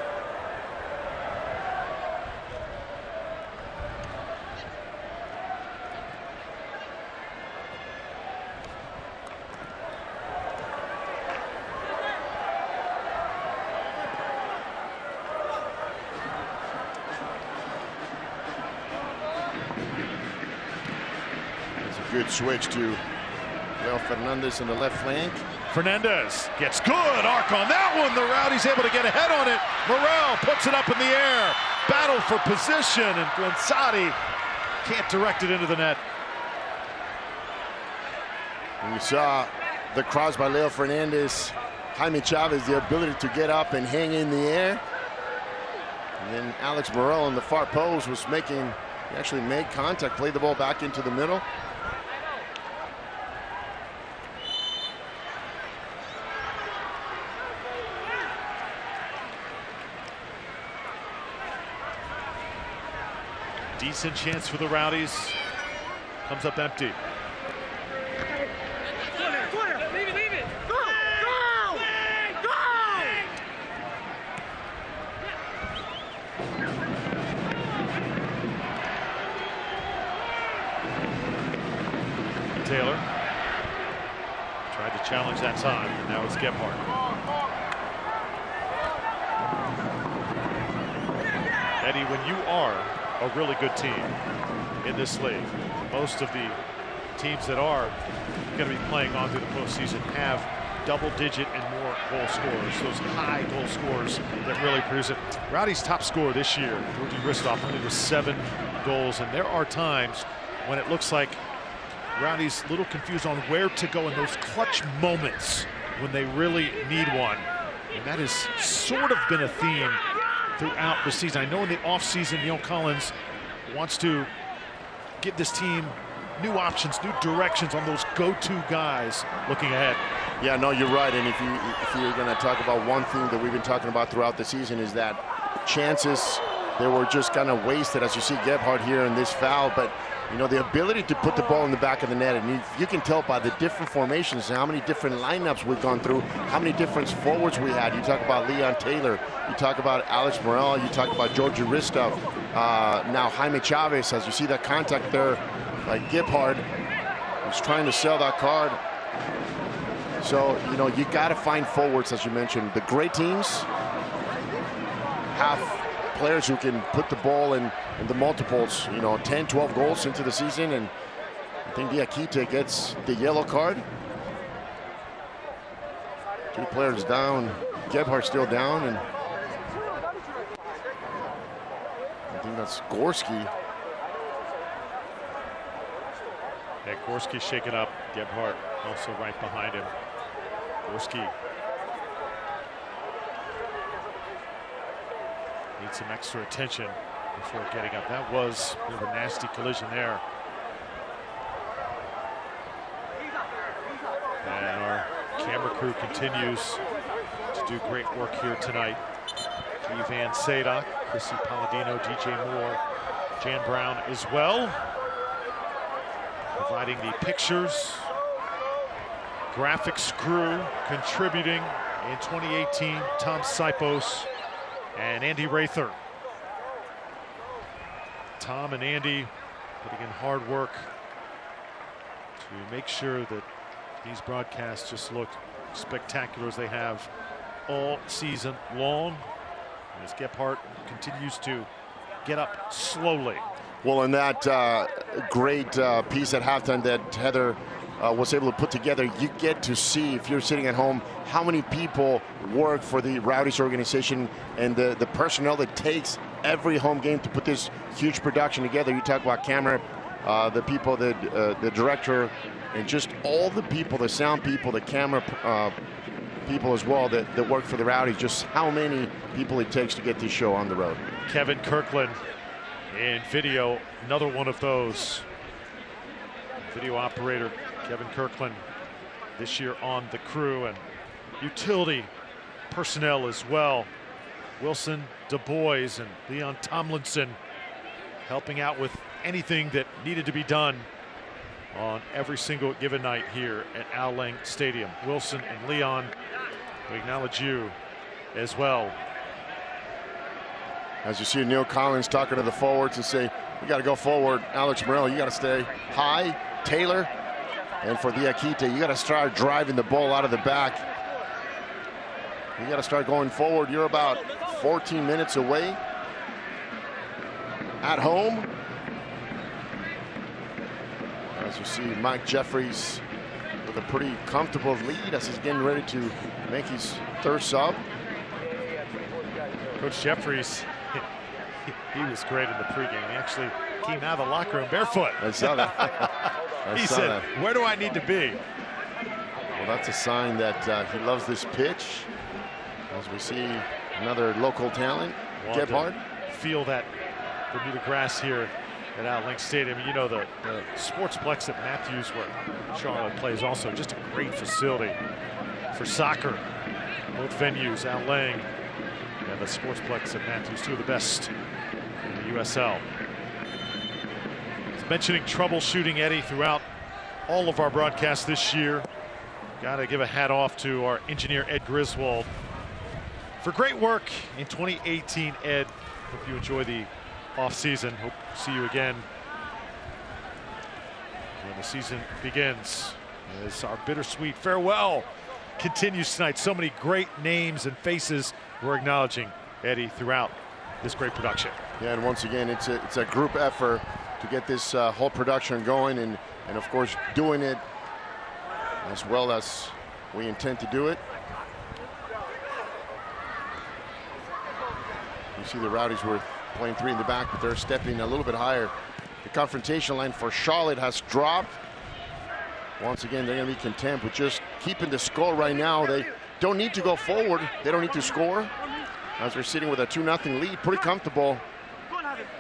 Good switch to Leo Fernandez in the left flank. Fernandez gets good arc on that one. The Rowdies able to get ahead on it. Morrell puts it up in the air. Battle for position, and Glensati can't direct it into the net. And you saw the cross by Leo Fernandez. Jaime Chavez, the ability to get up and hang in the air. And then Alex Morrell in the far post was making, he actually made contact, played the ball back into the middle. Decent chance for the Rowdies. Comes up empty. Taylor tried to challenge that time, and now it's Gebhardt. Eddie, when you are a really good team in this league, most of the teams that are going to be playing on through the postseason have double-digit and more goal scorers, those high goal scorers that really produce it. Rowdy's top scorer this year, Georgi Ristov, only with 7 goals, and there are times when it looks like Rowdy's a little confused on where to go in those clutch moments when they really need one. And that has sort of been a theme throughout the season. I know in the offseason, Neil Collins wants to give this team new options, new directions on those go-to guys looking ahead. Yeah, no, you're right. And if you're going to talk about one thing that we've been talking about throughout the season, is that chances, they were just kind of wasted, as you see Gebhardt here in this foul. But you know, the ability to put the ball in the back of the net, and you can tell by the different formations and how many different lineups we've gone through, how many different forwards we had. You talk about Leon Taylor, you talk about Alex Morrell, you talk about Georgi Ristov, now Jaime Chavez, as you see that contact there by Gebhardt, who's trying to sell that card. So, you know, you got to find forwards, as you mentioned. The great teams have players who can put the ball in the multiples, you know, 10, 12 goals into the season. And I think Diakite gets the yellow card. 2 players down. Gebhardt still down, and I think that's Gorski. Yeah, Gorski shaken up. Gebhardt also right behind him. Gorski needs some extra attention before getting up. That was a nasty collision there. And our camera crew continues to do great work here tonight. Van Sadok, Chrissy Palladino, DJ Moore, Jan Brown as well, providing the pictures. Graphics crew contributing in 2018, Tom Sipos and Andy Rather. Tom and Andy putting in hard work to make sure that these broadcasts just look spectacular as they have all season long. As Gephardt continues to get up slowly. Well, in that great piece at halftime that Heather was able to put together, you get to see, if you're sitting at home, how many people work for the Rowdies organization and the personnel that takes every home game to put this huge production together. You talk about camera, the people, the director, and just all the people, the sound people, the camera people as well that work for the Rowdies, just how many people it takes to get this show on the road. Kevin Kirkland in video, another one of those. Video operator Kevin Kirkland this year on the crew, and utility personnel as well. Wilson Du Bois and Leon Tomlinson helping out with anything that needed to be done on every single given night here at Al Lang Stadium. Wilson and Leon, we acknowledge you as well. As you see Neil Collins talking to the forwards and say, we got to go forward. Alex Morello, you got to stay high. Taylor, and for the Akita, you got to start driving the ball out of the back. You got to start going forward. You're about 14 minutes away at home. As you see, Mike Jeffries with a pretty comfortable lead as he's getting ready to make his third sub. Coach Jeffries, he was great in the pregame. He actually came out of the locker room barefoot. I saw that. He said, where do I need to be? Well, that's a sign that he loves this pitch. As we see another local talent, Gephardt. Feel that Bermuda grass here at Al Lang Stadium. You know, the Sportsplex at Matthews, where Charlotte plays, also just a great facility for soccer. Both venues, Al Lang and the Sportsplex at Matthews, two of the best in the USL. Mentioning troubleshooting, Eddie, throughout all of our broadcasts this year. Got to give a hat off to our engineer, Ed Griswold, for great work in 2018, Ed. Hope you enjoy the offseason. Hope to see you again when the season begins. As our bittersweet farewell continues tonight. So many great names and faces we're acknowledging, Eddie, throughout this great production. Yeah, and once again, it's a group effort to get this whole production going, and of course doing it as well as we intend to do it. You see the Rowdies were playing three in the back, but they're stepping a little bit higher. The confrontation line for Charlotte has dropped. Once again, they're going to be content with just keeping the score right now. They don't need to go forward. They don't need to score, as they're sitting with a 2-0 lead, pretty comfortable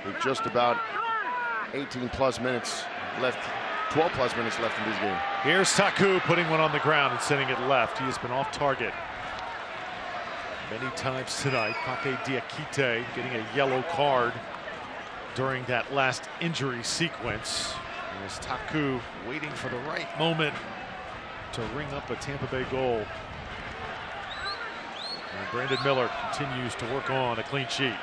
with just about 18+ minutes left, 12+ minutes left in this game. Here's Taku putting one on the ground and sending it left. He has been off target many times tonight. Pape Diakite getting a yellow card during that last injury sequence. Here's Taku waiting for the right moment to ring up a Tampa Bay goal. And Brandon Miller continues to work on a clean sheet.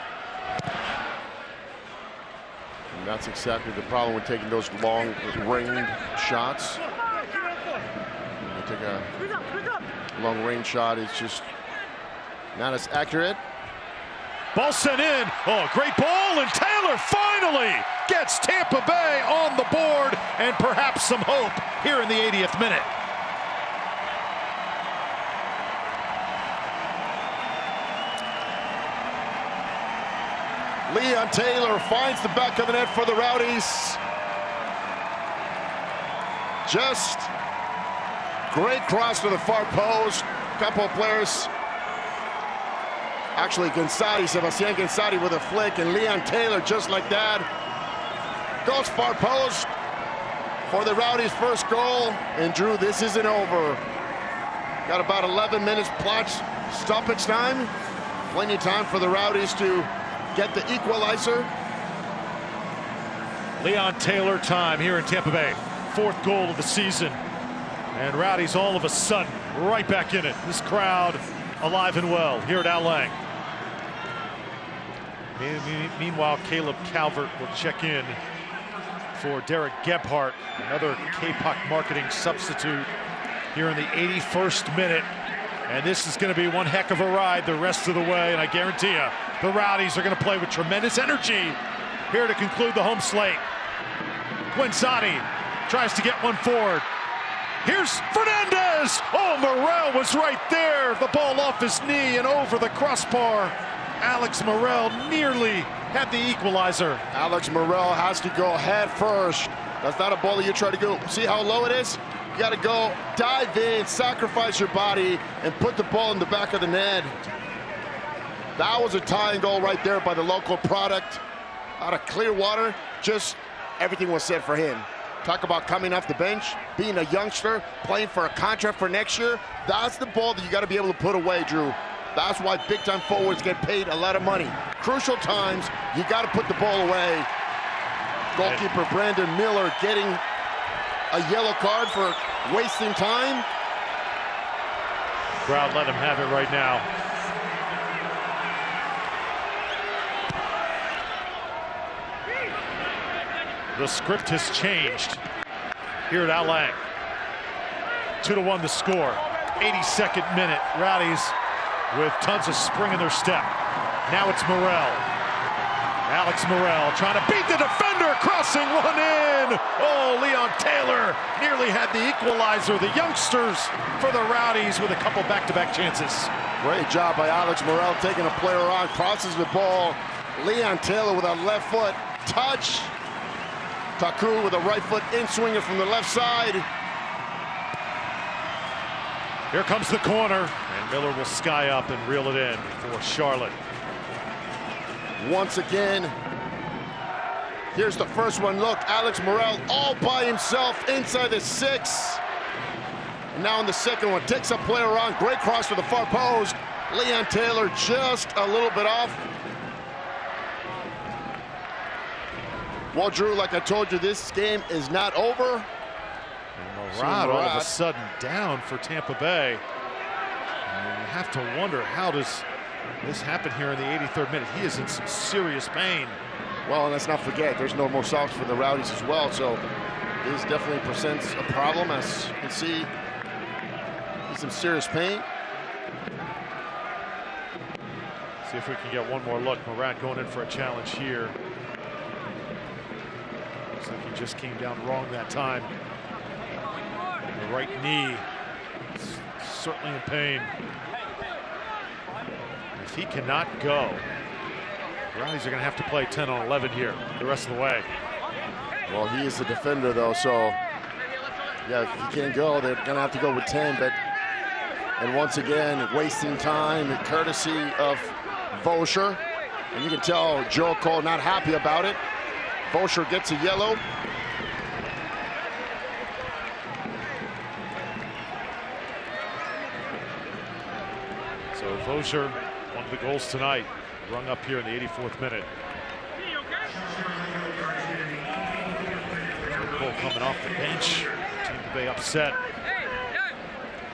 And that's exactly the problem with taking those long range shots. When you take a long range shot, it's just not as accurate. Ball sent in. Oh, great ball, and Taylor finally gets Tampa Bay on the board and perhaps some hope here in the 80th minute. Leon Taylor finds the back of the net for the Rowdies. Just great cross to the far post. Couple of players. Actually, Sebastian Quando with a flick, and Leon Taylor just like that. Goes far post. for the Rowdies' first goal. And Drew, this isn't over. Got about 11 minutes plus stoppage time. Plenty of time for the Rowdies to get the equalizer. Leon Taylor time here in Tampa Bay. 4th goal of the season. And Rowdies all of a sudden right back in it. This crowd alive and well here at Al Lang. Meanwhile, Caleb Calvert will check in for Derek Gebhardt, another KPOC marketing substitute here in the 81st minute. And this is going to be one heck of a ride the rest of the way. And I guarantee you, the Rowdies are going to play with tremendous energy here to conclude the home slate. Guenzani tries to get one forward. Here's Fernandez. Oh, Morel was right there. The ball off his knee and over the crossbar. Alex Morel nearly had the equalizer. Alex Morel has to go head first. That's not a ball that you try to go. See how low it is? You got to go dive in, sacrifice your body, and put the ball in the back of the net. That was a tying goal right there by the local product out of Clearwater. Just everything was set for him. Talk about coming off the bench, being a youngster, playing for a contract for next year. That's the ball that you got to be able to put away, Drew. That's why big-time forwards get paid a lot of money. Crucial times, you got to put the ball away. Goalkeeper Brandon Miller getting a yellow card for wasting time. Crowd let him have it right now. The script has changed here at Al Lang. 2-1 the score. 82nd minute. Rowdies with tons of spring in their step. Now it's Morel. Alex Morel trying to beat the defender, crossing one in. Oh, Leon Taylor nearly had the equalizer. The youngsters for the Rowdies with a couple back-to-back chances. Great job by Alex Morel taking a player on, crosses the ball. Leon Taylor with a left foot touch. Taku with a right foot in swinger from the left side. Here comes the corner, and Miller will sky up and reel it in for Charlotte. Once again, here's the first one. Look, Alex Morel all by himself inside the 6. And now in the second one, takes a player on. Great cross for the far post. Leon Taylor just a little bit off. Well, Drew, like I told you, this game is not over. And Murad all of a sudden down for Tampa Bay. And you have to wonder, how does this happen here in the 83rd minute? He is in some serious pain. Well, and let's not forget, there's no more subs for the Rowdies as well, so this definitely presents a problem. As you can see, he's in serious pain. See if we can get one more look. Murad going in for a challenge here. Looks like he just came down wrong that time. The right knee, certainly in pain. If he cannot go, the Rowdies are going to have to play 10 on 11 here the rest of the way. Well, he is the defender, though, so yeah, if he can't go, they're going to have to go with 10. But and once again, wasting time, courtesy of Voscher. And you can tell Joe Cole not happy about it. Voscher gets a yellow. So Voscher, one of the goals tonight, rung up here in the 84th minute. Cole coming off the bench. Tampa Bay upset.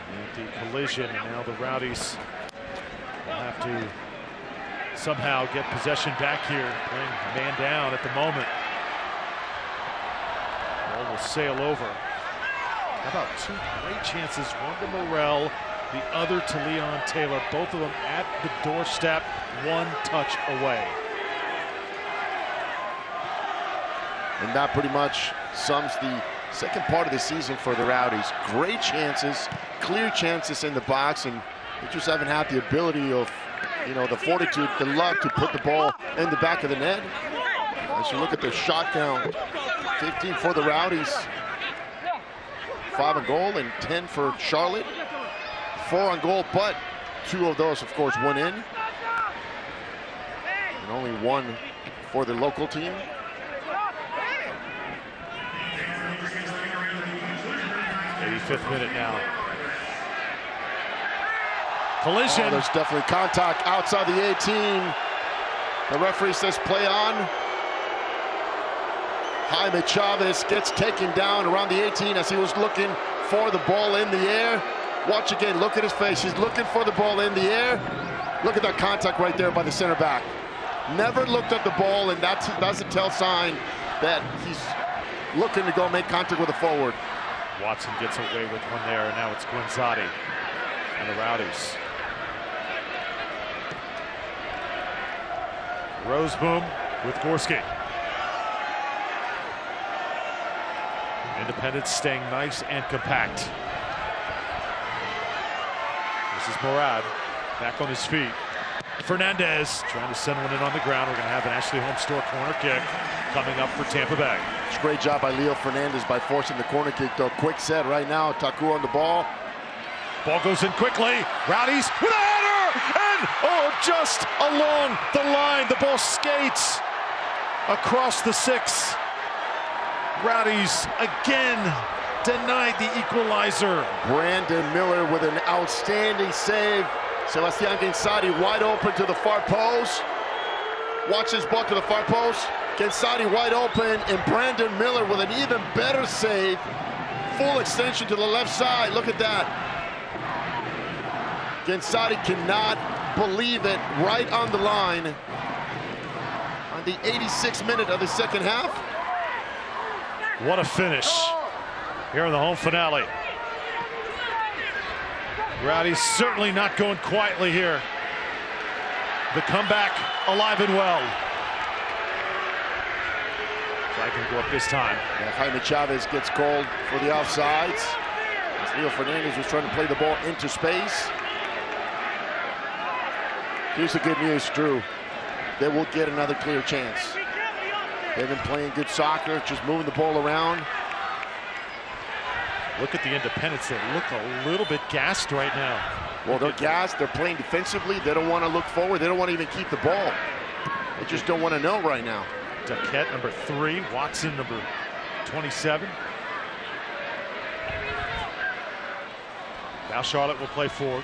And the collision, and now the Rowdies will have to somehow get possession back here, playing man down at the moment. Ball will sail over. How about two great chances, one to Morel, the other to Leon Taylor, both of them at the doorstep, one touch away. And that pretty much sums the second part of the season for the Rowdies. Great chances, clear chances in the box, and they just haven't had the ability of, you know, the fortitude, the luck to put the ball in the back of the net. As you look at the shot count, 15 for the Rowdies, 5 on goal and 10 for Charlotte. 4 on goal, but 2 of those, of course, went in. And only 1 for the local team. 85th minute now. Collision. Oh, there's definitely contact outside the 18. The referee says play on. Jaime Chavez gets taken down around the 18 as he was looking for the ball in the air. Watch again, look at his face. He's looking for the ball in the air. Look at that contact right there by the center back. Never looked at the ball, and that's a tell sign that he's looking to go make contact with the forward. Watson gets away with one there, and now it's Guenzati and the Rowdies. Rozeboom with Gorski. Independence staying nice and compact. This is Morad back on his feet. Fernandez trying to send one in on the ground. We're going to have an Ashley Homestore corner kick coming up for Tampa Bay. It's a great job by Leo Fernandez by forcing the corner kick, though. Quick set right now. Taku on the ball. Ball goes in quickly. Rowdies with a header! And, oh, just along the line. The ball skates across the 6. Rowdies again denied the equalizer. Brandon Miller with an outstanding save. Sebastian Quando wide open to the far post. Watch his ball to the far post. Quando wide open, and Brandon Miller with an even better save. Full extension to the left side. Look at that. Quando cannot believe it. Right on the line. On the 86th minute of the second half. What a finish here in the home finale. Rowdies certainly not going quietly here. The comeback alive and well. Flag can go up this time. Yeah, Jaime Chavez gets called for the offsides. As Leo Fernandez was trying to play the ball into space. Here's the good news, Drew. They will get another clear chance. They've been playing good soccer, just moving the ball around. Look at the Independents. They look a little bit gassed right now. Well, they're gassed. They're playing defensively. They don't want to look forward. They don't want to even keep the ball. They just don't want to know right now. Duquette, number 3. Watson, number 27. Now Charlotte will play forward.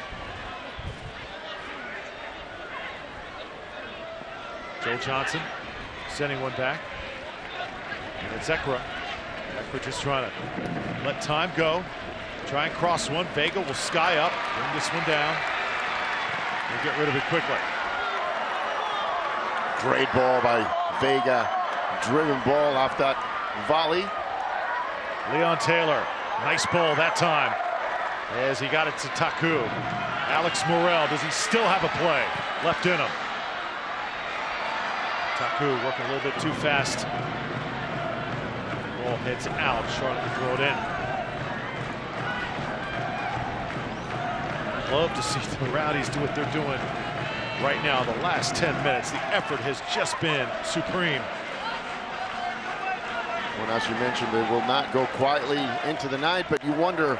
Joe Johnson sending one back. And it's Ekra. Ekra just trying to let time go. Try and cross one. Vega will sky up, bring this one down, and get rid of it quickly. Great ball by Vega. Driven ball off that volley. Leon Taylor, nice ball that time. As he got it to Taku. Alex Morel, does he still have a play left in him? Taku working a little bit too fast. Ball heads out. Charlotte can throw it in. I'd love to see the Rowdies do what they're doing right now. The last 10 minutes, the effort has just been supreme. Well, as you mentioned, they will not go quietly into the night, but you wonder,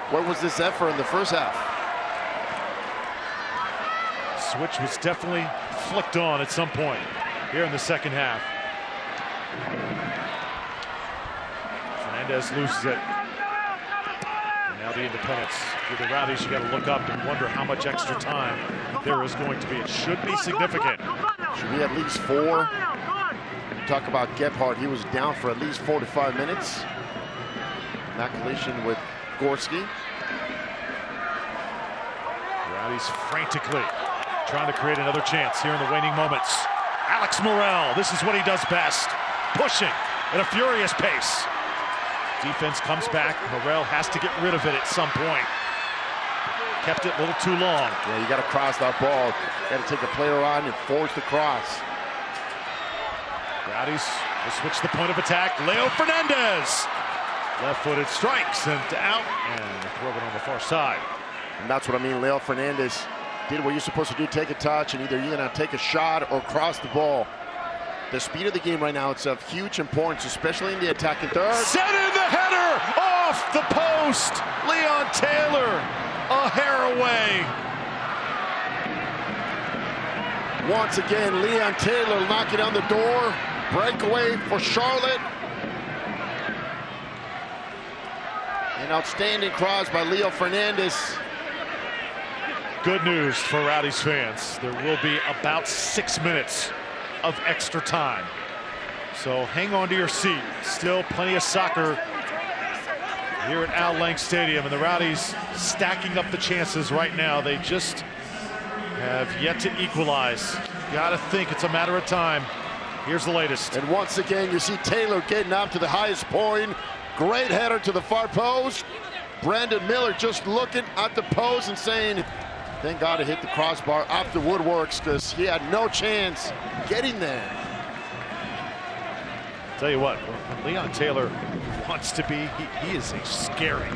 where was this effort in the first half? Switch was definitely flicked on at some point here in the second half. Fernandez loses it. And now the Independents. With the Rowdies, you got to look up and wonder how much extra time there is going to be. It should be significant. Should be at least 4. Talk about Gebhardt. He was down for at least 4 to 5 minutes. That collision with Gorski. Rowdies frantically trying to create another chance here in the waning moments. Alex Morel, this is what he does best. Pushing at a furious pace. Defense comes back. Morel has to get rid of it at some point. Kept it a little too long. Yeah, you got to cross that ball. Got to take a player on and force the cross. Rowdies will switch the point of attack. Leo Fernandez. Left-footed strikes and out, and throw it on the far side. And that's what I mean. Leo Fernandez did what you're supposed to do, take a touch, and either you're going to take a shot or cross the ball. The speed of the game right now, it's of huge importance, especially in the attacking third. Set in the header off the post. Leon Taylor a hair away. Once again, Leon Taylor knocking on the door. Breakaway for Charlotte. An outstanding cross by Leo Fernandez. Good news for Rowdies fans. There will be about 6 minutes of extra time. So hang on to your seat. Still plenty of soccer here at Al Lang Stadium, and the Rowdies stacking up the chances right now. They just have yet to equalize. Gotta think it's a matter of time. Here's the latest. And once again, you see Taylor getting up to the highest point. Great header to the far post. Brandon Miller just looking at the post and saying, thank God it hit the crossbar off the woodworks, because he had no chance getting there. Tell you what, when Leon Taylor wants to be, he is a scary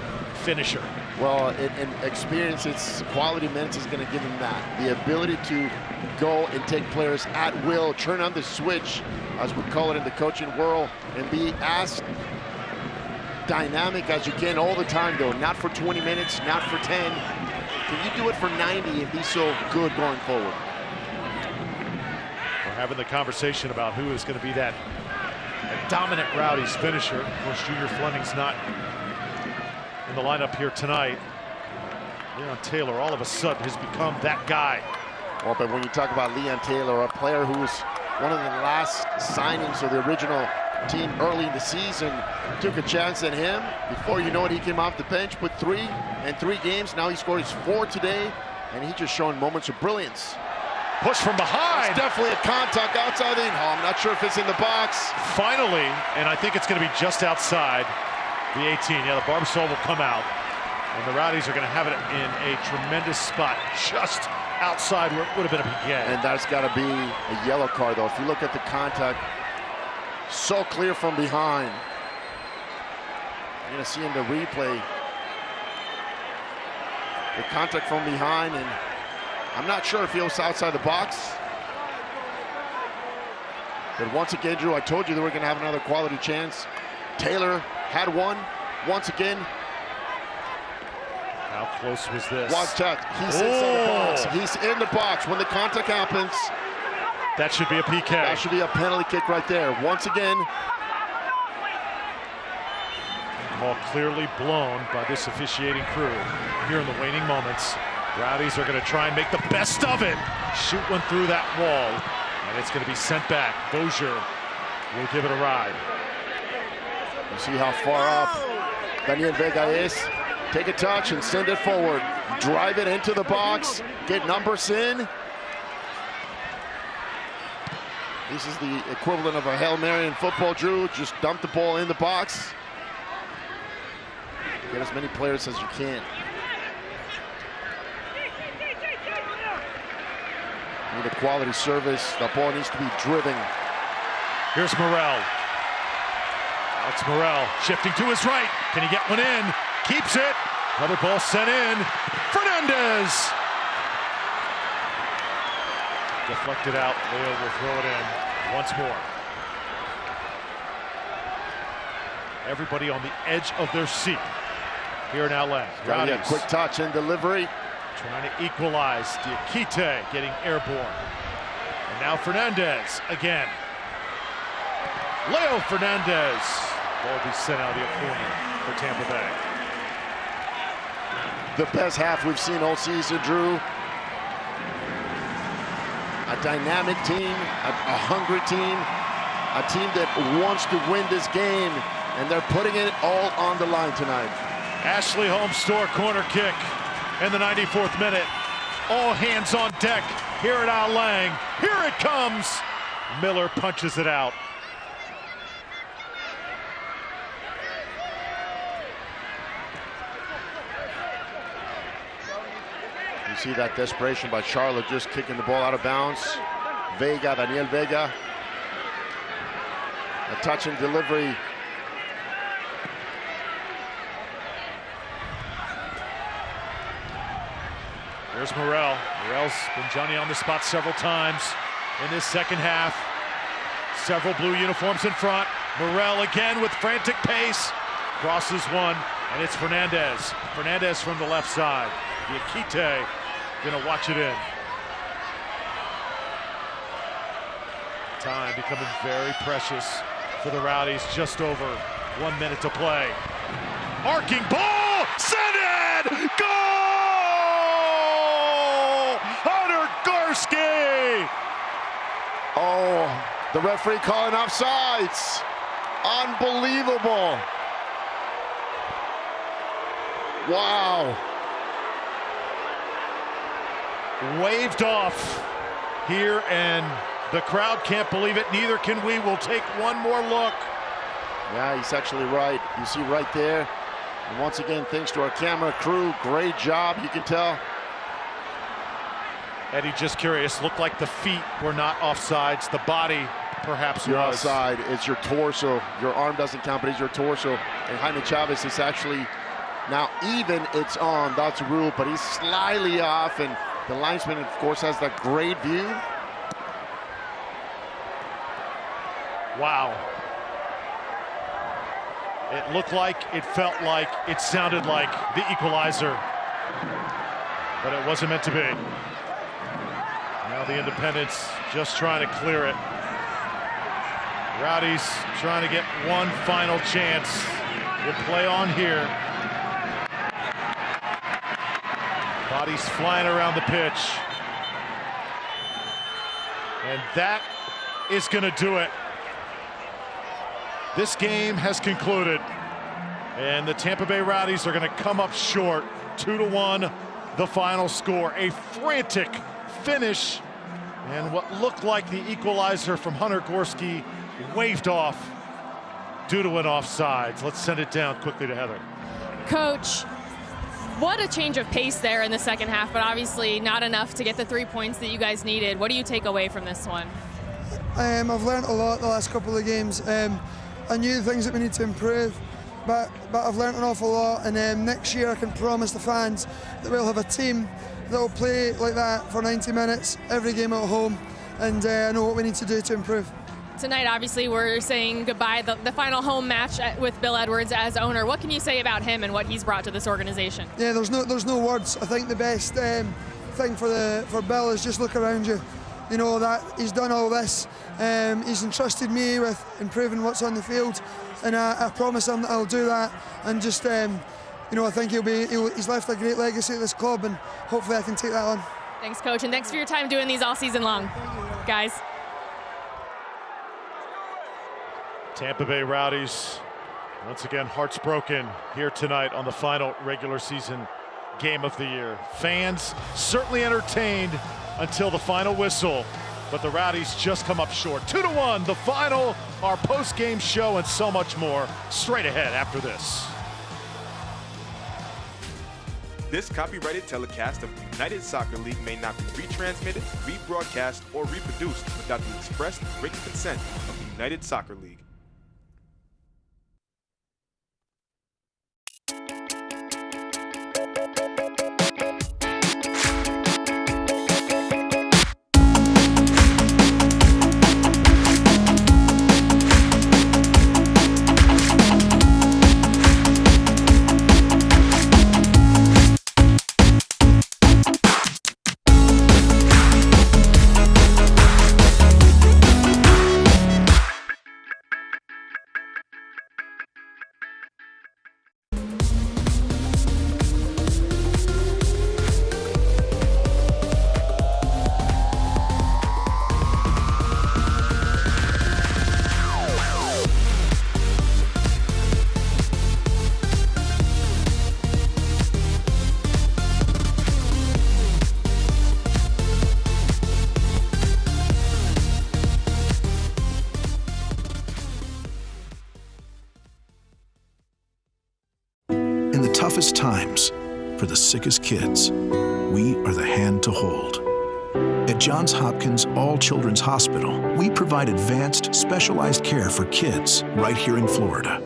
finisher. Well, in experience, it's quality minutes is going to give him that. The ability to go and take players at will, turn on the switch, as we call it in the coaching world, and be as dynamic as you can all the time, though. Not for 20 minutes, not for 10. Can you do it for 90 and be so good going forward? We're having the conversation about who is going to be that dominant Rowdies finisher. Of course, Junior Fleming's not in the lineup here tonight. Leon Taylor all of a sudden has become that guy. Well, but when you talk about Leon Taylor, a player who was one of the last signings of the original team early in the season, took a chance at him. Before you know it, he came off the bench, put 3 in 3 games. Now he scored his 4 today, and he's just showing moments of brilliance. Push from behind. It's definitely a contact outside the. Oh, I'm not sure if it's in the box. Finally, and I think it's going to be just outside the 18. Yeah, the Barbasol will come out, and the Rowdies are going to have it in a tremendous spot just outside where it would have been a PK. And that's got to be a yellow card, though. If you look at the contact, so clear from behind. You're going to see in the replay the contact from behind, and I'm not sure if he was outside the box. But once again, Drew, I told you they were going to have another quality chance. Taylor had one once again. How close was this? Watch that. He's inside the box. He's in the box. When the contact happens, that should be a PK. That should be a penalty kick right there. Once again. Ball clearly blown by this officiating crew here in the waning moments. Rowdies are going to try and make the best of it. Shoot one through that wall, and it's going to be sent back. Dozier will give it a ride. You see how far up Daniel Vega is. Take a touch and send it forward. Drive it into the box. Get numbers in. This is the equivalent of a Hail Mary in football, Drew. Just dump the ball in the box. Get as many players as you can. Need a quality service. The ball needs to be driven. Here's Morel. Alex Morel shifting to his right. Can he get one in? Keeps it. Another ball sent in. Fernandez. Deflected out. Leo will throw it in once more. Everybody on the edge of their seat here in Al Lang. Got a quick touch and delivery. Trying to equalize. Diakite getting airborne. And now Fernandez again. Leo Fernandez. Ball will be sent out of the corner for Tampa Bay. The best half we've seen all season, Drew. A dynamic team, a hungry team, a team that wants to win this game, and they're putting it all on the line tonight. Ashley Holmes store corner kick in the 94th minute. All hands on deck here at Al Lang. Here it comes. Miller punches it out. You see that desperation by Charlotte, just kicking the ball out of bounds. Vega, Daniel Vega. A touch and delivery. There's Morel. Morel's been Johnny on the spot several times in this second half. Several blue uniforms in front. Morel again with frantic pace. Crosses one, and it's Fernandez. Fernandez from the left side. Diakite gonna watch it in. Time becoming very precious for the Rowdies. Just over 1 minute to play. Arcing ball, send it! Goal! Hunter Gorski! Oh, the referee calling offsides. Unbelievable. Wow. Waved off here, and the crowd can't believe it. Neither can we. We'll take one more look. Yeah, he's actually right. You see right there. And once again, thanks to our camera crew, great job, you can tell. Eddie, just curious, looked like the feet were not offsides. The body perhaps You're was. offside. It's your torso. Your arm doesn't count, but it's your torso. And Jaime Chavez is actually now even. It's on. That's the rule, but he's slightly off. And the linesman, of course, has that great view. Wow. It looked like, it felt like, it sounded like the equalizer, but it wasn't meant to be. Now the Independents just trying to clear it. Rowdies trying to get one final chance. We'll play on here. Bodies flying around the pitch. And that is going to do it. This game has concluded, and the Tampa Bay Rowdies are going to come up short, 2-1, the final score. A frantic finish, and what looked like the equalizer from Hunter Gorski waved off due to an offsides. Let's send it down quickly to Heather. Coach, what a change of pace there in the second half, but obviously not enough to get the 3 points that you guys needed. What do you take away from this one? I've learned a lot the last couple of games. I knew things that we need to improve, but I've learned an awful lot, and next year I can promise the fans that we'll have a team that will play like that for 90 minutes, every game at home, and I know what we need to do to improve. Tonight, obviously, we're saying goodbye, the final home match with Bill Edwards as owner. What can you say about him and what he's brought to this organization? Yeah, there's no words. I think the best thing for Bill is just look around you. You know that he's done all this. He's entrusted me with improving what's on the field, and I promise him that I'll do that. And just, I think he's left a great legacy at this club, and hopefully I can take that on. Thanks, Coach, and thanks for your time doing these all season long, guys. Tampa Bay Rowdies, once again, hearts broken here tonight on the final regular season game of the year. Fans certainly entertained until the final whistle, but the Rowdies just come up short. 2-1, the final, our post-game show, and so much more straight ahead after this. This copyrighted telecast of the United Soccer League may not be retransmitted, rebroadcast, or reproduced without the express written consent of the United Soccer League. Toughest times, for the sickest kids, we are the hand to hold. At Johns Hopkins All Children's Hospital, we provide advanced, specialized care for kids right here in Florida.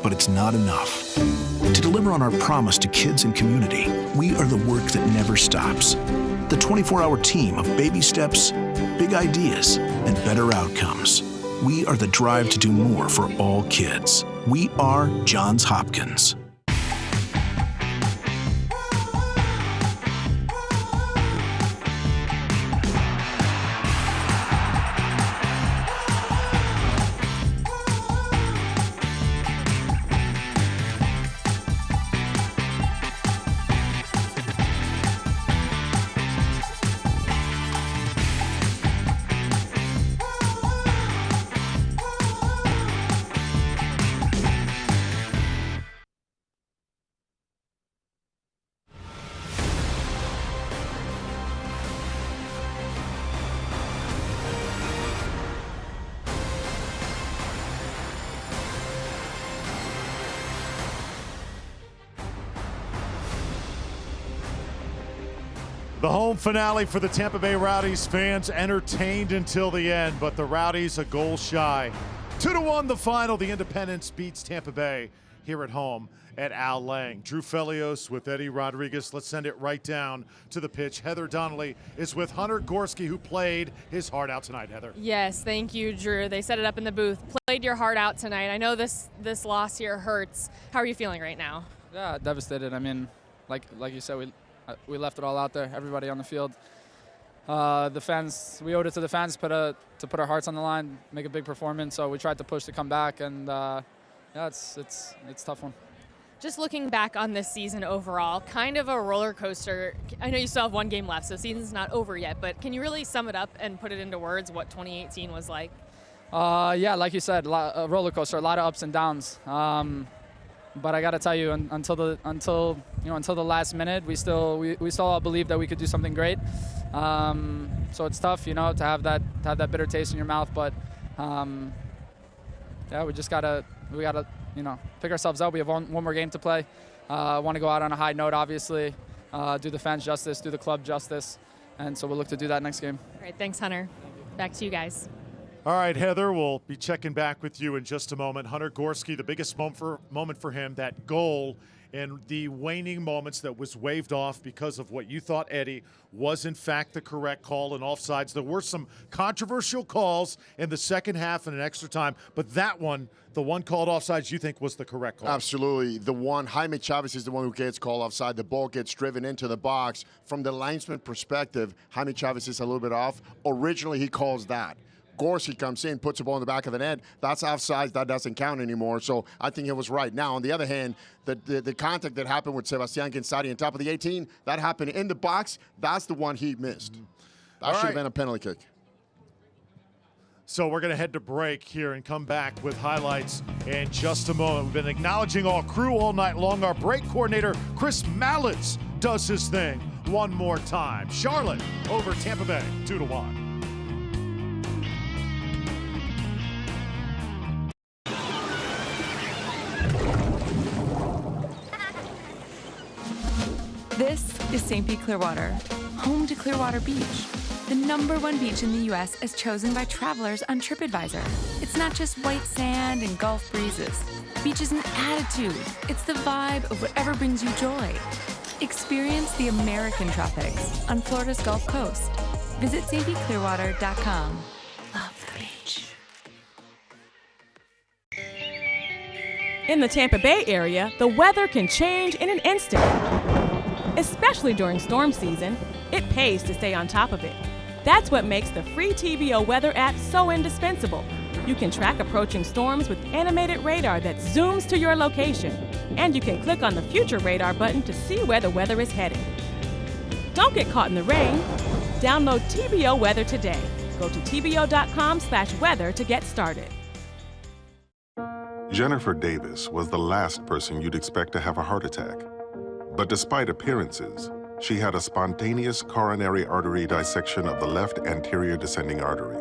But it's not enough. To deliver on our promise to kids and community, we are the work that never stops. The 24-hour team of baby steps, big ideas, and better outcomes. We are the drive to do more for all kids. We are Johns Hopkins. The home finale for the Tampa Bay Rowdies. Fans entertained until the end, but the Rowdies a goal shy. 2-1 the final. The Independence beats Tampa Bay here at home at Al Lang. Drew Felios with Eddie Rodriguez. Let's send it right down to the pitch. Heather Donnelly is with Hunter Gorski, who played his heart out tonight. Heather. Yes, thank you, Drew. They set it up in the booth. Played your heart out tonight. I know this loss here hurts. How are you feeling right now? Yeah, devastated. I mean, like you said, we left it all out there. Everybody on the field. The fans, we owed it to the fans to put our hearts on the line, make a big performance. So we tried to push to come back, and yeah, it's a tough one. Just looking back on this season overall, kind of a roller coaster. I know you still have one game left, so the season's not over yet, but can you really sum it up and put it into words what 2018 was like? Yeah, like you said, a roller coaster, a lot of ups and downs. But I got to tell you, until the last minute, we still all believed that we could do something great. So it's tough, to have that bitter taste in your mouth. But yeah, we gotta pick ourselves up. We have one more game to play. Want to go out on a high note, obviously. Do the fans justice, do the club justice, and so we'll look to do that next game. All right, thanks, Hunter. Back to you guys. All right, Heather, we'll be checking back with you in just a moment. Hunter Gorski, the biggest moment for him, that goal in the waning moments that was waved off because of what you thought, Eddie, was in fact the correct call in offsides. There were some controversial calls in the second half and an extra time, but that one, the one called offsides, you think was the correct call? Absolutely. The one, Jaime Chavez is the one who gets called offside. The ball gets driven into the box. From the linesman perspective, Jaime Chavez is a little bit off. Originally, he calls that. Gorski comes in, puts the ball in the back of the net. That's offside. That doesn't count anymore. So I think it was right. Now, on the other hand, the contact that happened with Sebastian Quando on top of the 18, that happened in the box. That's the one he missed. That should have been a penalty kick. So we're going to head to break here and come back with highlights in just a moment. We've been acknowledging all crew all night long. Our break coordinator, Chris Mallitz, does his thing one more time. Charlotte over Tampa Bay, 2-1. This is St. Pete Clearwater, home to Clearwater Beach, the #1 beach in the U.S. as chosen by travelers on TripAdvisor. It's not just white sand and Gulf breezes. Beach is an attitude. It's the vibe of whatever brings you joy. Experience the American tropics on Florida's Gulf Coast. Visit stpclearwater.com. Love the beach. In the Tampa Bay area, the weather can change in an instant. Especially during storm season, it pays to stay on top of it. That's what makes the free TBO weather app so indispensable. You can track approaching storms with animated radar that zooms to your location. And you can click on the Future Radar button to see where the weather is headed. Don't get caught in the rain. Download TBO Weather today. Go to tbo.com/weather to get started. Jennifer Davis was the last person you'd expect to have a heart attack. But despite appearances, she had a spontaneous coronary artery dissection of the left anterior descending artery.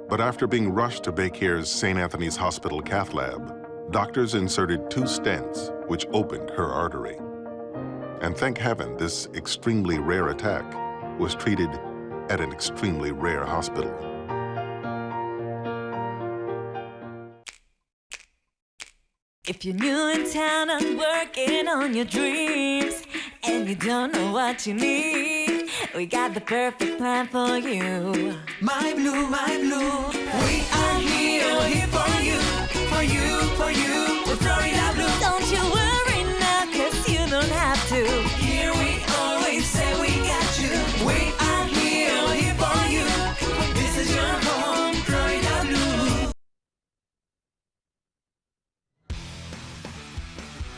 But after being rushed to Baycare's St. Anthony's Hospital cath lab, doctors inserted 2 stents, which opened her artery. And thank heaven, this extremely rare attack was treated at an extremely rare hospital. If you're new in town and working on your dreams and you don't know what you need, we got the perfect plan for you. My Blue, we are here for you, for you, for you. We're Florida Blue. Don't you worry now, 'cause you don't have to. Here we always say we got you. We are here for you. This is your home, Florida Blue.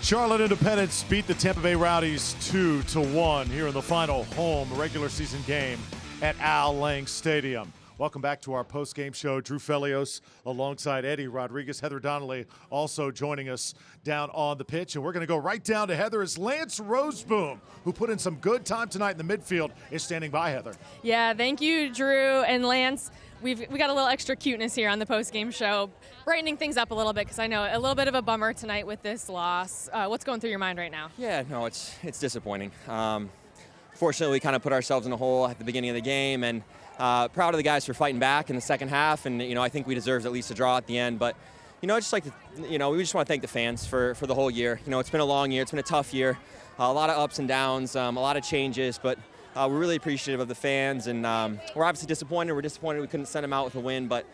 Charlotte Independence beat the Tampa Bay Rowdies 2-1 here in the final home regular season game at Al Lang Stadium. Welcome back to our post-game show. Drew Felios alongside Eddie Rodriguez. Heather Donnelly also joining us down on the pitch. And we're going to go right down to Heather as Lance Rozeboom, who put in some good time tonight in the midfield, is standing by, Heather. Yeah, thank you, Drew and Lance. We got a little extra cuteness here on the post-game show, brightening things up a little bit because I know a little bit of a bummer tonight with this loss. What's going through your mind right now? Yeah, no, it's disappointing. fortunately, we kind of put ourselves in a hole at the beginning of the game, and proud of the guys for fighting back in the second half. And I think we deserved at least a draw at the end. But I just like to, we just want to thank the fans for the whole year. It's been a long year. It's been a tough year. A lot of ups and downs, a lot of changes, but we're really appreciative of the fans, and we're obviously disappointed. We're disappointed we couldn't send them out with a win, but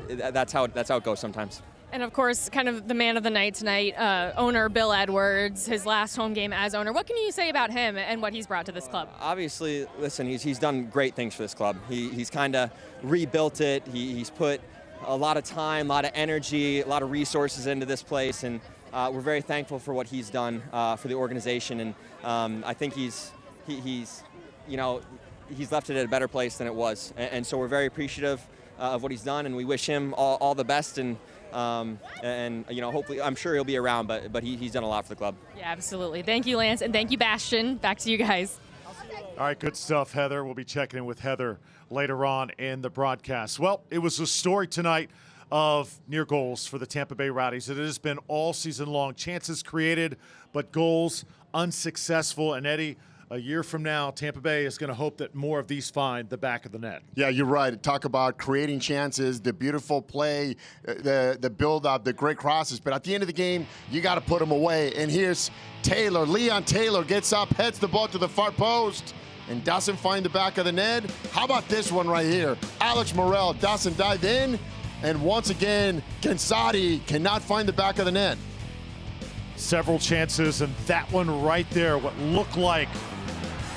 that's how it goes sometimes. And of course, kind of the man of the night tonight, owner Bill Edwards, his last home game as owner. What can you say about him and what he's brought to this club? Obviously, listen, he's done great things for this club. He's kind of rebuilt it. He's put a lot of time, a lot of energy, a lot of resources into this place, and we're very thankful for what he's done for the organization. And I think he's left it at a better place than it was. And so we're very appreciative of what he's done, and we wish him all the best. And hopefully, I'm sure he'll be around, but he's done a lot for the club. Yeah, absolutely. Thank you, Lance, and thank you, Bastian. Back to you guys. All right, good stuff, Heather. We'll be checking in with Heather later on in the broadcast. Well, it was a story tonight of near goals for the Tampa Bay Rowdies. It has been all season long. Chances created, but goals unsuccessful. And Eddie, a year from now, Tampa Bay is going to hope that more of these find the back of the net. Yeah, you're right. Talk about creating chances, the beautiful play, the build-up, the great crosses. But at the end of the game, you got to put them away. And here's Taylor. Leon Taylor gets up, heads the ball to the far post, and doesn't find the back of the net. How about this one right here? Alex Morel doesn't dive in, and once again, Cansati cannot find the back of the net. Several chances, and that one right there, what looked like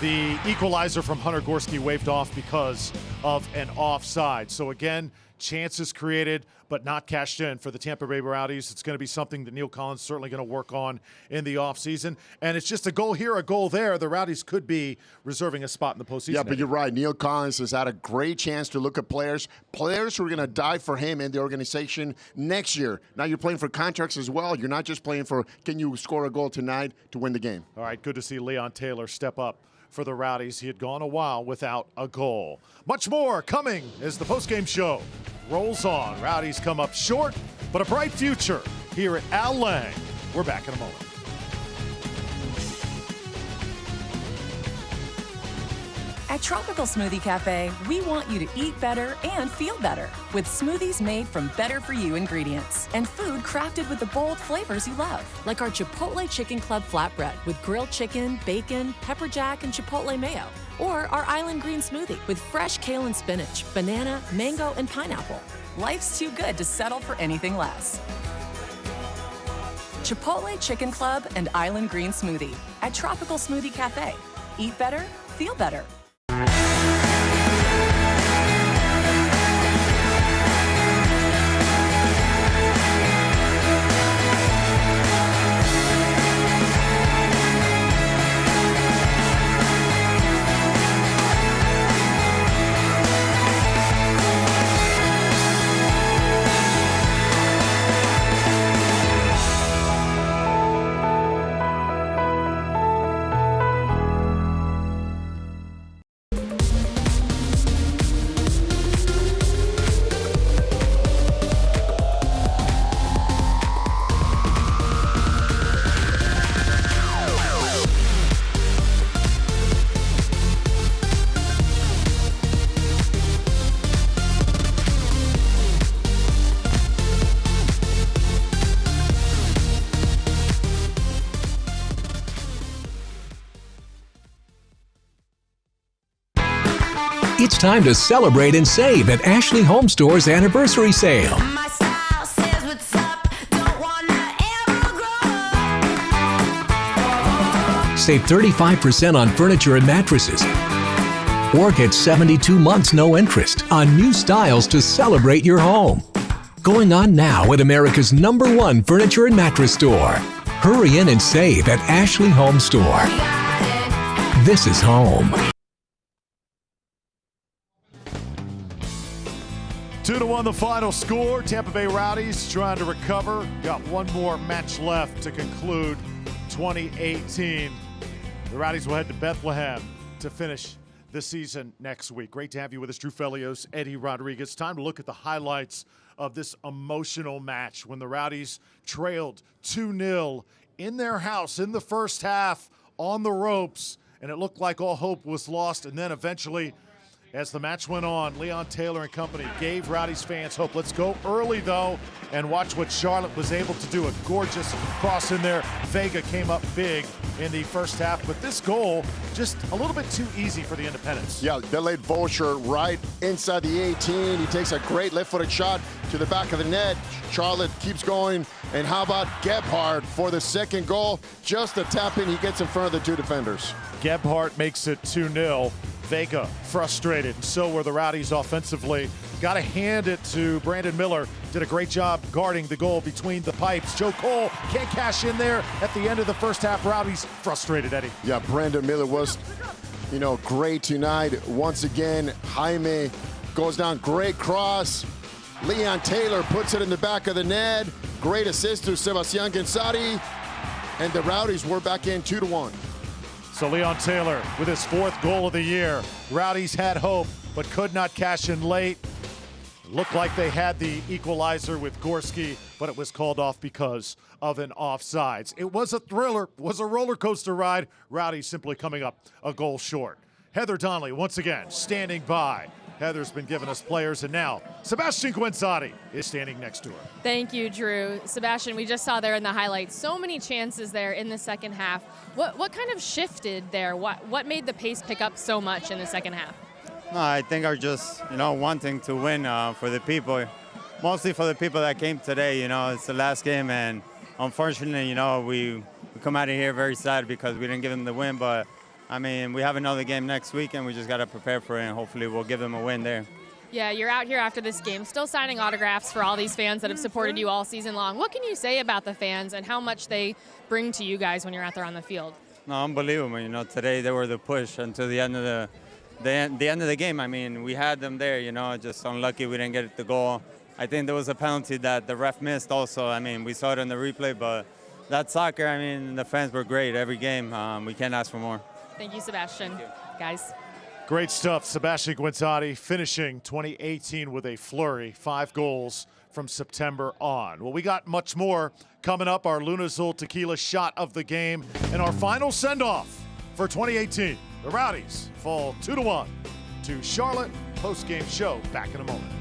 the equalizer from Hunter Gorski waved off because of an offside. So again, chances created, but not cashed in for the Tampa Bay Rowdies. It's going to be something that Neil Collins is certainly going to work on in the offseason. And it's just a goal here, a goal there. The Rowdies could be reserving a spot in the postseason. Yeah, but you're right. Neil Collins has had a great chance to look at players who are going to die for him and the organization next year. Now you're playing for contracts as well. You're not just playing for, can you score a goal tonight to win the game? All right, good to see Leon Taylor step up for the Rowdies. He had gone a while without a goal. Much more coming as the postgame show rolls on. Rowdies come up short, but a bright future here at Al Lang. We're back in a moment. At Tropical Smoothie Cafe, we want you to eat better and feel better with smoothies made from better-for-you ingredients and food crafted with the bold flavors you love, like our Chipotle Chicken Club flatbread with grilled chicken, bacon, pepper jack, and chipotle mayo, or our Island Green Smoothie with fresh kale and spinach, banana, mango, and pineapple. Life's too good to settle for anything less. Chipotle Chicken Club and Island Green Smoothie at Tropical Smoothie Cafe. Eat better, feel better. It's time to celebrate and save at Ashley Home Store's anniversary sale. Save 35% on furniture and mattresses. Or get 72 months no interest on new styles to celebrate your home. Going on now at America's #1 furniture and mattress store. Hurry in and save at Ashley Home Store. This is home. 2-1 the final score. Tampa Bay Rowdies trying to recover. Got one more match left to conclude 2018. The Rowdies will head to Bethlehem to finish the season next week. Great to have you with us, Drew Felios, Eddie Rodriguez. Time to look at the highlights of this emotional match when the Rowdies trailed 2-0 in their house in the first half, on the ropes, and it looked like all hope was lost. And then eventually, as the match went on, Leon Taylor and company gave Rowdies fans hope. Let's go early, though, and watch what Charlotte was able to do. A gorgeous cross in there. Vega came up big in the first half, but this goal just a little bit too easy for the Independents. Yeah, they laid Volcher right inside the 18. He takes a great left-footed shot to the back of the net. Charlotte keeps going, and how about Gebhardt for the second goal? Just a tap in, he gets in front of the two defenders. Gebhardt makes it 2-0. Vega frustrated, and so were the Rowdies offensively. Got to hand it to Brandon Miller. Did a great job guarding the goal between the pipes. Joe Cole can't cash in there at the end of the first half. Rowdies frustrated, Eddie. Yeah, Brandon Miller was, great tonight. Once again, Jaime goes down, great cross. Leon Taylor puts it in the back of the net. Great assist to Sebastian Quando. And the Rowdies were back in 2-1. So Leon Taylor with his 4th goal of the year. Rowdies had hope, but could not cash in late. Looked like they had the equalizer with Gorski, but it was called off because of an offsides. It was a thriller, was a roller coaster ride. Rowdies simply coming up a goal short. Heather Donnelly once again standing by. Heather's been giving us players, and now Sebastian Quando is standing next to her. Thank you, Drew. Sebastian, we just saw there in the highlights so many chances there in the second half. What kind of shifted there? What made the pace pick up so much in the second half? No, I think are just, wanting to win for the people, mostly for the people that came today. It's the last game, and unfortunately, we come out of here very sad because we didn't give them the win, but we have another game next week, and we just got to prepare for it, and hopefully we'll give them a win there. Yeah, you're out here after this game, still signing autographs for all these fans that have supported you all season long. What can you say about the fans and how much they bring to you guys when you're out there on the field? No, unbelievable. Today they were the push until the end of the end of the game. We had them there. Just unlucky we didn't get the goal. I think there was a penalty that the ref missed. Also, we saw it in the replay, but that's soccer. The fans were great every game. We can't ask for more. Thank you, Sebastian. Guys. Great stuff. Sebastian Quando finishing 2018 with a flurry, 5 goals from September on. Well, we got much more coming up. Our Lunazul Tequila shot of the game and our final send-off for 2018. The Rowdies fall 2-1 to Charlotte. Post-game show back in a moment.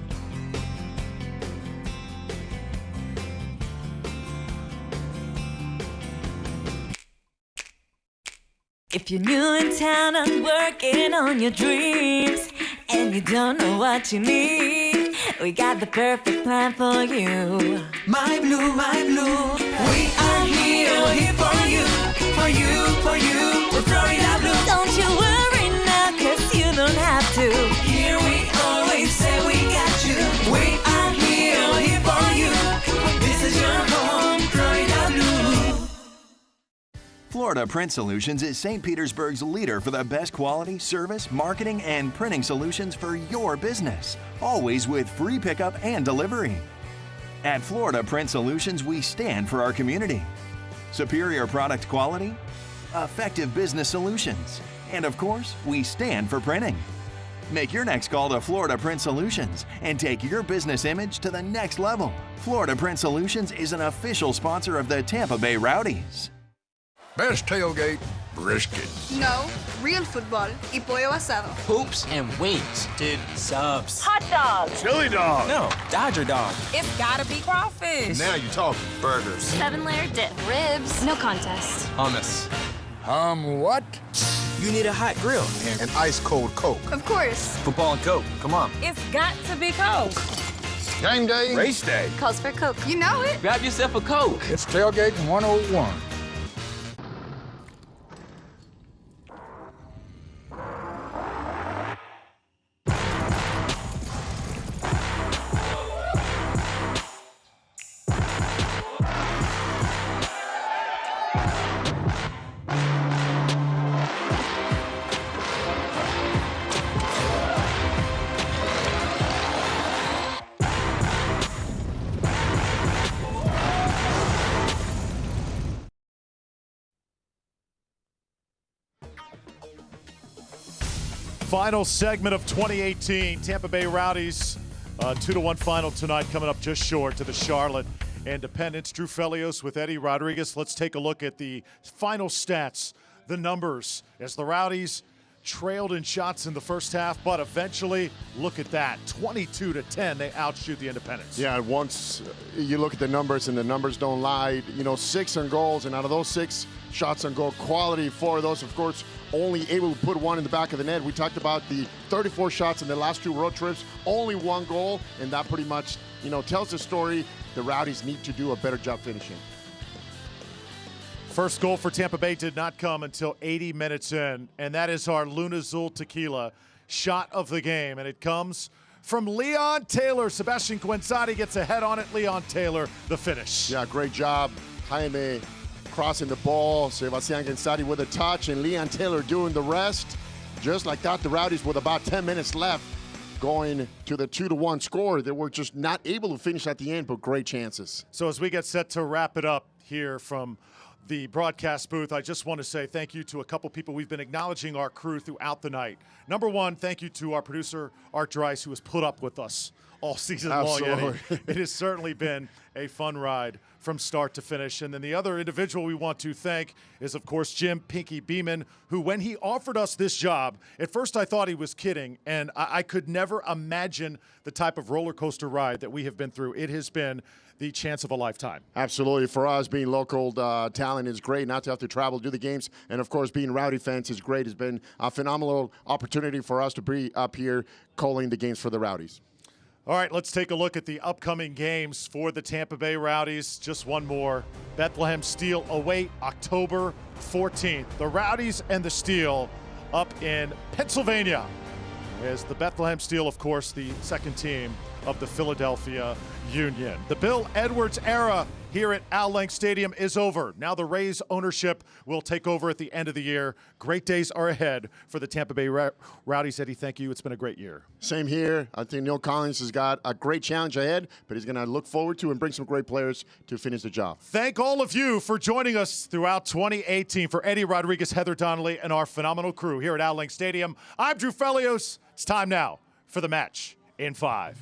If you're new in town and working on your dreams and you don't know what you need, we got the perfect plan for you. My Blue, we are here for you, for you, for you. We're Florida Blue. Don't you worry now, 'cause you don't have to. Here we always say we got you. We are here for you. This is your home, Florida Blue. Florida Print Solutions is St. Petersburg's leader for the best quality, service, marketing, and printing solutions for your business, always with free pickup and delivery. At Florida Print Solutions, we stand for our community. Superior product quality, effective business solutions, and of course, we stand for printing. Make your next call to Florida Print Solutions and take your business image to the next level. Florida Print Solutions is an official sponsor of the Tampa Bay Rowdies. Best tailgate, brisket. No, real football y pollo asado. Hoops and wings. Dude, subs. Hot dog. Chili dog. No, Dodger dog. It's gotta be crawfish. Now you're talking. Burgers. 7-layer dip. Ribs. No contest. Hummus. What? You need a hot grill. And ice cold Coke. Of course. Football and Coke. Come on. It's got to be Coke. Game day. Race day. Calls for Coke. You know it. Grab yourself a Coke. It's Tailgate 101. Final segment of 2018. Tampa Bay Rowdies, 2-1 final tonight, coming up just short to the Charlotte Independents. Drew Felios with Eddie Rodriguez. Let's take a look at the final stats the numbers as the Rowdies trailed in shots in the first half, but eventually, look at that, 22-10, they outshoot the Independents. Yeah, once you look at the numbers, and the numbers don't lie, 6 on goals, and out of those 6 shots on goal, quality 4 of those, of course, only able to put 1 in the back of the net. We talked about the 34 shots in the last 2 road trips, only 1 goal, and that pretty much, tells the story. The Rowdies need to do a better job finishing. First goal for Tampa Bay did not come until 80 minutes in, and that is our Lunazul Tequila shot of the game, and it comes from Leon Taylor. Sebastian Quando gets a head on it. Leon Taylor, the finish. Yeah, great job. Jaime crossing the ball, Sebastian Quando with a touch, and Leon Taylor doing the rest. Just like that, the Rowdies with about 10 minutes left going to the 2-1 score. They were just not able to finish at the end, but great chances. So as we get set to wrap it up here from the broadcast booth, I just want to say thank you to a couple people. We've been acknowledging our crew throughout the night. Number one, thank you to our producer, Art Dries, who has put up with us all season long. It has certainly been a fun ride from start to finish. And then the other individual we want to thank is, of course, Jim Pinky Beeman, who, when he offered us this job, at first I thought he was kidding, and I could never imagine the type of roller coaster ride that we have been through. It has been the chance of a lifetime. Absolutely. For us, being local talent is great, not to have to travel, do the games. And, of course, being Rowdy fans is great. It's been a phenomenal opportunity for us to be up here calling the games for the Rowdies. All right, let's take a look at the upcoming games for the Tampa Bay Rowdies. Just one more. Bethlehem Steel await October 14th. The Rowdies and the Steel up in Pennsylvania. As the Bethlehem Steel, of course, the second team of the Philadelphia Union. The Bill Edwards era here at Al Lang Stadium is over. Now the Rays ownership will take over at the end of the year. Great days are ahead for the Tampa Bay Rowdies. Eddie, thank you. It's been a great year. Same here. I think Neil Collins has got a great challenge ahead, but he's going to look forward to and bring some great players to finish the job. Thank all of you for joining us throughout 2018. For Eddie Rodriguez, Heather Donnelly, and our phenomenal crew here at Al Lang Stadium, I'm Drew Felios. It's time now for the match in 5.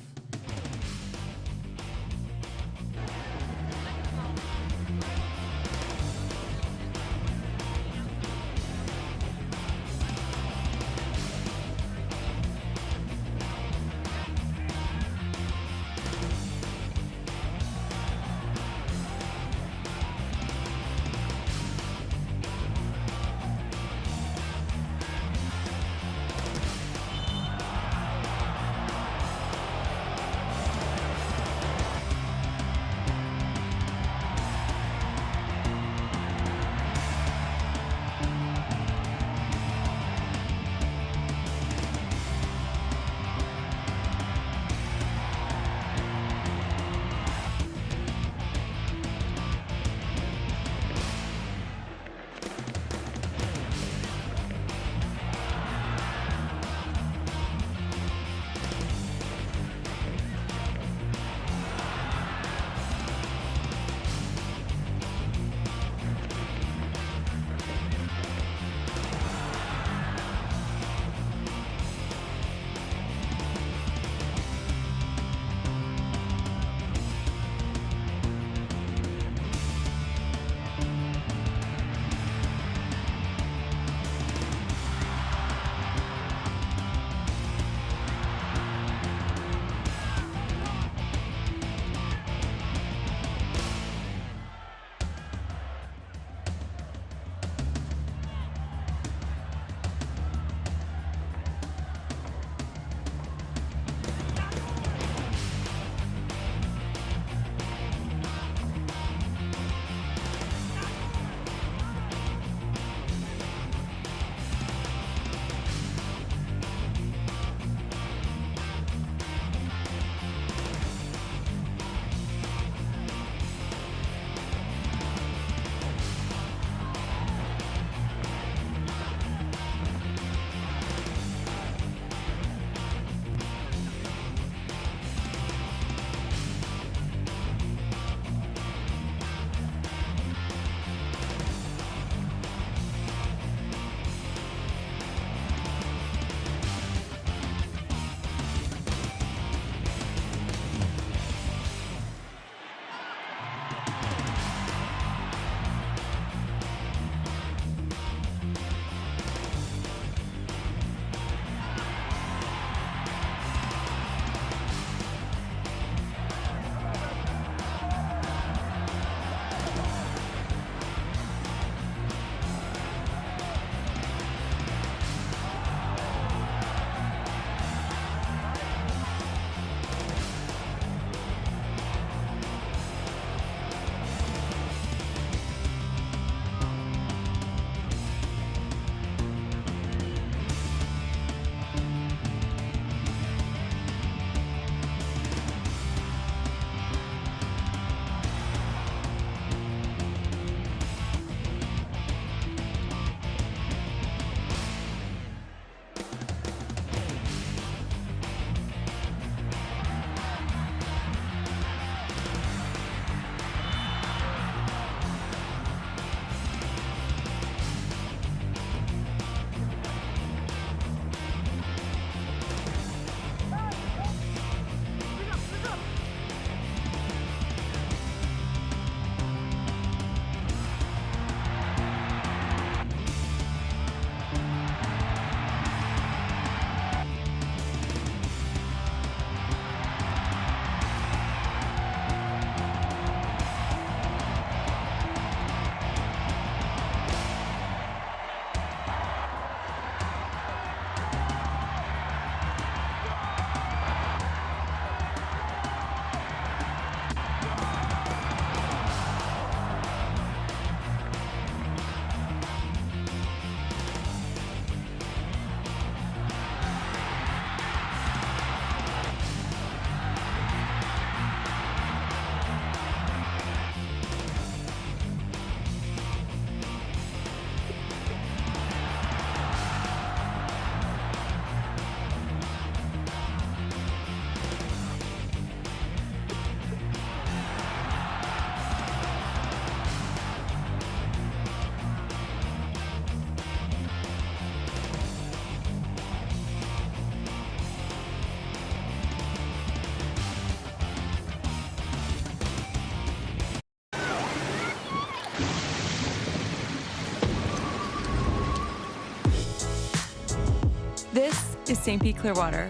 is St. Pete Clearwater,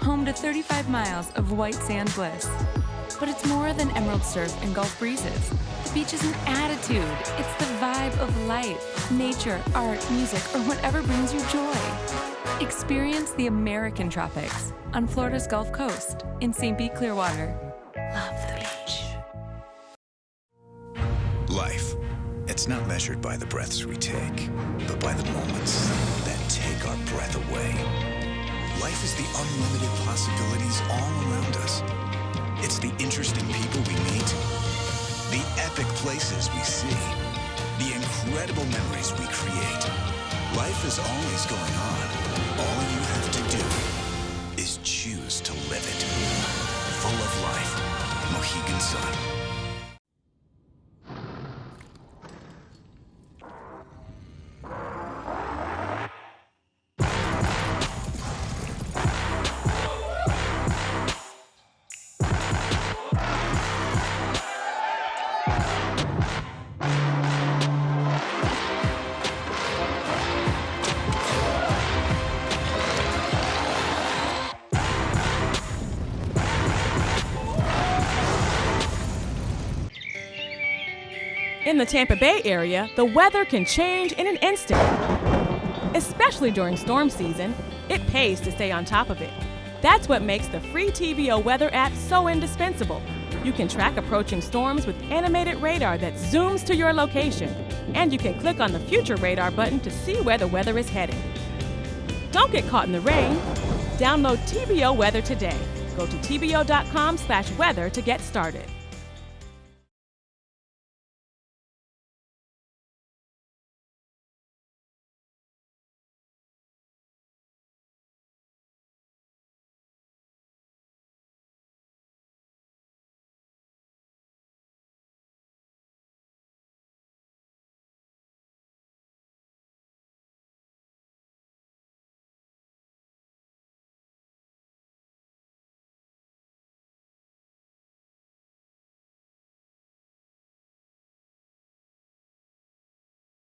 home to 35 miles of white sand bliss. But it's more than emerald surf and Gulf breezes. The beach is an attitude. It's the vibe of life, nature, art, music, or whatever brings you joy. Experience the American tropics on Florida's Gulf Coast in St. Pete Clearwater. Love the beach. Life. It's not measured by the breaths we take, but by the moments that take our breath away. Life is the unlimited possibilities all around us. It's the interesting people we meet, the epic places we see, the incredible memories we create. Life is always going on. All you have to do is choose to live it. Full of life. Mohegan Sun. In the Tampa Bay area, the weather can change in an instant. Especially during storm season, it pays to stay on top of it. That's what makes the free TBO weather app so indispensable. You can track approaching storms with animated radar that zooms to your location, and you can click on the Future Radar button to see where the weather is headed. Don't get caught in the rain. Download TBO Weather today. Go to tbo.com/weather to get started.